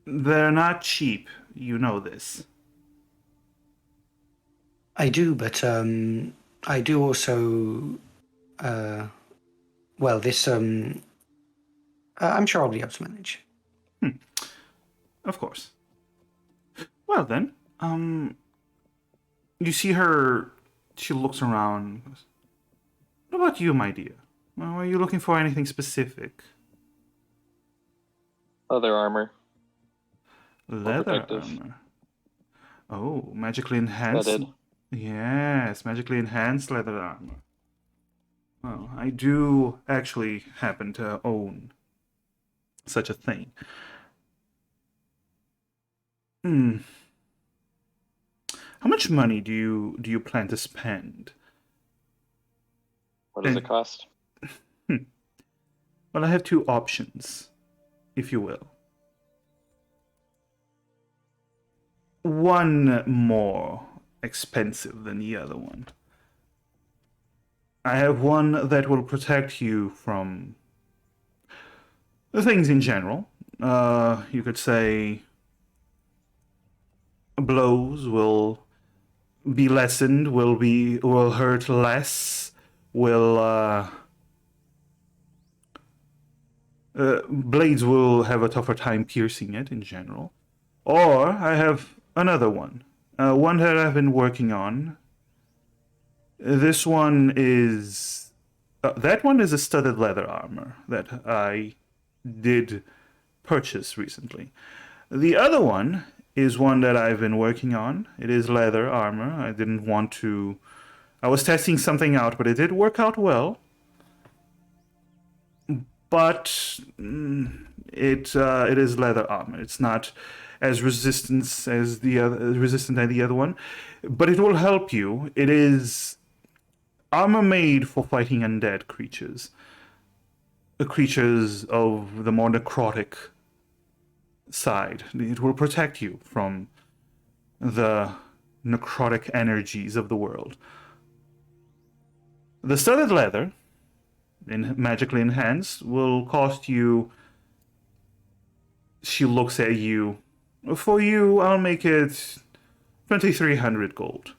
They're not cheap, you know this. I do, but I do also well, this I'm sure I'll be able to manage. Of course. Well then, you see her. She looks around. What about you, my dear? Well, are you looking for anything specific? Leather armor. Leather protective. armor. Oh, magically enhanced. Threaded. Yes, magically enhanced leather armor. Well, I do actually happen to own such a thing. Hmm. How much money do you plan to spend? What does it cost? Well, I have two options, if you will. One more expensive than the other one. I have one that will protect you from the things in general. You could say blows will be lessened, will hurt less, will blades will have a tougher time piercing it in general. Or I have another one, one that I've been working on. This one is that one is a studded leather armor that I did purchase recently. The other one is one that I've been working on. It is leather armor. I didn't want to. I was testing something out, but it did work out well. But it is leather armor. It's not as resistant as the other one, but it will help you. It is armor made for fighting undead creatures, creatures of the more necrotic side. It will protect you from the necrotic energies of the world. The studded leather, magically enhanced, will cost you. She looks at you. For you, I'll make it 2,300 gold.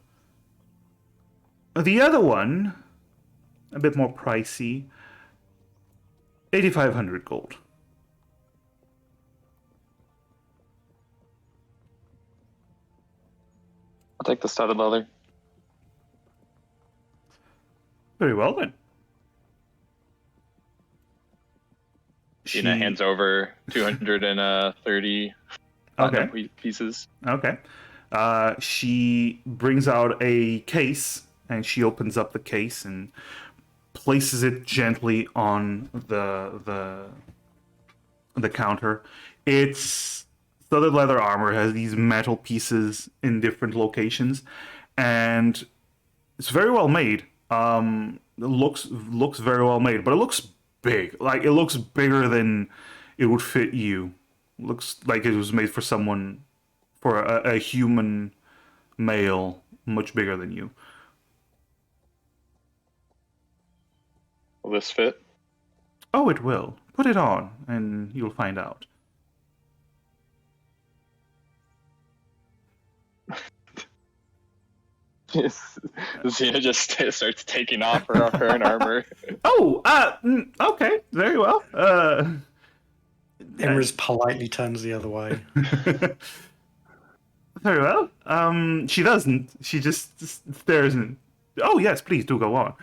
The other one, a bit more pricey, 8,500 gold. I'll take the studded leather. Very well then. Gina hands over 230 platinum pieces. Okay. She brings out a case and she opens up the case and places it gently on the counter. It's studded leather armor, has these metal pieces in different locations, and it's very well made. It looks very well made, but it looks big. Like it looks bigger than it would fit you. Looks like it was made for someone, for a human male, much bigger than you. Will this fit? Oh, it will. Put it on, and you'll find out. Xena just starts taking off her current armor. Oh, okay, very well. Emrys politely turns the other way. Very well. She doesn't. She just stares and. Oh yes, please do go on.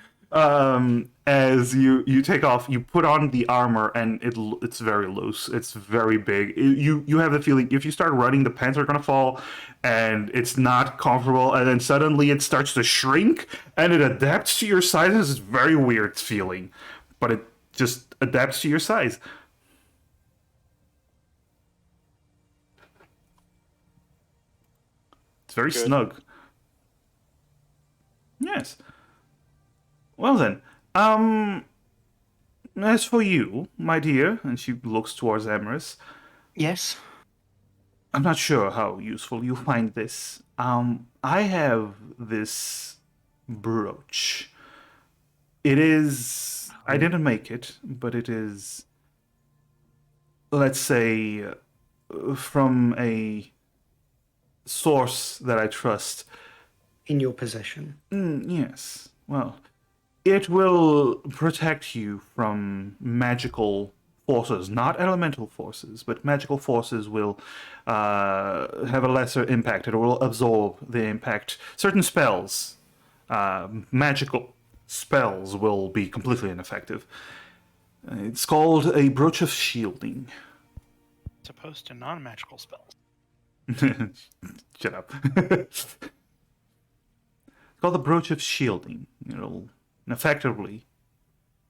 As you take off, you put on the armor, and it's very loose. It's very big. You have the feeling if you start running, the pants are gonna fall, and it's not comfortable. And then suddenly it starts to shrink, and it adapts to your size. It's a very weird feeling, but it just adapts to your size. It's very Good. snug. Yes. Well then, as for you, my dear, and she looks towards Emerus, Yes. I'm not sure how useful you find this. I have this brooch. It is. I didn't make it, but it is. Let's say, from a source that I trust. In your possession. Yes. Well, It will protect you from magical forces, not elemental forces, but magical forces will have a lesser impact. It will absorb the impact. Certain spells, magical spells, will be completely ineffective. It's called a brooch of shielding. As opposed to non-magical spells. Shut up. It's called the brooch of shielding. It'll effectively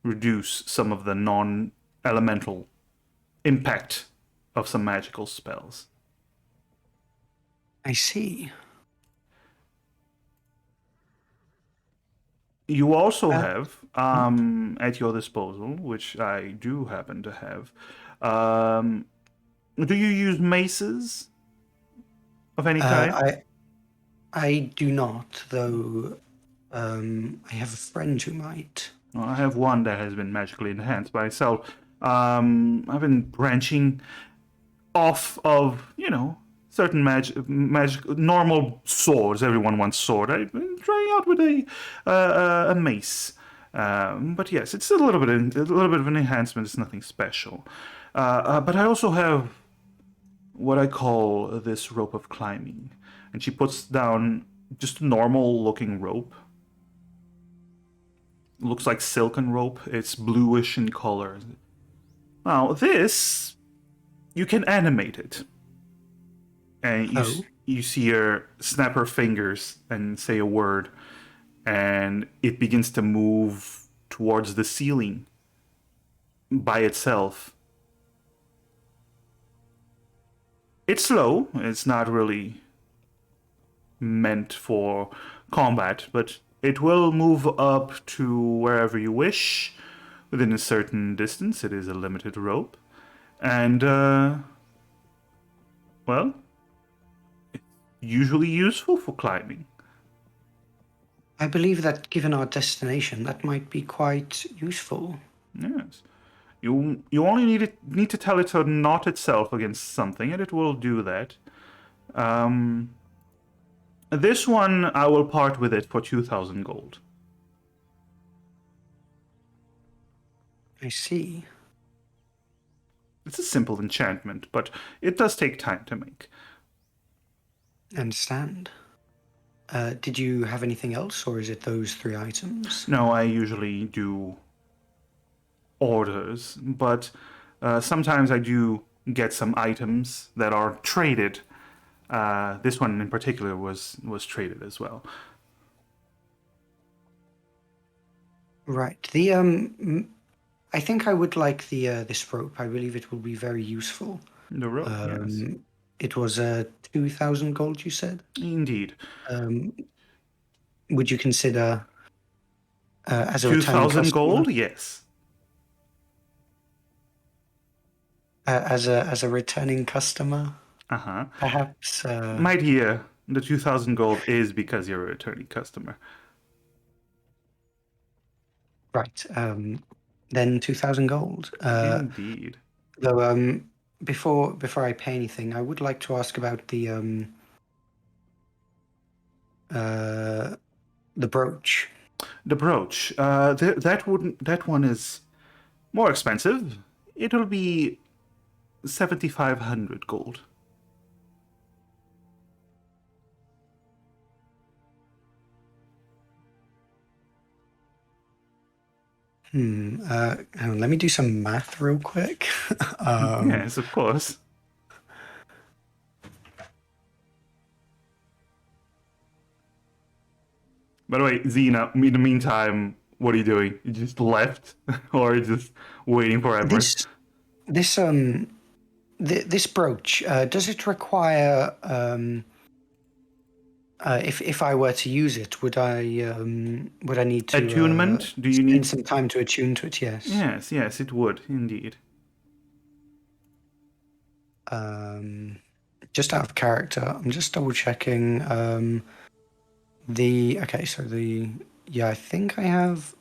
reduce some of the non-elemental impact of some magical spells. I see. You also have at your disposal, which I do happen to have. Do you use maces of any kind? I do not, though. I have a friend who might. Well, I have one that has been magically enhanced myself. I've been branching off of, certain normal swords. Everyone wants sword. I've been trying out with a mace. But yes, it's a little bit of an enhancement. It's nothing special. But I also have what I call this rope of climbing, and she puts down just a normal looking rope. Looks like silken rope. It's bluish in color. Now this, you can animate it, and you see her snap her fingers and say a word, and it begins to move towards the ceiling by itself. It's slow. It's not really meant for combat, but it will move up to wherever you wish within a certain distance. It is a limited rope. And, well, it's usually useful for climbing. I believe that given our destination, that might be quite useful. Yes. You only need to tell it to knot itself against something, and it will do that. This one, I will part with it for 2,000 gold. I see. It's a simple enchantment, but it does take time to make. Understand. Did you have anything else, or is it those 3 items? No, I usually do orders, but sometimes I do get some items that are traded. This one in particular was traded as well. Right. I think I would like this rope. I believe it will be very useful. The rope, yes. It was 2,000 gold, you said? Indeed. Would you consider as a returning 2,000 customer? gold? Yes. As a returning customer, Uh-huh. perhaps. My dear, the 2,000 gold is because you're a returning customer. Right. Then 2,000 gold. Indeed. Though, before I pay anything, I would like to ask about the brooch. The brooch. That one is more expensive. It'll be 7,500 gold. Hang on, let me do some math real quick. Yes, of course. By the way, Xena, in the meantime, what are you doing? You just left? Or just waiting forever? This brooch, does it require if I were to use it, would I need to Attunement? Do you spend need some time to attune to it? Yes. Yes, it would, indeed. Just out of character, I'm just double checking. I think I have.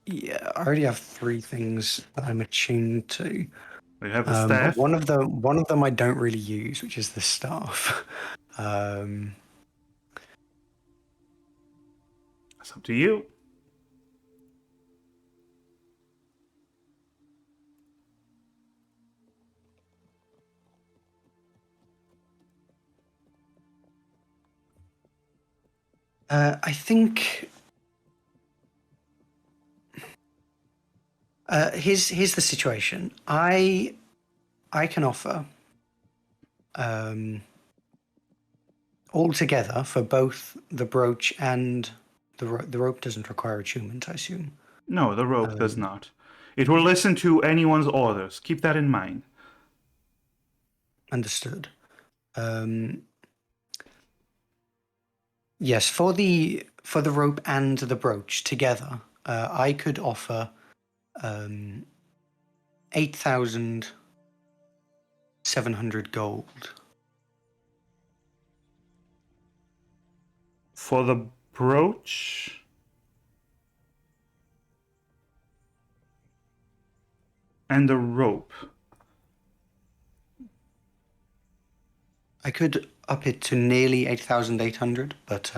Yeah, I already have 3 things that I'm attuned to. You have the staff. One of them I don't really use, which is the staff. How It's up to you. I think here's the situation. I can offer altogether for both the brooch and the rope doesn't require attunement, I assume. No, the rope does not. It will listen to anyone's orders. Keep that in mind. Understood. Yes, for the rope and the brooch together, I could offer 8,700 gold. For the brooch and the rope. I could up it to nearly 8,800, but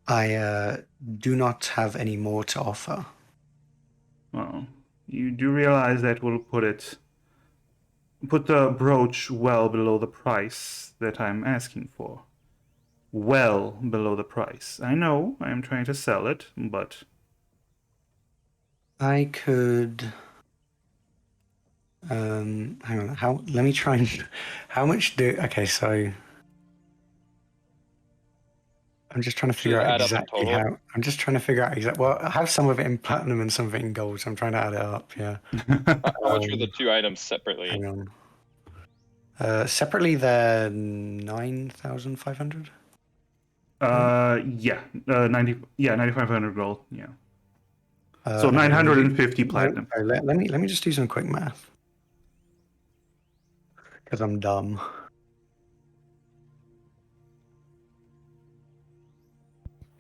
I do not have any more to offer. Well, you do realize that will put the brooch well below the price that I'm asking for. Well below the price. I know I am trying to sell it, but I could. Hang on. Let me try and. How much do? Okay, so. I'm just trying to figure Should out add up the exactly total. how. I'm just trying to figure out exactly. Well, I have some of it in platinum and some of it in gold, so I'm trying to add it up. Yeah. How much are the two items separately? Hang on. Separately, they're 9,500. yeah, 9,500 gold. Yeah. So Hang on, 950 platinum. Let me just do some quick math because I'm dumb.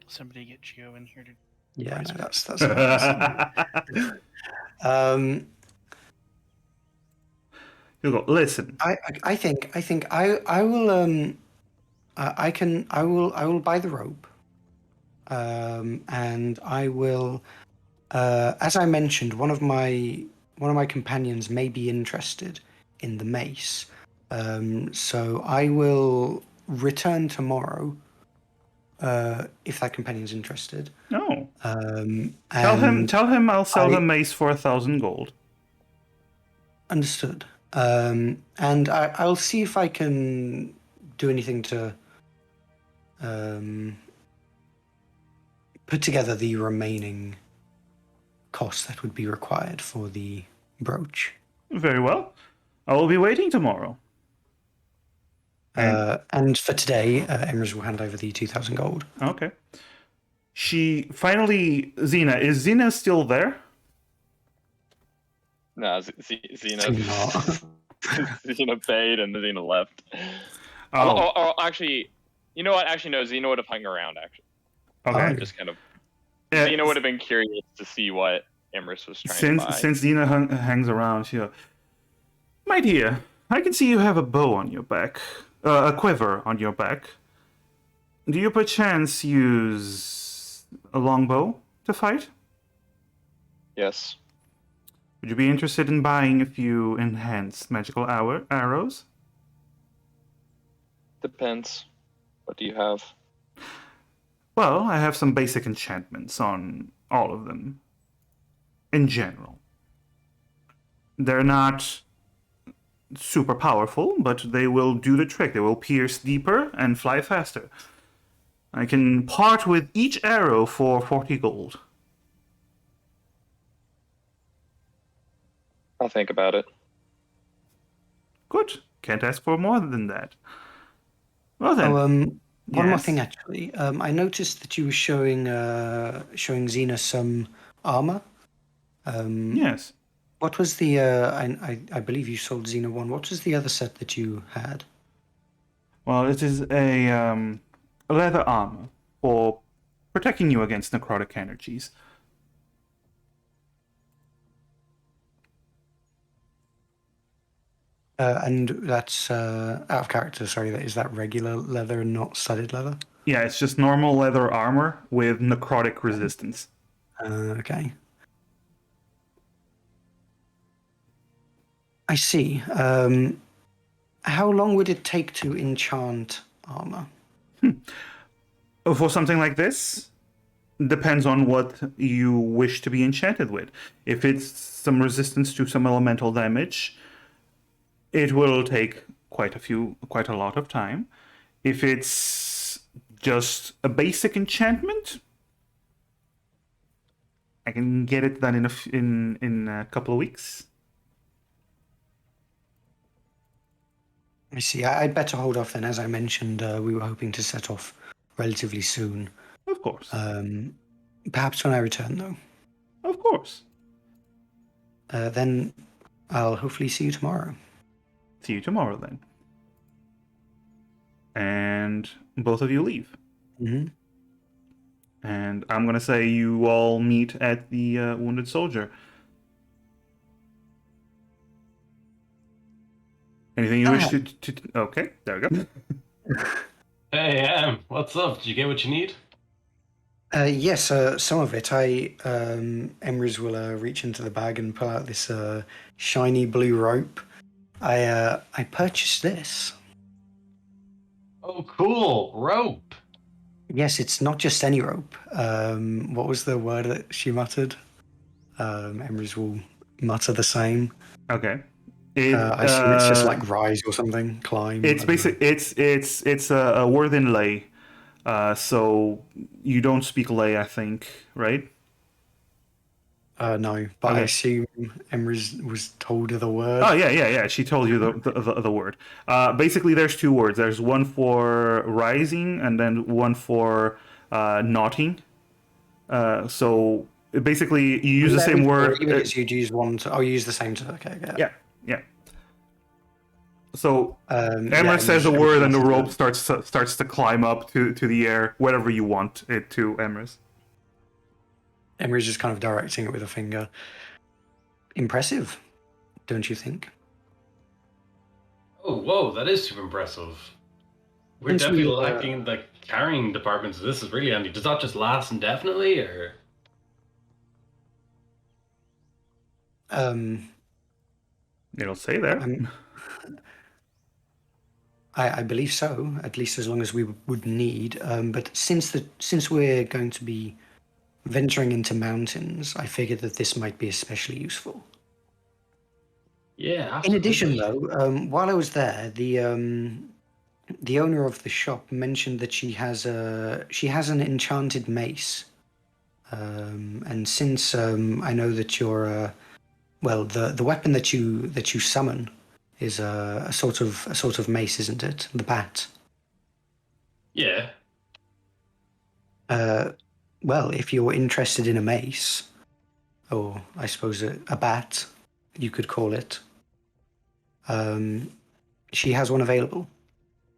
Somebody get Geo in here to. Yeah, Price no, match. that's fine. Hugo, listen. I think I will I will buy the rope, and I will as I mentioned, one of my companions may be interested in the mace, so I will return tomorrow if that companion's interested. No. Tell Tell him I'll sell the mace for 1,000 gold. Understood. And I'll see if I can do anything to put together the remaining costs that would be required for the brooch. Very well. I will be waiting tomorrow. And for today, Emrys will hand over the 2,000 gold. Okay. She finally, Xena, is Xena still there? No, Xena. Xena. Xena paid and Xena left. Oh. Oh, actually, you know what? Actually, no. Xena would have hung around. Actually, Okay. just kind of. Xena would have been curious to see what Emrys was trying to buy. Since Xena hangs around, she goes, my dear, I can see you have a bow on your back, a quiver on your back. Do you perchance use a longbow to fight? Yes. Would you be interested in buying a few enhanced magical arrows? Depends. What do you have? Well, I have some basic enchantments on all of them. In general. They're not super powerful, but they will do the trick. They will pierce deeper and fly faster. I can part with each arrow for 40 gold. I'll think about it. Good. Can't ask for more than that. Well then. One more thing, actually. I noticed that you were showing Xena some armor. Yes. What was the? I believe you sold Xena one. What was the other set that you had? Well, it is a leather armor for protecting you against necrotic energies. And that's out of character. Sorry, is that regular leather and not studded leather? Yeah, it's just normal leather armor with necrotic resistance. Okay. I see. How long would it take to enchant armor? For something like this, depends on what you wish to be enchanted with. If it's some resistance to some elemental damage, it will take quite a lot of time. If it's just a basic enchantment, I can get it done in a couple of weeks. I see. I'd better hold off then. As I mentioned, we were hoping to set off relatively soon. Of course, Perhaps when I return, though. of course. Then I'll hopefully see you tomorrow. See you tomorrow then. And both of you leave. Mm-hmm. And I'm gonna say you all meet at the Wounded Soldier. Anything you wish to? Okay, there we go. Hey, what's up? Did you get what you need? Yes, some of it. Emrys will reach into the bag and pull out this shiny blue rope. I purchased this. Oh, cool. Rope. Yes, it's not just any rope. What was the word that she muttered? Emrys will mutter the same. Okay. I assume it's just like rise or something, climb. It's basic. It's a word in lay. So you don't speak lay, I think, right? No, but I Okay. assume Emrys was told of the word. Oh yeah. She told you the word. Basically, there's two words. There's one for rising, and then one for knotting. So basically, you use the same word. Even as you'd use one to. Oh, you use the same to. Okay, Yeah. So yeah, Emmer says a word, and the rope Emrys starts to climb up to the air, wherever you want it to, Emrys. just kind of directing it with a finger. Impressive, don't you think? Oh, whoa, that is super impressive. We're Since definitely we, lacking the carrying department, so this is really handy. Does that just last indefinitely, or? It'll say there. I believe so, at least as long as we would need. But since we're going to be venturing into mountains, I figured that this might be especially useful. Yeah, absolutely. In addition, though, while I was there, the owner of the shop mentioned that she has an enchanted mace. And since I know that you're the weapon that you summon is a sort of mace, isn't it? The bat. Yeah. Well, if you're interested in a mace, or I suppose a bat, you could call it. She has one available,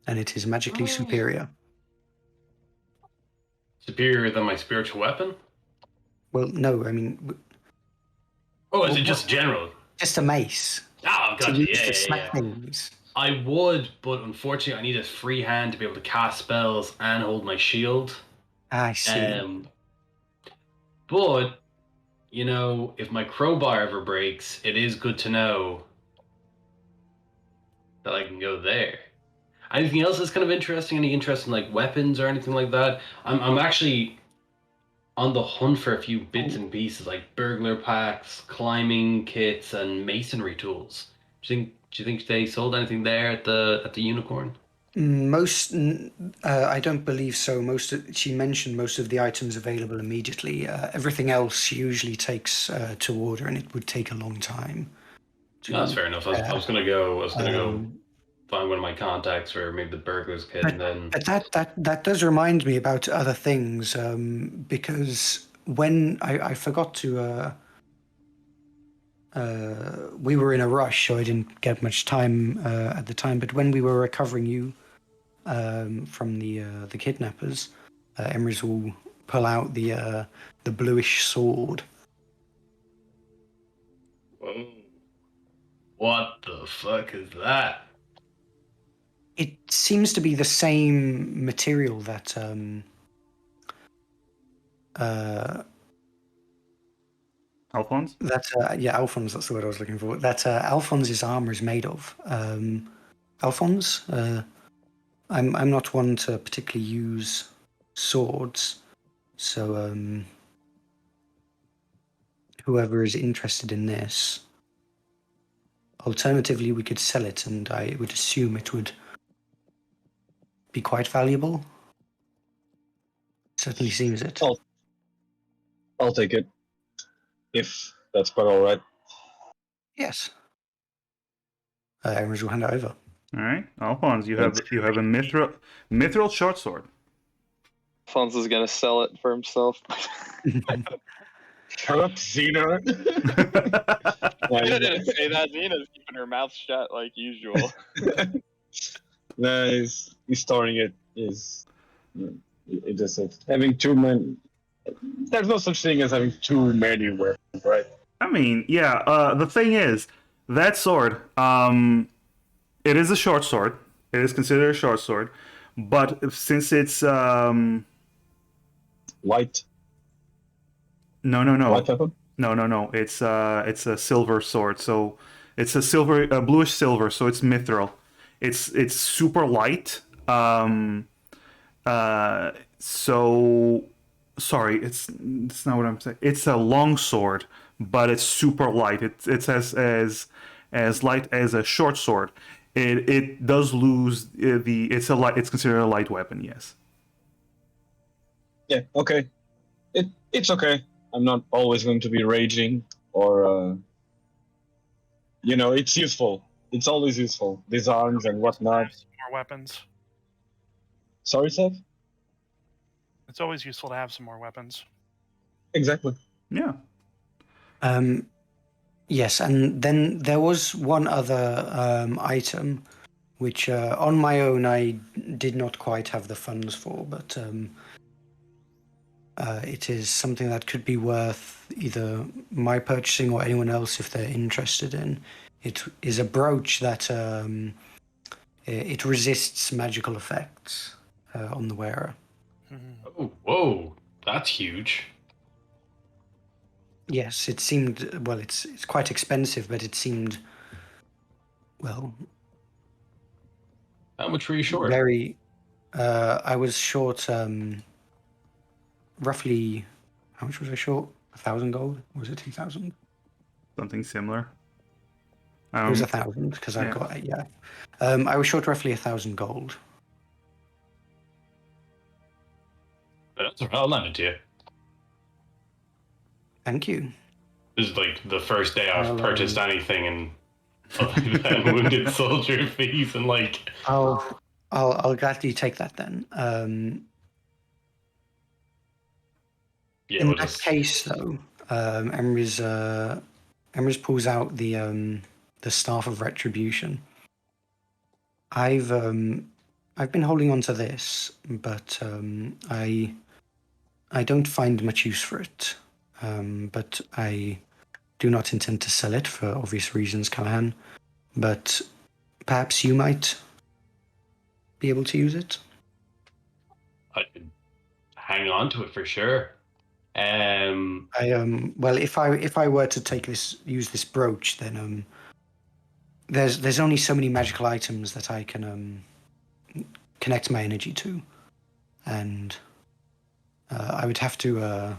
and it is magically superior. Superior than my spiritual weapon? Well, no, I mean, Oh, is it just general? just a mace. Oh, To gotcha. use Yeah. to smack things. I would, but unfortunately, I need a free hand to be able to cast spells and hold my shield. I see. But if my crowbar ever breaks, it is good to know that I can go there. Anything else that's kind of interesting? Any interest in like weapons or anything like that? I'm actually on the hunt for a few bits and pieces like burglar packs, climbing kits, and masonry tools. Do you think they sold anything there at the Unicorn? I don't believe so. She mentioned most of the items available immediately. Everything else usually takes to order, and it would take a long time. No, that's fair enough. I was gonna go find one of my contacts for maybe the burglar's kit, and then. But that does remind me about other things, because when I forgot to. We were in a rush, so I didn't get much time at the time. But when we were recovering you from the kidnappers, Emrys will pull out the bluish sword. Whoa. What the fuck is that? It seems to be the same material that Alphonse? Alphonse, that's the word I was looking for. That Alphonse's armor is made of. Alphonse, I'm not one to particularly use swords, so whoever is interested in this, alternatively, we could sell it, and I would assume it would be quite valuable. Certainly seems it. I'll take it. If that's quite all right. Yes. Emrys will hand it over. All right, Alphonse, you have a mithril short sword. Alphonse is gonna sell it for himself. Shut up, Xena. Xena didn't say that. Xena's keeping her mouth shut like usual. Nah, he's storing it. It just says having too many. There's no such thing as having too many weapons, right? I mean, yeah. The thing is, that sword, it is a short sword. It is considered a short sword, but since it's Light no, weapon. no. It's a silver sword, so it's a bluish silver, so it's mithril. It's super light. So sorry, it's not what I'm saying. It's a long sword, but it's super light. It's as light as a short sword. It does lose it's considered a light weapon. Yes. Yeah. Okay. It's okay. I'm not always going to be raging or it's useful. It's always useful. These arms and whatnot. Some more weapons. Sorry, Seth? It's always useful to have some more weapons. Exactly. Yeah. Yes, and then there was one other item which on my own I did not quite have the funds for, but it is something that could be worth either my purchasing or anyone else if they're interested in. It is a brooch that it resists magical effects on the wearer. Oh, whoa, that's huge. Yes, it seemed well. It's quite expensive, but it seemed well. How much were you short? Very. I was short. Roughly. How much was I short? 1,000 gold? Or was it 2,000? Something similar. It was 1,000 because I yeah. got it. Yeah. I was short roughly 1,000 gold. That's I'll lend it to you. Thank you. This is like the first day I've I'll, purchased anything in wounded soldier fees and like. I'll gladly take that then. Yeah, In we'll that just. case, though, Emrys pulls out the staff of retribution. I've been holding on to this, but I don't find much use for it. But I do not intend to sell it for obvious reasons, Callahan. But perhaps you might be able to use it. I could hang on to it for sure. Well, if I were to use this brooch, then there's only so many magical items that I can connect my energy to, and I would have to,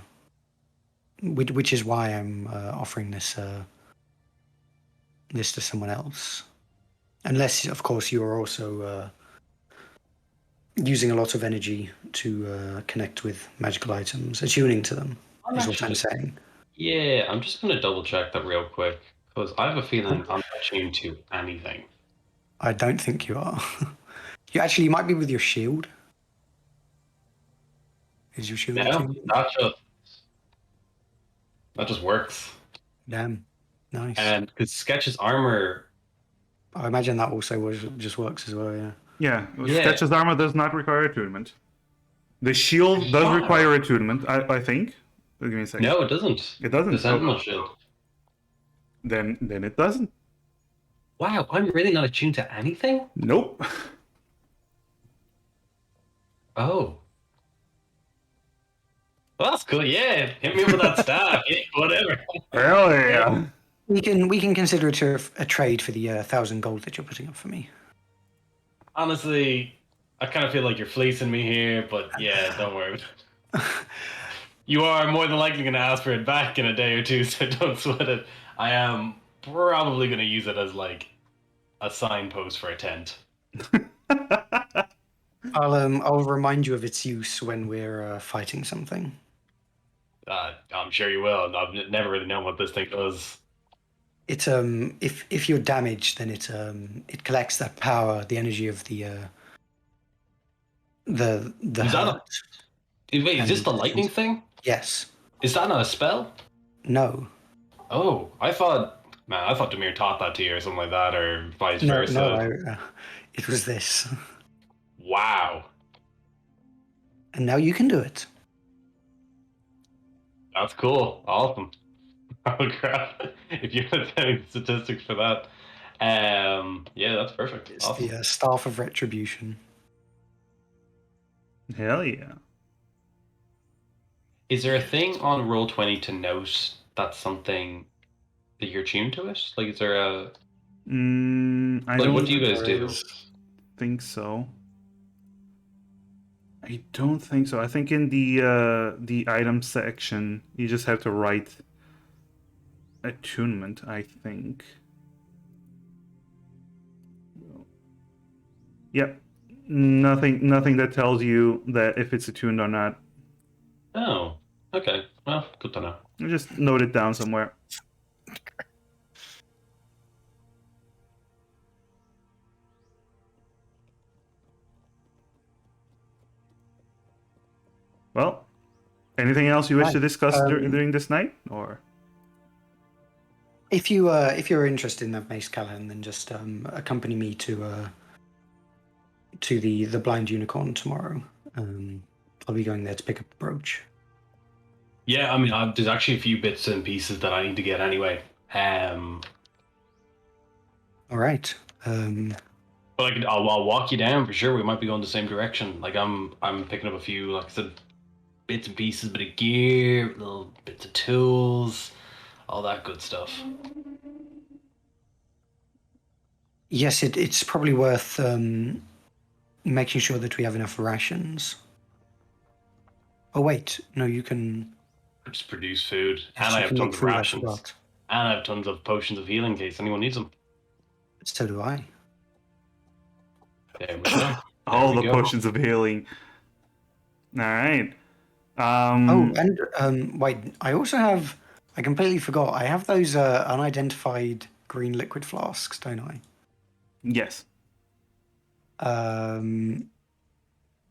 which is why I'm offering this to someone else, unless of course you are also using a lot of energy to connect with magical items, attuning to them. Is what I'm saying. Yeah, I'm just gonna double check that real quick because I have a feeling I'm not tuned to anything. I don't think you are. You might be with your shield. Is your shield No, attuned? that just works. Damn, nice. And because Sketch's armor. I imagine that also just works as well. Yeah. Yeah. Yeah. Sketch's armor does not require attunement. The shield does require attunement, I think. Give me a second. No, it doesn't. It doesn't. The Sentinel shield. Then it doesn't. Wow, I'm really not attuned to anything? Nope. Oh. Well, that's cool. Yeah, hit me with that staff. Yeah, whatever. Hell yeah. We can consider it a trade for the 1,000 gold that you're putting up for me. Honestly, I kind of feel like you're fleecing me here, but yeah, don't worry. You are more than likely going to ask for it back in a day or two, so don't sweat it. I am probably going to use it as like a signpost for a tent. I'll remind you of its use when we're fighting something. I'm sure you will. I've never really known what this thing does. It if you're damaged, then it collects that power, the energy of the Is that hurt. wait, is this And- the lightning thing? Yes. Is that not a spell? No. Oh, I thought Demir taught that to you or something like that, or vice No. versa. No. It was this, Wow, and now you can do it. that's cool. Awesome. Oh crap! If you had any statistics for that, yeah, that's perfect. It's Awesome. the staff of retribution. Hell yeah. Is there a thing on Roll20 to note that's something that you're tuned to it? Like, is there a I like? don't What do you guys do? think so. I don't think so. I think in the item section you just have to write attunement, I think. Yep. Nothing that tells you that if it's attuned or not. Oh, okay. Well, good to know. You just note it down somewhere. Well, anything else you wish to Right, discuss during this night, or? If you're interested in that Mace Callahan, then just accompany me to the Blind Unicorn tomorrow. I'll be going there to pick up the brooch. Yeah, I mean, there's actually a few bits and pieces that I need to get anyway. All right. But I'll walk you down for sure. We might be going the same direction. Like I'm picking up a few, like I said, bits and pieces, bit of gear, little bits of tools, all that good stuff. Yes, it's probably worth making sure that we have enough rations. Oh wait, no, you can. Just produce food, Yes, and you I have can make tons of food, I rations, forgot. and I have tons of potions of healing in case anyone needs them. So do I. There we go. All we the go. potions of healing. All right. Oh, and wait, I also have. I completely forgot. I have those unidentified green liquid flasks, don't I? Yes.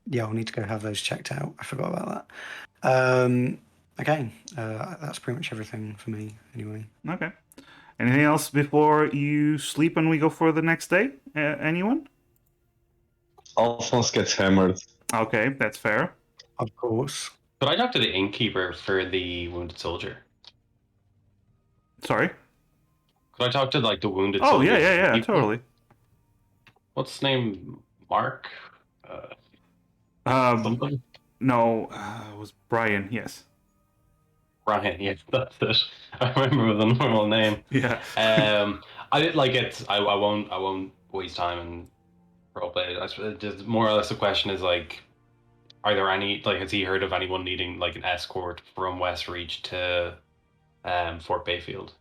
Yeah, I'll need to go have those checked out. I forgot about that. Okay, that's pretty much everything for me, anyway. Okay. Anything else before you sleep and we go for the next day? Anyone? Alphonse gets hammered. Okay, that's fair. Of course. Could I talk to the innkeeper for the wounded soldier? Sorry. Could I talk to like the wounded Oh, soldier? yeah, totally. What's his name? Mark? Um, Something? no, it was Brian. Yes. Ryan, yes, that's it. I remember with a normal name. Yeah. I did like it. I won't waste time and roleplay. I suppose just more or less the question is like, are there any like has he heard of anyone needing like an escort from Westreach to Fort Bayfield?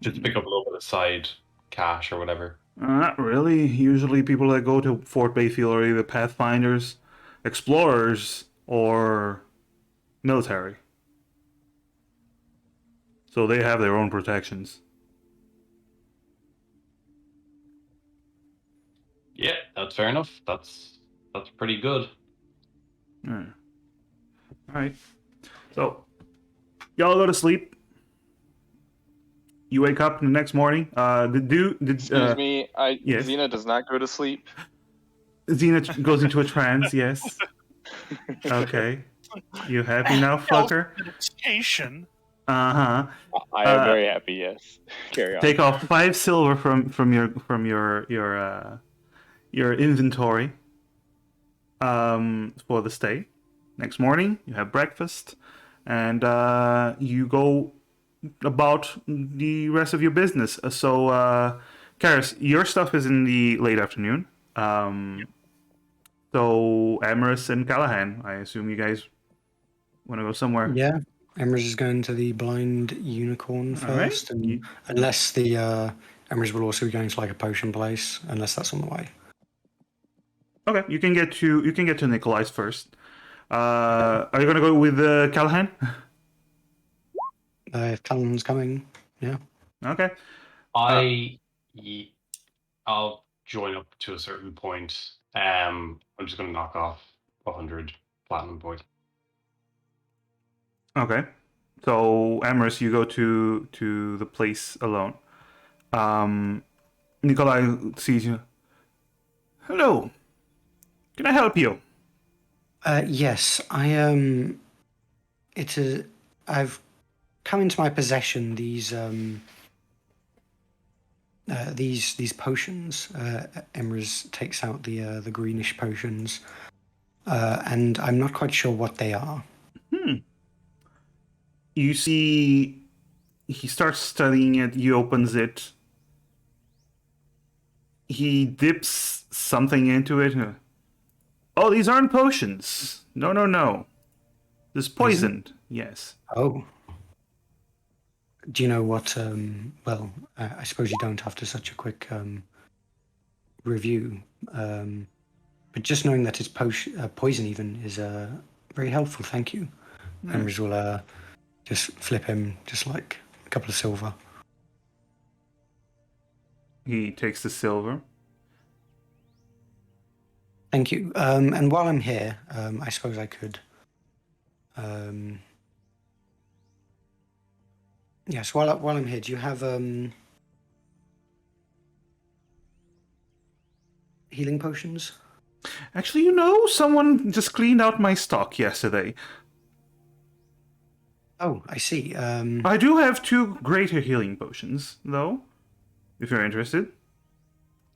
Just to pick up a little bit of side cash or whatever. Not really. Usually, people that go to Fort Bayfield are either pathfinders, explorers, or military. So they have their own protections. Yeah, that's fair enough. That's pretty good. All right. So, y'all go to sleep. You wake up the next morning. Excuse me, yes. Xena does not go to sleep. Xena goes into a trance. Yes. Okay. You happy now, fucker? Meditation. Uh-huh. I am very happy. Yes. Carry on. Take off 5 silver from your inventory for the stay. Next morning, you have breakfast, and you go about the rest of your business. So, Karis, your stuff is in the late afternoon. So, Amaris and Callahan, I assume you guys want to go somewhere. Yeah, Emrys is going to the blind unicorn All right. first, and unless the Emrys will also be going to like a potion place, unless that's on the way. Okay, you can get to Nikolai's first. Are you gonna go with Callahan? If Callan's coming, yeah. Okay. I'll join up to a certain point. I'm just gonna knock off 100 platinum points. Okay. So Amaris, you go to the place alone. Nikolai sees you. Hello. Can I help you? Yes, I've come into my possession these potions. Emrys takes out the greenish potions, and I'm not quite sure what they are. You see, he starts studying it. He opens it. He dips something into it. Oh, these aren't potions. No, no, no. This is poisoned. Yes. Oh. Do you know what? Well, I suppose you don't after such a quick review. But just knowing that it's poison even is very helpful. Thank you. Emrys will just flip him just like a couple of silver. He takes the silver. Thank you. And while I'm here, I suppose I could. Yes. While I'm here, do you have healing potions? Actually, someone just cleaned out my stock yesterday. Oh, I see. I do have 2 greater healing potions, though, if you're interested.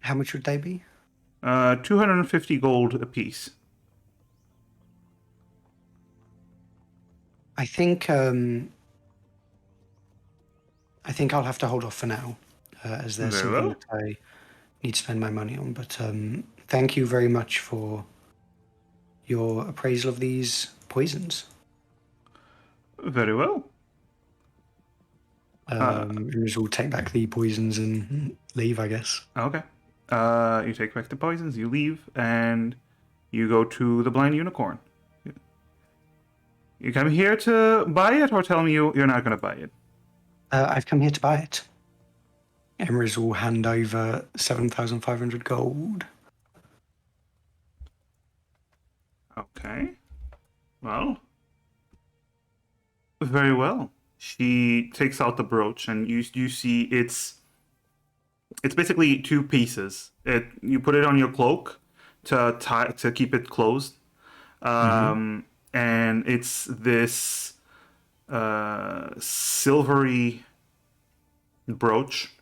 How much would they be? 250 gold apiece. I think I'll have to hold off for now, as there's Very something well. that I need to spend my money on. But thank you very much for your appraisal of these poisons. Very well. We'll take back the poisons and leave, I guess. Okay. You take back the poisons, you leave, and you go to the blind unicorn. You come here to buy it, or tell me you're not going to buy it? I've come here to buy it. Emrys will hand over 7,500 gold. Okay. Well. Very well. She takes out the brooch, and you see it's basically 2 pieces. You put it on your cloak to keep it closed, and it's this silvery brooch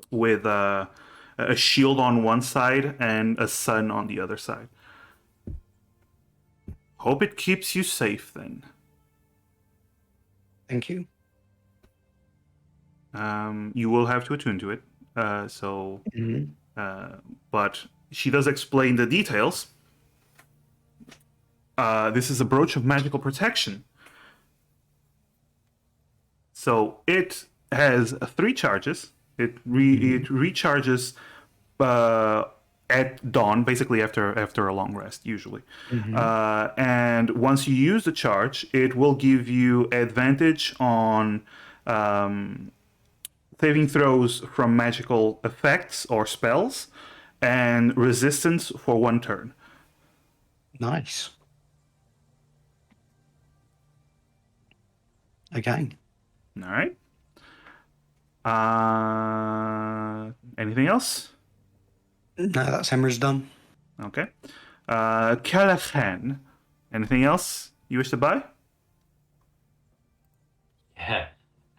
with a shield on one side and a sun on the other side. Hope it keeps you safe then. Thank you. You will have to attune to it. But she does explain the details. This is a brooch of magical protection. So it has 3 charges. It recharges at dawn, basically after a long rest, usually. And once you use the charge, it will give you advantage on saving throws from magical effects or spells, and resistance for 1 turn. Nice. Okay. All right. Anything else? No, that's Emrys done. Okay. Callahan, anything else you wish to buy? Yeah.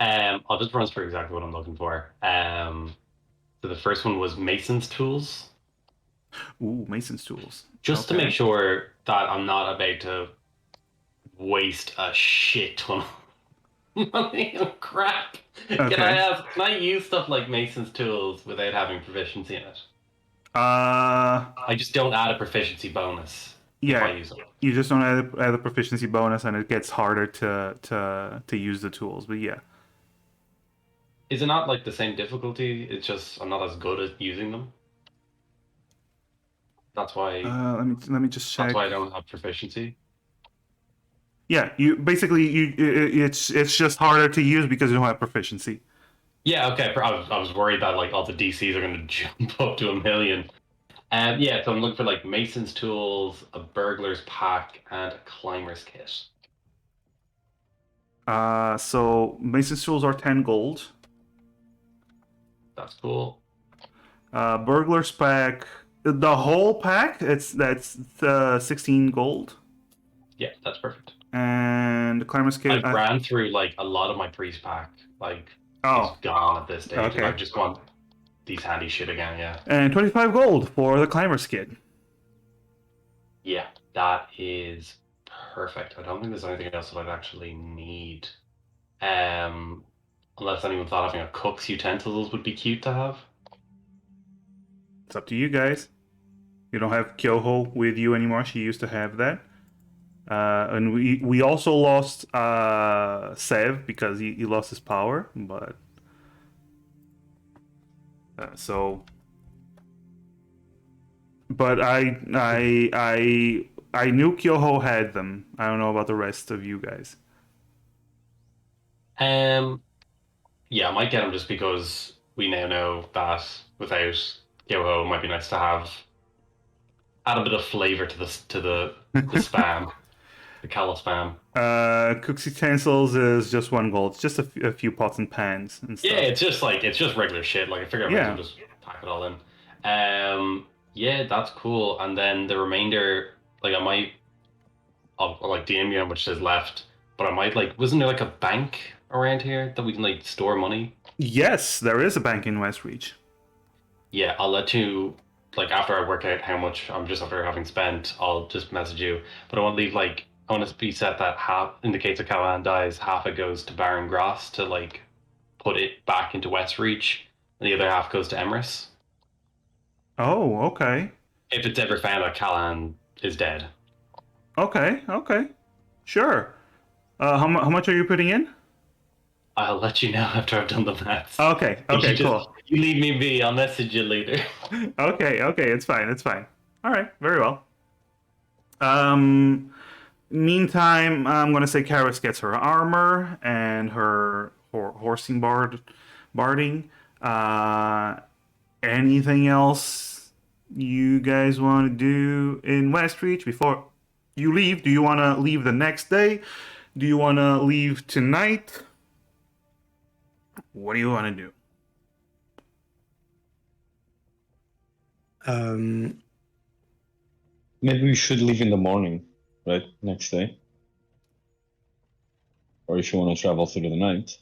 I'll just run through exactly what I'm looking for. So the first one was Mason's tools, Ooh, Mason's tools. just to Okay. make sure that I'm not about to waste a shit ton of money on crap. Okay. Can I use stuff like Mason's tools without having proficiency in it? Uh, I just don't add a proficiency bonus if I yeah. use them. You just don't add a proficiency bonus, and it gets harder to use the tools. But yeah. Is it not like the same difficulty? It's just I'm not as good at using them. That's why Let me just check. I don't have proficiency. Yeah, you basically it's just harder to use because you don't have proficiency. Yeah, okay. I was worried that like all the DCs are going to jump up to 1,000,000. Yeah, so I'm looking for like Mason's tools, a burglar's pack, and a climber's kit. So Mason's tools are 10 gold. That's cool. Burglar's pack, the whole pack, that's 16 gold. Yeah, that's perfect. And the climber's kit. I ran through like a lot of my priest pack. Like it's gone at this stage, Okay. and I just want these handy shit again. Yeah. And 25 gold for the climber's kit. Yeah, that is perfect. I don't think there's anything else that I'd actually need. Unless anyone thought having a cook's utensils would be cute to have. It's up to you guys. You don't have Kyoho with you anymore. She used to have that. And we also lost Sev because he lost his power, but so. But I knew Kyoho had them. I don't know about the rest of you guys. Yeah, I might get them just because we now know that without Yoho, it might be nice to add a bit of flavor to the spam, the calla spam. Cook's utensils is just 1 gold. It's just a few pots and pans and stuff. Yeah, it's just regular shit. Like I figure I might as well just pack it all in. Yeah, that's cool. And then the remainder, like I'll like DM you how much is left, but I might like, wasn't there like a bank around here that we can like store money? Yes, there is a bank in Westreach. Yeah, I'll let you, like after I work out how much I'm just after having spent, I'll just message you. But I want to leave like, I want to be set that half, in the case of Callahan dies, half it goes to Baron Gross to like put it back into Westreach, and the other half goes to Emrys. Oh, okay. If it's ever found that Callahan is dead. Okay. Sure. How much are you putting in? I'll let you know after I've done the maths. Okay, cool. You leave me be, I'll message you later. Okay, it's fine. All right, very well. Meantime, I'm gonna say Karis gets her armor and her horsing barding. Anything else you guys want to do in Westreach before you leave? Do you want to leave the next day? Do you want to leave tonight? What do you want to do? Maybe we should leave in the morning, right? Next day. Or if you want to travel through the night.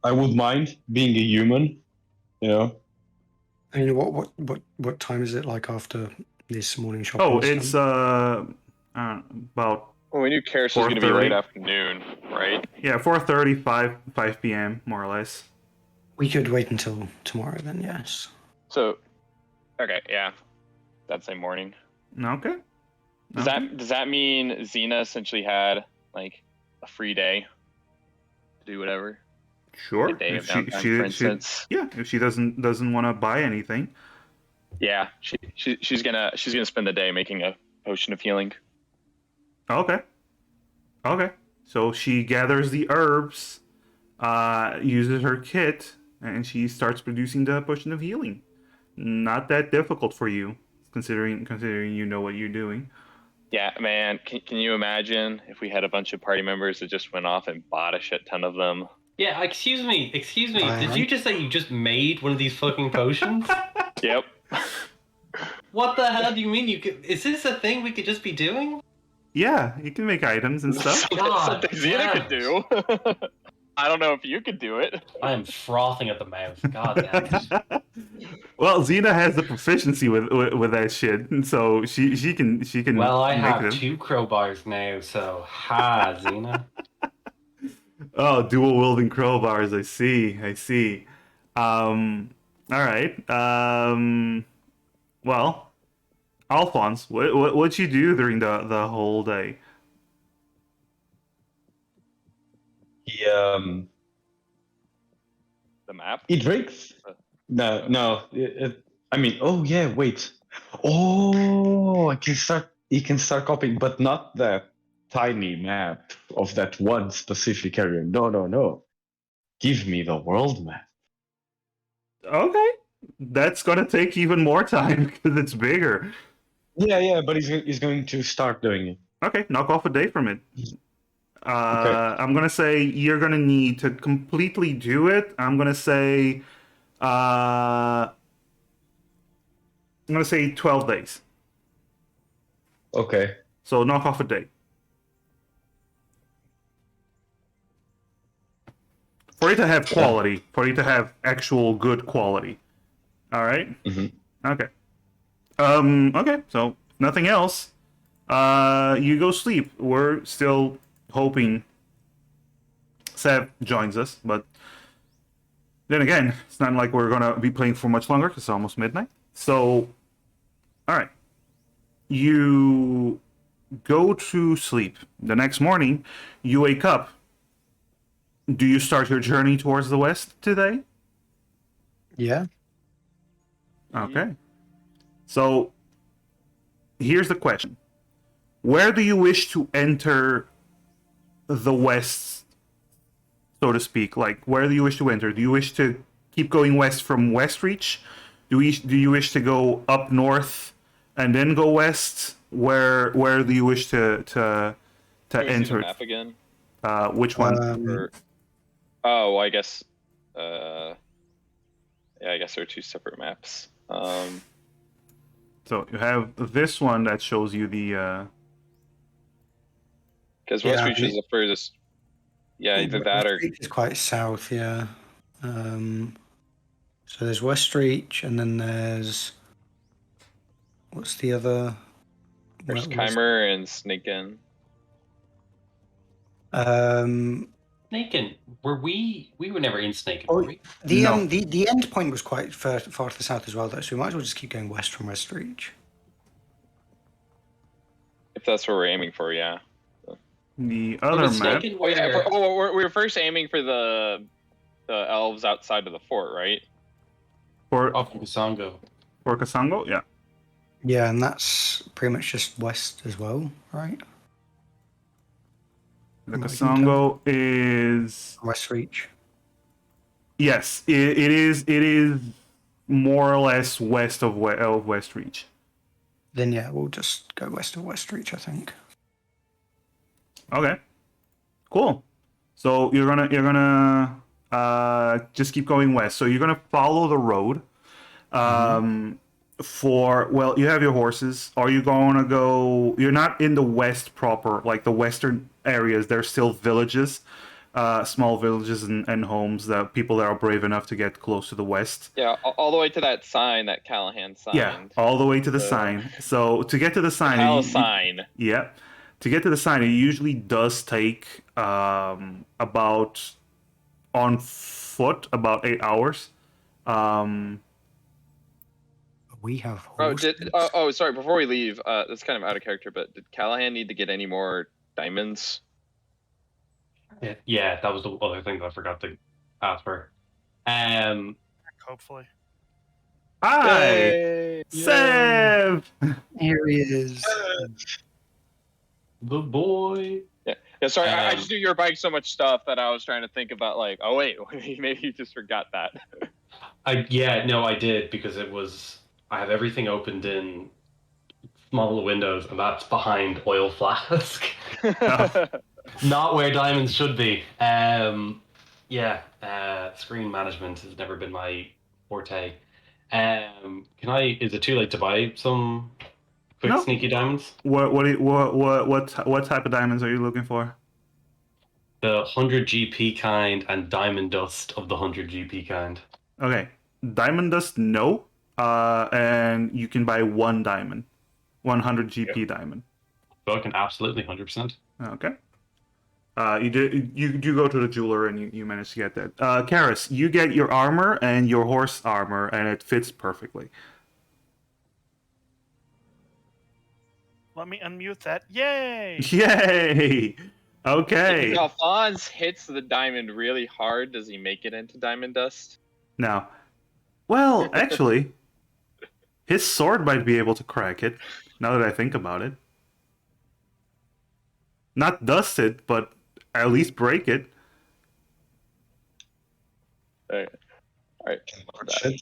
I would mind being a human, you know. I mean, what time is it like after this morning shopping? Oh, it's about. Well, we knew Karis was going to be 4:30. late afternoon, right? Yeah, 4:30, 5 p.m. more or less. We could wait until tomorrow then, yes. So, okay, yeah, that same morning. Okay. Does that mean Xena essentially had like a free day to do whatever? Sure. A day of If downtime, for instance. yeah, if she doesn't want to buy anything. Yeah, she's gonna spend the day making a potion of healing. Okay. So she gathers the herbs, uses her kit, and she starts producing the potion of healing. Not that difficult for you, considering you know what you're doing. Yeah, man, can you imagine if we had a bunch of party members that just went off and bought a shit ton of them? Yeah, excuse me. Did you just say you just made one of these fucking potions? Yep. What the hell do you mean you could? Is this a thing we could just be doing? Yeah, you can make items and stuff. Something Xena could do. I don't know if you could do it. I am frothing at the mouth. God damn it. Well, Xena has the proficiency with that shit, and so she can Well, I make have them. 2 crowbars now, so ha, Xena. Oh, dual wielding crowbars. I see. I see. All right. Well, Alphonse, what you do during the whole day? He The map. he drinks. No. I mean, oh yeah, wait. Oh, I can start. He can start copying, but not that tiny map of that one specific area. No. Give me the world map. Okay, that's gonna take even more time because it's bigger. Yeah, but he's going to start doing it. Okay, knock off a day from it. Okay. I'm gonna say you're gonna need to completely do it. I'm gonna say 12 days. Okay. So knock off a day. For it to have quality, for it to have actual good quality. Alright? Mhm. Okay. Okay, so nothing else. You go sleep. We're still hoping Seb joins us, but then again, it's not like we're gonna be playing for much longer because it's almost midnight. So, alright. You go to sleep. The next morning, you wake up. Do you start your journey towards the west today? Yeah. Okay. So, here's the question. Where do you wish to enter the west, so to speak? Like, where do you wish to enter? Do you wish to keep going west from Westreach? Do you wish to go up north and then go west? Where do you wish to Can we see the enter map again? which one? Or, oh, well, I guess. Yeah, I guess there are 2 separate maps. So you have this one that shows you the Because Yeah, Westreach is the furthest. Yeah, either that or Westreach is quite south, yeah. So there's Westreach, and then there's what's the other? there's What was- Chimer and Snaken. Snaken, we were never in Snaken, Oh, were we? No. the end point was quite far to the south as well, though. So we might as well just keep going west from Westreach. If that's what we're aiming for, yeah. the other Was map. Snaken Oh yeah, where- we were first aiming for the elves outside of the fort, right? For Off in Kasango. Kasango, yeah. Yeah, and that's pretty much just west as well, right? The From what I can Kasango is Westreach. yes, it is more or less west of Westreach. Then yeah, we'll just go west of Westreach, I think. Okay, cool. So you're gonna just keep going west. So you're gonna follow the road. For well, you have your horses. Are you going to go? You're not in the west proper, like the western areas. There's still villages, small villages and homes that people that are brave enough to get close to the west. Yeah, all the way to that sign that Callahan signed. Yeah, all the way to the sign. So to get to the sign, Hell sign. yeah, to get to the sign, it usually does take about on foot about 8 hours. We have Oh, horses. sorry. Before we leave, that's kind of out of character, but did Callahan need to get any more diamonds? Yeah, that was the other thing that I forgot to ask for. Hopefully. Hi, Yay! Sev. Here he is. The boy. Yeah, sorry, I Um, just knew you were buying so much stuff that I was trying to think about, like, oh wait, maybe you just forgot that. I did because it was I have everything opened in small windows and that's behind oil flask. Not where diamonds should be. Screen management has never been my forte. Is it too late to buy some Quick No. sneaky diamonds. What type of diamonds are you looking for? The 100 GP kind and diamond dust of the 100 GP kind. Okay, diamond dust, no. And you can buy one diamond, 100 GP diamond. So I can absolutely 100%. Okay. You go to the jeweler and you manage to get that. Karis, you get your armor and your horse armor, and it fits perfectly. Let me unmute that. Yay! Yay! Okay. If Alphonse hits the diamond really hard, does he make it into diamond dust? Now, well, actually, his sword might be able to crack it. Now that I think about it, not dust it, but at least break it. All right.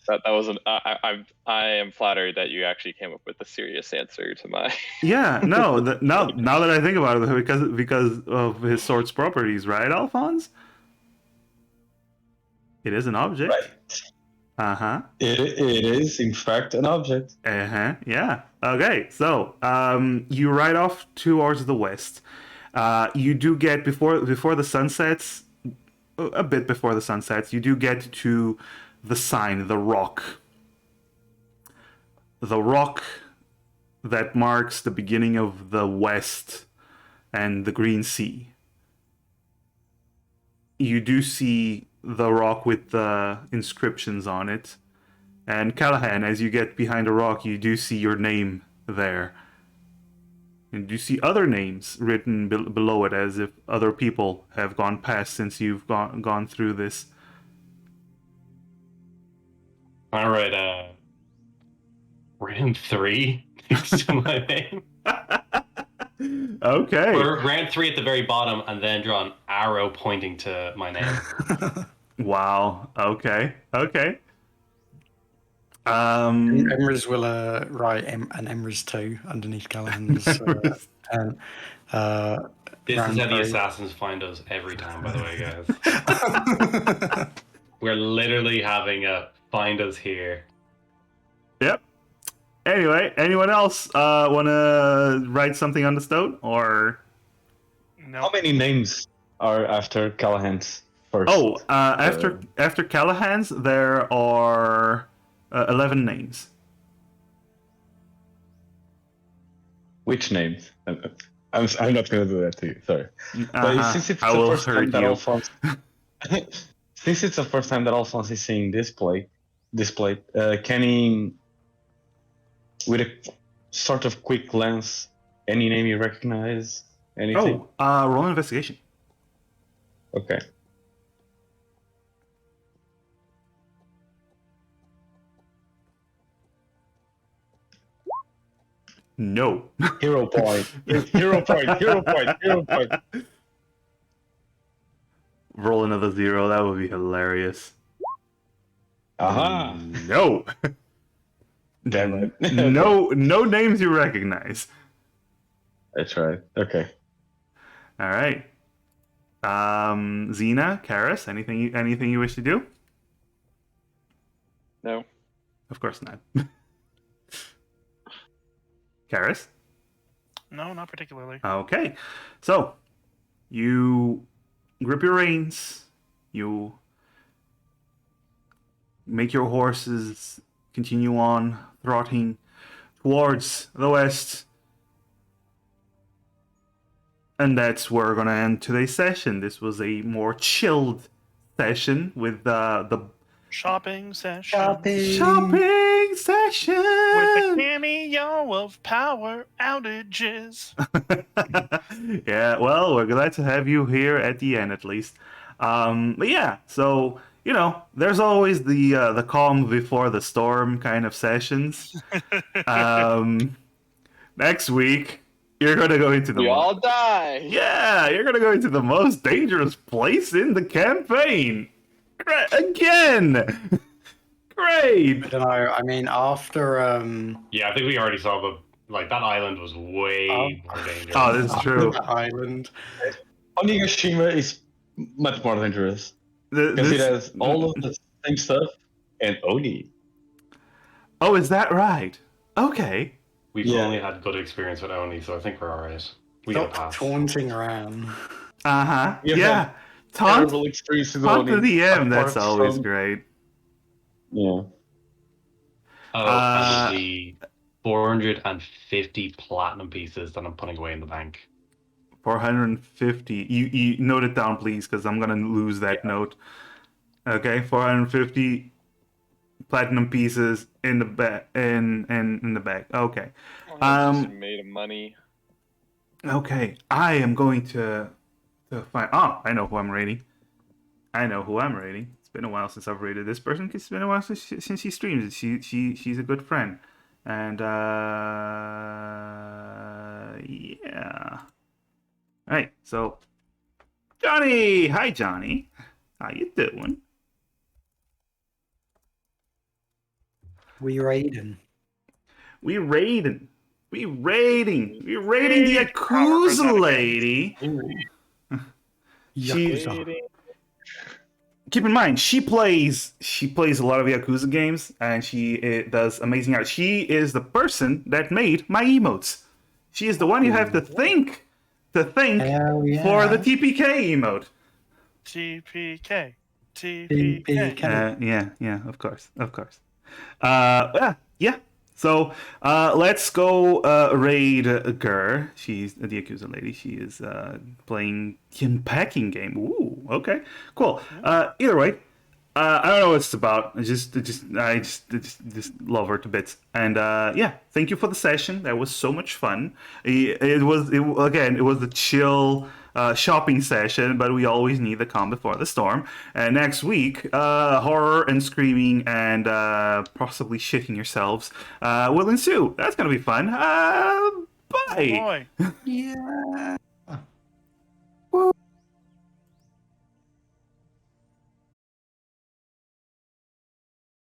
That was an. I am flattered that you actually came up with a serious answer to my. Yeah, no. Now that I think about it, because of his sword's properties, right, Alphonse? It is an object. Right. Uh-huh. It is, in fact, an object. Uh-huh. Yeah. Okay. So, you ride off towards the west. You do get before the sun sets, a bit before the sun sets, you do get to the sign, the rock. The rock that marks the beginning of the west and the Green Sea. You do see the rock with the inscriptions on it. And Callahan, as you get behind the rock, you do see your name there. And you see other names written below it, as if other people have gone past since you've gone through this. All right, round 3 next to my name. Okay. Or round 3 at the very bottom, and then draw an arrow pointing to my name. Wow. Okay. Okay. Emrys will write an Emrys 2 underneath Callahan's. This round is how the 3. assassins find us every time, by the way, guys. We're literally having a find us here. Yep. Anyway, anyone else want to write something on the stone, or? No. How many names are after Callahan's first? Oh, after Callahan's, there are 11 names. Which names? I'm not going to do that to you. Sorry. But since it's I the will first time hurt that you. Alphonse, since it's the first time that Alphonse is seeing displayed, can he, with a sort of quick glance, any name you recognize? Anything? Oh, roll an investigation. Okay. No. Hero point. Hero point. Hero point. Hero point. Roll another 0. That would be hilarious. Aha. No. Damn it. No names you recognize. That's right. Okay. All right. Xena, Karis, anything you wish to do? No. Of course not. Karis? No, not particularly. Okay. So, you grip your reins. You make your horses continue on trotting towards the west. And that's where we're going to end today's session. This was a more chilled session with the Shopping session. shopping session. With a cameo of power outages. Yeah, well, we're glad to have you here at the end, at least. But yeah, so there's always the calm before the storm kind of sessions. Next week, you're gonna go into the We all die. yeah, you're gonna go into the most dangerous place in the campaign. Again. Great. I don't know. I mean, after Yeah, I think we already saw that island was way more dangerous. Oh, this is true. the island. Onigashima is much more dangerous because it has all of the same stuff and Oni. Oh, is that right? Okay. we've Yeah. only had good experience with Oni, so I think we're alright. We get a Stop pass. taunting around. Uh-huh. You Yeah. had Taunt, terrible experiences taunt the only. DM, that's apart always from- great. Yeah. Oh, and the 450 platinum pieces that I'm putting away in the bank. 450. You note it down, please, because I'm gonna lose that note. Okay, 450 platinum pieces in the bag. In the bag. Okay. Just made of money. Okay. I am going to find. Oh, I know who I'm rating. It's been a while since I've rated this person. It's been a while since she streams. She's a good friend, and yeah. All right. So, Johnny. Hi, Johnny. How you doing? We raiding. We raiding the Yakuza lady. She, Yakuza. keep in mind, she plays a lot of Yakuza games, and she does amazing art. She is the person that made my emotes. She is the one you have to thank Hell yeah. for the TPK emote. TPK. TPK. Yeah, of course. Yeah. So let's go raid Gur. She's the Yakuza lady. She is playing the unpacking game. Ooh, okay, cool. Either way, I don't know what it's about. I just love her to bits. And yeah, thank you for the session. That was so much fun. It was the chill shopping session, but we always need the calm before the storm. And next week, horror and screaming and possibly shitting yourselves will ensue. That's gonna be fun. Bye. Boy. Yeah.